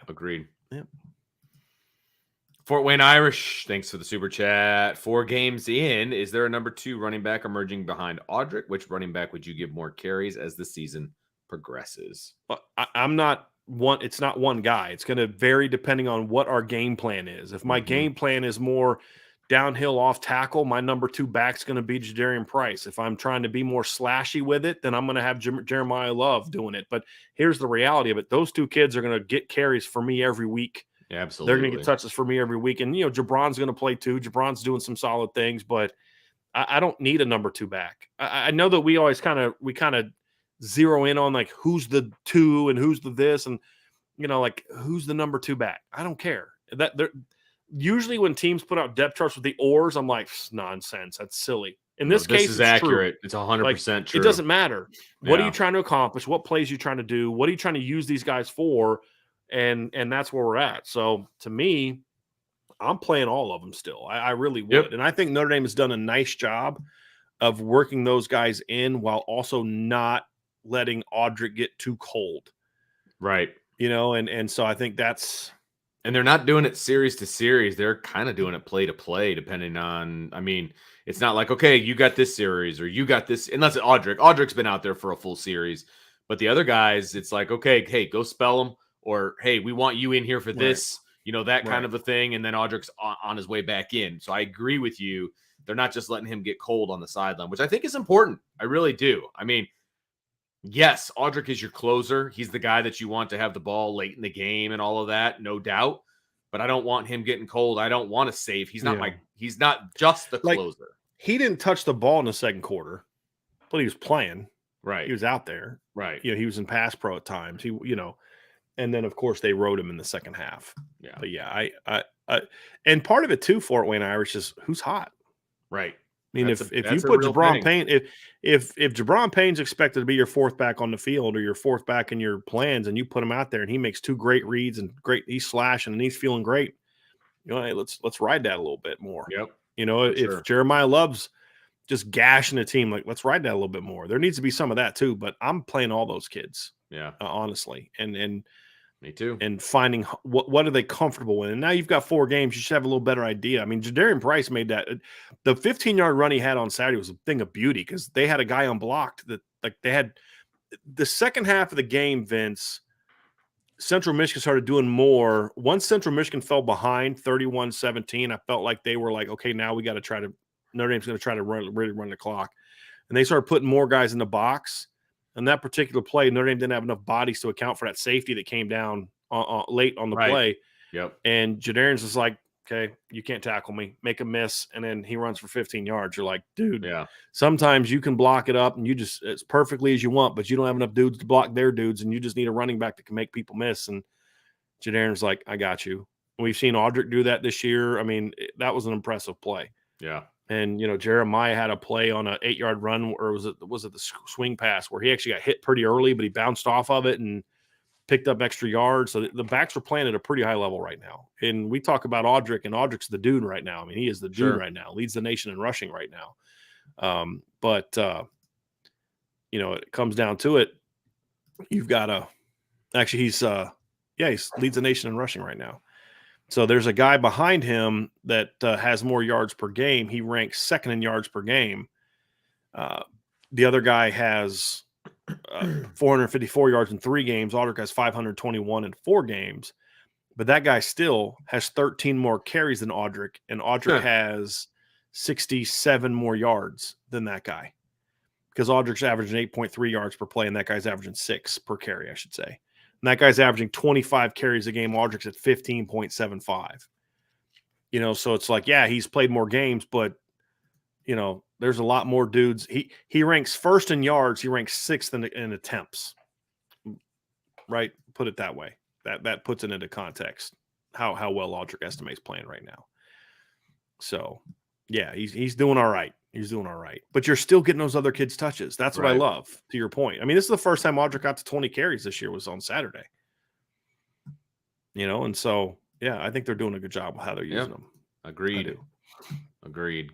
Agreed. Yep. Fort Wayne Irish, thanks for the super chat. 4 games in, is there a number 2 running back emerging behind Audric? Which running back would you give more carries as the season progresses? I'm not one. It's not one guy. It's going to vary depending on what our game plan is. If my game plan is more downhill off tackle, my number 2 back's going to be Jadarian Price. If I'm trying to be more slashy with it, then I'm going to have Jeremiah Love doing it. But here's the reality of it. Those 2 kids are going to get carries for me every week. Yeah, absolutely. They're going to get touches for me every week. And, Jabron's going to play too. Jabron's doing some solid things, but I don't need a number 2 back. I know that we always kind of zero in on like who's the 2 and who's the this and, like who's the number 2 back. I don't care. That they're usually when teams put out depth charts with the ors, I'm like, nonsense. That's silly. In this case, is accurate. True. It's 100% true. It doesn't matter. What are you trying to accomplish? What plays you trying to do? What are you trying to use these guys for? And that's where we're at. So to me, I'm playing all of them still. I really would. Yep. And I think Notre Dame has done a nice job of working those guys in while also not letting Audric get too cold. Right. And so I think that's. And they're not doing it series to series. They're kind of doing it play to play, depending on. I mean, it's not like, okay, you got this series or you got this. Unless it's Audric. Audric's been out there for a full series. But the other guys, it's like, okay, hey, go spell them. Or, hey, we want you in here for this. Right. That kind of a thing. And then Audric's on his way back in. So I agree with you. They're not just letting him get cold on the sideline, which I think is important. I really do. I mean, yes, Audric is your closer. He's the guy that you want to have the ball late in the game and all of that, no doubt. But I don't want him getting cold. I don't want to save. He's not he's not just the closer. He didn't touch the ball in the second quarter, but he was playing. Right. He was out there. Right. He was in pass pro at times. And then of course they rode him in the second half. Yeah. But yeah, I and part of it too, Fort Wayne Irish is who's hot. Right. I mean, if you put Jabron Payne, if Jabron Payne's expected to be your 4th back on the field or your 4th back in your plans, and you put him out there and he makes 2 great reads and he's slashing and he's feeling great, hey, let's ride that a little bit more. Yep. If Jeremiah Love's just gashing the team, like let's ride that a little bit more. There needs to be some of that too. But I'm playing all those kids. Yeah. Honestly, and me too. And finding what are they comfortable with. And now you've got 4 games. You should have a little better idea. I mean, Jadarian Price made that. The 15-yard run he had on Saturday was a thing of beauty because they had a guy unblocked that they had the second half of the game, Vince, Central Michigan started doing more. Once Central Michigan fell behind 31-17, I felt like they were like, okay, now we got to try to – Notre Dame's going to try to really run the clock. And they started putting more guys in the box. And that particular play, Notre Dame didn't have enough bodies to account for that safety that came down late on the play. Yep. And Jadarian's is like, okay, you can't tackle me. Make a miss, and then he runs for 15 yards. You're like, dude, sometimes you can block it up and you just as perfectly as you want, but you don't have enough dudes to block their dudes, and you just need a running back that can make people miss. And Jadarian's like, I got you. We've seen Audric do that this year. I mean, that was an impressive play. Yeah. And, Jeremiah had a play on an 8-yard run, or was it the swing pass where he actually got hit pretty early, but he bounced off of it and picked up extra yards. So the backs are playing at a pretty high level right now. And we talk about Audric, and Audric's the dude right now. I mean, he is the dude right now, leads the nation in rushing right now. But it comes down to it. You've got to – actually, he leads the nation in rushing right now. So there's a guy behind him that has more yards per game. He ranks second in yards per game. The other guy has 454 yards in 3 games. Audric has 521 in 4 games. But that guy still has 13 more carries than Audric, and Audric has 67 more yards than that guy. Because Audric's averaging 8.3 yards per play, and that guy's averaging 6 per carry, I should say. And that guy's averaging 25 carries a game. Audric's at 15.75. So it's like, he's played more games, but, there's a lot more dudes. He ranks first in yards. He ranks 6th in attempts. Right? Put it that way. That puts it into context how well Audric estimates playing right now. So, he's doing all right. He's doing all right. But you're still getting those other kids' touches. That's what I love, to your point. I mean, this is the first time Audric got to 20 carries this year was on Saturday. And so, I think they're doing a good job with how they're using them. Agreed.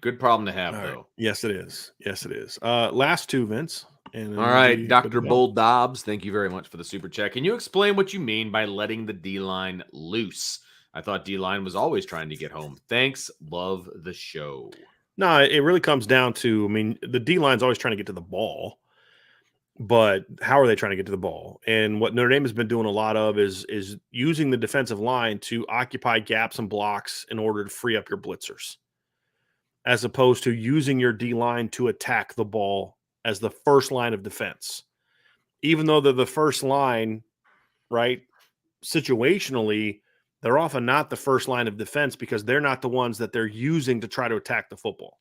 Good problem to have, though. Right. Yes, it is. Last 2, Vince. And all right, Dr. Bull Dobbs, thank you very much for the super chat. Can you explain what you mean by letting the D-line loose? I thought D-line was always trying to get home. Thanks. Love the show. No, it really comes down to, I mean, the D-line's always trying to get to the ball, but how are they trying to get to the ball? And what Notre Dame has been doing a lot of is using the defensive line to occupy gaps and blocks in order to free up your blitzers, as opposed to using your D-line to attack the ball as the first line of defense. Even though they're the first line, right, situationally, they're often not the first line of defense because they're not the ones that they're using to try to attack the football.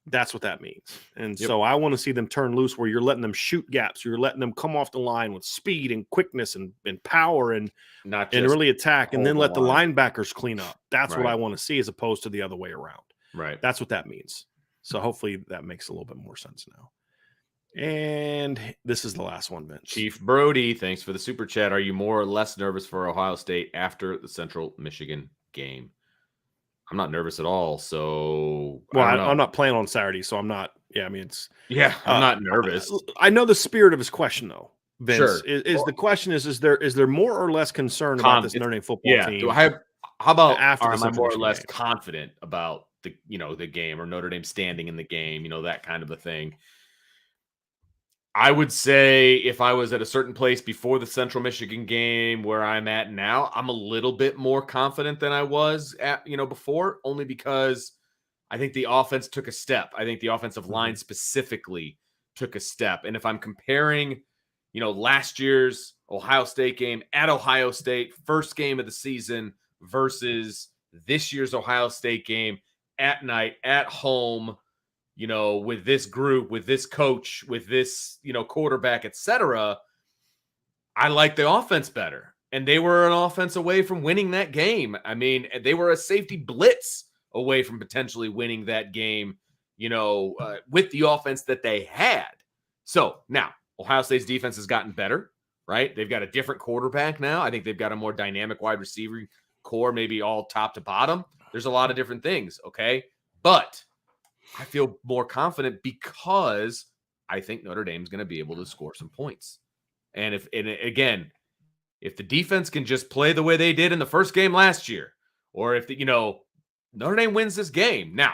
That's what that means. And so I want to see them turn loose where you're letting them shoot gaps. You're letting them come off the line with speed and quickness and power and really attack, and then let the linebackers clean up. That's what I want to see, as opposed to the other way around. Right. That's what that means. So hopefully that makes a little bit more sense now. And this is the last one, Vince. Chief Brody, thanks for the super chat. Are you more or less nervous for Ohio State after the Central Michigan game? I'm not nervous at all. So, I'm not playing on Saturday, so I'm not. Yeah, I mean, I'm not nervous. I know the spirit of his question, though. Vince, sure. The question is there more or less concern about this Notre Dame football team? How about after am I more or less confident about the game, or Notre Dame standing in the game? That kind of a thing. I would say if I was at a certain place before the Central Michigan game where I'm at now, I'm a little bit more confident than I was at, before, only because I think the offense took a step. I think the offensive line specifically took a step. And if I'm comparing, last year's Ohio State game at Ohio State, first game of the season, versus this year's Ohio State game at night, at home, with this group, with this coach, with this, quarterback, etc., I like the offense better. And they were an offense away from winning that game. I mean, they were a safety blitz away from potentially winning that game, with the offense that they had. So now Ohio State's defense has gotten better, right? They've got a different quarterback now. I think they've got a more dynamic wide receiver core, maybe all top to bottom. There's a lot of different things, okay? But I feel more confident because I think Notre Dame's going to be able to score some points. And if the defense can just play the way they did in the first game last year, or if Notre Dame wins this game. Now,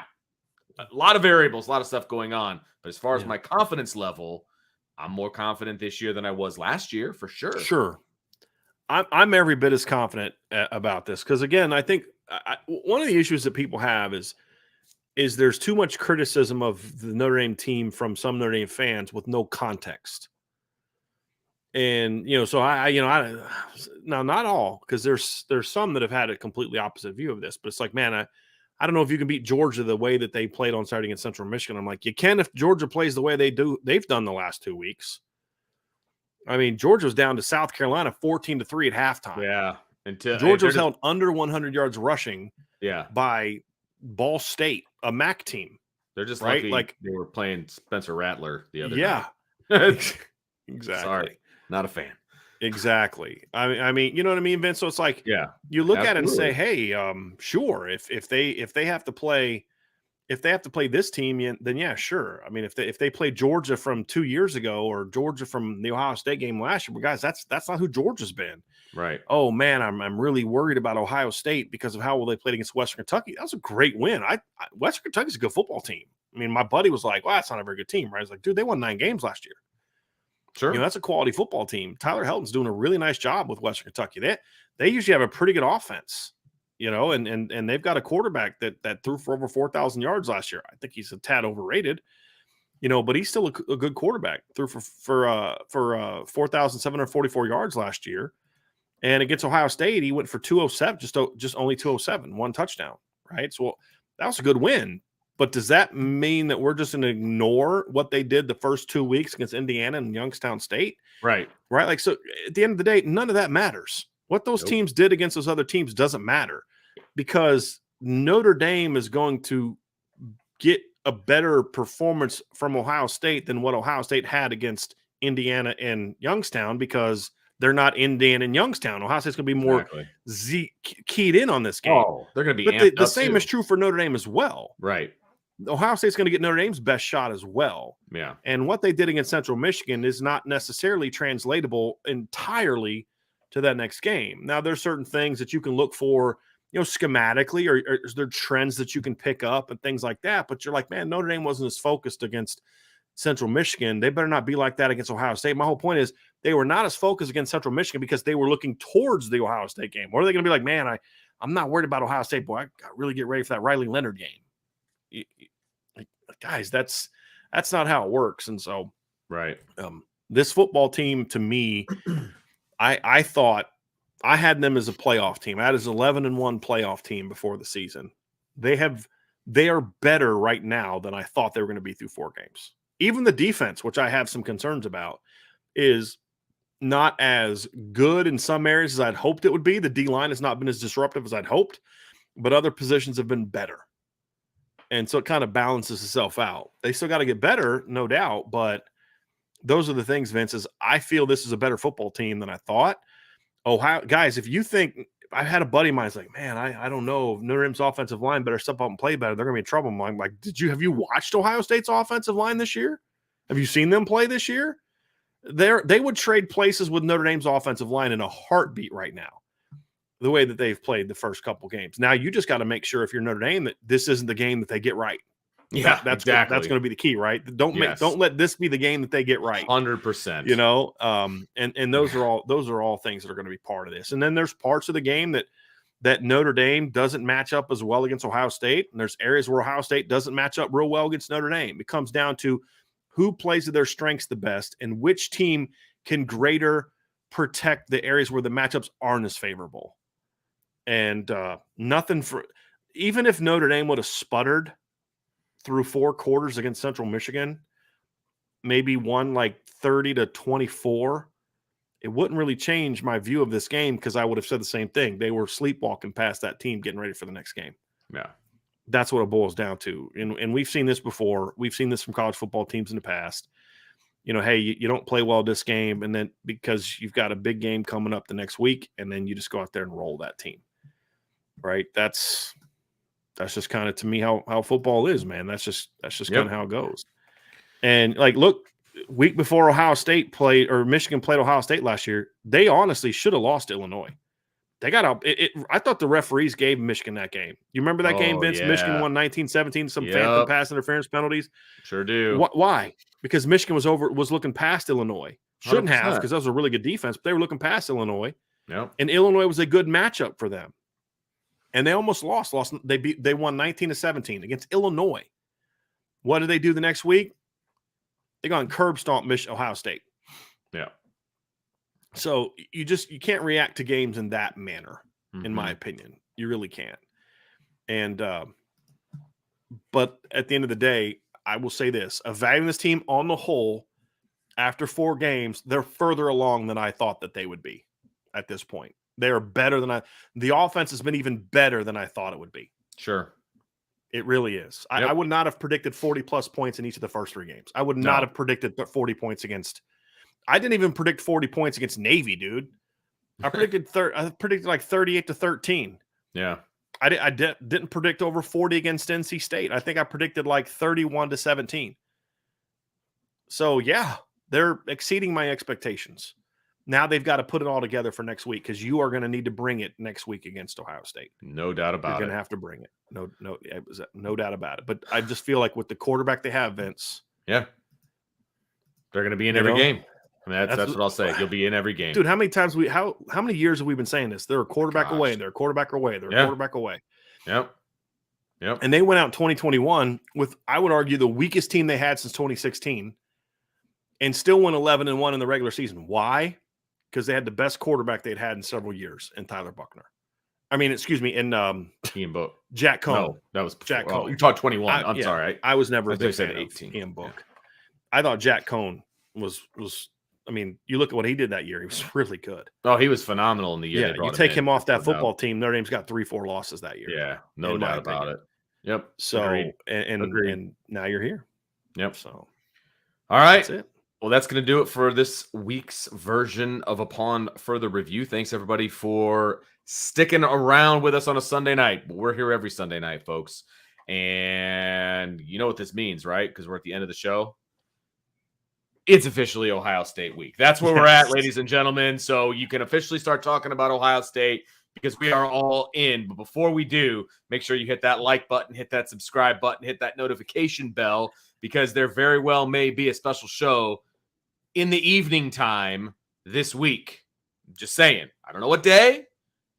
a lot of variables, a lot of stuff going on. But as far as my confidence level, I'm more confident this year than I was last year, for sure. Sure. I'm every bit as confident about this because, again, I think one of the issues that people have is there's too much criticism of the Notre Dame team from some Notre Dame fans with no context. And, so now not all, because there's some that have had a completely opposite view of this, but it's like, man, I don't know if you can beat Georgia the way that they played on Saturday against Central Michigan. I'm like, you can if Georgia plays the way they've done the last 2 weeks. I mean, Georgia was down to South Carolina 14-3 at halftime. Yeah. Georgia was held under 100 yards rushing Yeah. by Ball State, a MAC team. They're just right? Lucky like they were playing Spencer Rattler the other night. Exactly. Sorry, not a fan. Exactly. I mean, you know what I mean, Vince? So it's like, you look at it and say, hey, sure, if they have to play this team, then sure. I mean, if they play Georgia from 2 years ago or Georgia from the Ohio State game last year, well, guys, that's not who Georgia's been. Right. Oh man, I'm really worried about Ohio State because of how well they played against Western Kentucky. That was a great win. Western Kentucky's a good football team. I mean, my buddy was like, well, that's not a very good team, right? I was like, dude, they won 9 games last year. Sure. That's a quality football team. Tyler Helton's doing a really nice job with Western Kentucky. They usually have a pretty good offense, and they've got a quarterback that threw for over 4,000 yards last year. I think he's a tad overrated, but he's still a good quarterback. Threw for 4,744 yards last year. And against Ohio State, he went for 207, just only 207, 1 touchdown, right? So that was a good win. But does that mean that we're just going to ignore what they did the first 2 weeks against Indiana and Youngstown State? Right. Right. Like, so at the end of the day, none of that matters. What those teams did against those other teams doesn't matter because Notre Dame is going to get a better performance from Ohio State than what Ohio State had against Indiana and Youngstown because they're not Indiana and Youngstown. Ohio State's going to be more keyed in on this game. Oh, they're going to be But the same is true for Notre Dame as well. Right. Ohio State's going to get Notre Dame's best shot as well. Yeah. And what they did against Central Michigan is not necessarily translatable entirely to that next game. Now, there's certain things that you can look for, schematically, or is there trends that you can pick up and things like that. But you're like, man, Notre Dame wasn't as focused against Central Michigan. They better not be like that against Ohio State. My whole point is they were not as focused against Central Michigan because they were looking towards the Ohio State game. Or are they going to be like, man, I'm not worried about Ohio State. Boy, I got to really get ready for that Riley Leonard game. Guys, that's not how it works. And so, right. This football team, to me, I thought I had them as a playoff team. I had as 11-1 playoff team before the season. They are better right now than I thought they were going to be through 4 games. Even the defense, which I have some concerns about, is not as good in some areas as I'd hoped it would be. The D-line has not been as disruptive as I'd hoped, but other positions have been better. And so it kind of balances itself out. They still got to get better, no doubt, but those are the things, Vince, is I feel this is a better football team than I thought. Guys, if you think – I had a buddy of mine who's like, man, I don't know. Notre Dame's offensive line better step up and play better. They're going to be in trouble. I'm like, have you watched Ohio State's offensive line this year? Have you seen them play this year? They would trade places with Notre Dame's offensive line in a heartbeat right now, the way that they've played the first couple games. Now, you just got to make sure if you're Notre Dame that this isn't the game that they get right. Yeah, that's exactly. That's going to be the key, right? Don't let this be the game that they get right. 100%. And those are all things that are going to be part of this. And then there's parts of the game that Notre Dame doesn't match up as well against Ohio State, and there's areas where Ohio State doesn't match up real well against Notre Dame. It comes down to who plays to their strengths the best and which team can greater protect the areas where the matchups aren't as favorable. And even if Notre Dame would have sputtered through 4 quarters against Central Michigan, maybe won like 30-24, it wouldn't really change my view of this game because I would have said the same thing. They were sleepwalking past that team getting ready for the next game. Yeah. That's what it boils down to. And we've seen this before. We've seen this from college football teams in the past. Hey, you don't play well this game, and then because you've got a big game coming up the next week, and then you just go out there and roll that team. Right? That's just kind of, to me, how football is, man. That's just kind of how it goes. And look, week before Ohio State played, or Michigan played Ohio State last year, they honestly should have lost to Illinois. They got out. I thought the referees gave Michigan that game. You remember that game, Vince? Yeah. Michigan won 19-17, some phantom pass interference penalties. Sure do. Why? Because Michigan was looking past Illinois. Shouldn't 100%. Have, because that was a really good defense, but they were looking past Illinois. Yep. And Illinois was a good matchup for them. And they almost lost. They won 19-17 against Illinois. What did they do the next week? They got on curb stomp Ohio State. Yeah. So you can't react to games in that manner, in my opinion. You really can't. And but at the end of the day, I will say this: evaluating this team on the whole, after 4 games, they're further along than I thought that they would be at this point. They are better than the offense has been even better than I thought it would be. Sure. It really is. Yep. I would not have predicted 40-plus points in each of the first 3 games. I would not have predicted 40 points against – I didn't even predict 40 points against Navy, dude. I predicted like 38-13. Yeah. I didn't predict over 40 against NC State. I think I predicted like 31-17. So, yeah, they're exceeding my expectations. Now they've got to put it all together for next week because you are going to need to bring it next week against Ohio State. No doubt about it. You're going to have to bring it. No doubt about it. But I just feel like with the quarterback they have, Vince. Yeah. They're going to be in every game. I mean, that's what I'll say. You'll be in every game. Dude, how many times how many years have we been saying this? They're a quarterback away, and they're a quarterback away. They're a quarterback away. Yep. And they went out in 2021 with, I would argue, the weakest team they had since 2016 and still went 11-1 in the regular season. Why? Because they had the best quarterback they'd had in several years in Tyler Buckner. I mean, excuse me, in Ian Book. Jack Cohn. No, that was before. Jack Cohn. You talked 21. I'm sorry. I was never a big fan 18. of Ian Book. I thought Jack Cohn was I mean, you look at what he did that year. He was really good. Oh, he was phenomenal in the year. Yeah, you take him off that football team, Notre Dame's got 3-4 losses that year. Yeah, no doubt about it. Yep. So, and now you're here. Yep. So, all right. That's it. Well, that's going to do it for this week's version of Upon Further Review. Thanks, everybody, for sticking around with us on a Sunday night. We're here every Sunday night, folks. And you know what this means, right? Because we're at the end of the show. It's officially Ohio State week. That's where we're at, ladies and gentlemen. So you can officially start talking about Ohio State because we are all in. But before we do, make sure you hit that like button, hit that subscribe button, hit that notification bell, because there very well may be a special show in the evening time this week. I'm just saying. I don't know what day,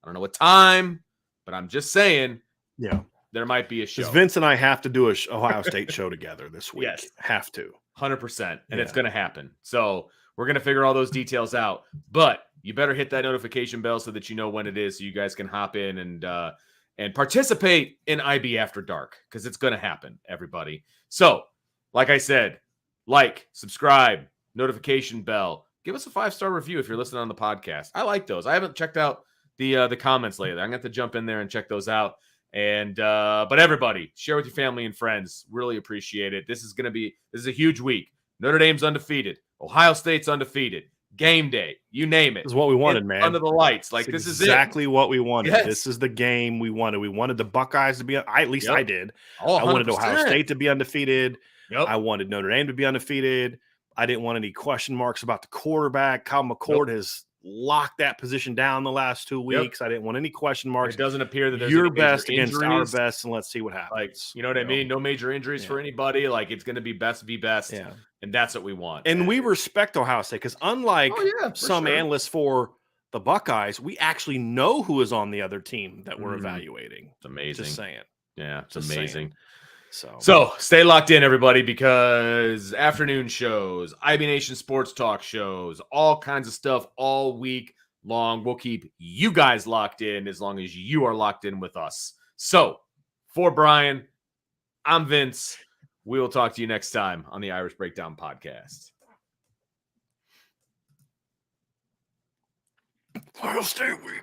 I don't know what time, but I'm just saying. Yeah. There might be a show. Vince and I have to do a Ohio State show together this week. Yes. Have to. 100%. And it's going to happen. So we're going to figure all those details out. But you better hit that notification bell so that you know when it is, so you guys can hop in and participate in IB After Dark, because it's going to happen, everybody. So, like I said, like, subscribe, notification bell. Give us a 5-star review if you're listening on the podcast. I like those. I haven't checked out the comments lately. I'm going to have to jump in there and check those out. And but everybody, share with your family and friends. Really appreciate it. This is a huge week. Notre Dame's undefeated. Ohio State's undefeated. Game day, you name it. This is what we wanted, man. Under the lights, like this is exactly what we wanted. Yes. This is the game we wanted. We wanted the Buckeyes to be. At least I did. Oh, I wanted Ohio State to be undefeated. Yep. I wanted Notre Dame to be undefeated. I didn't want any question marks about the quarterback. Kyle McCord has locked that position down the last 2 weeks. I didn't want any question marks. It doesn't appear that there's your any best injuries. against our best, and let's see what happens. Like, you know what I mean? No major injuries for anybody. Like, it's going to be best be best. Yeah. And that's what we want. And we respect Ohio State, because unlike some analysts for the Buckeyes, we actually know who is on the other team that we're evaluating. It's amazing. Just saying. Yeah, it's amazing. So stay locked in, everybody, because afternoon shows, IB Nation sports talk shows, all kinds of stuff all week long. We'll keep you guys locked in as long as you are locked in with us. So for Brian, I'm Vince. We will talk to you next time on the Irish Breakdown Podcast. Ohio State week.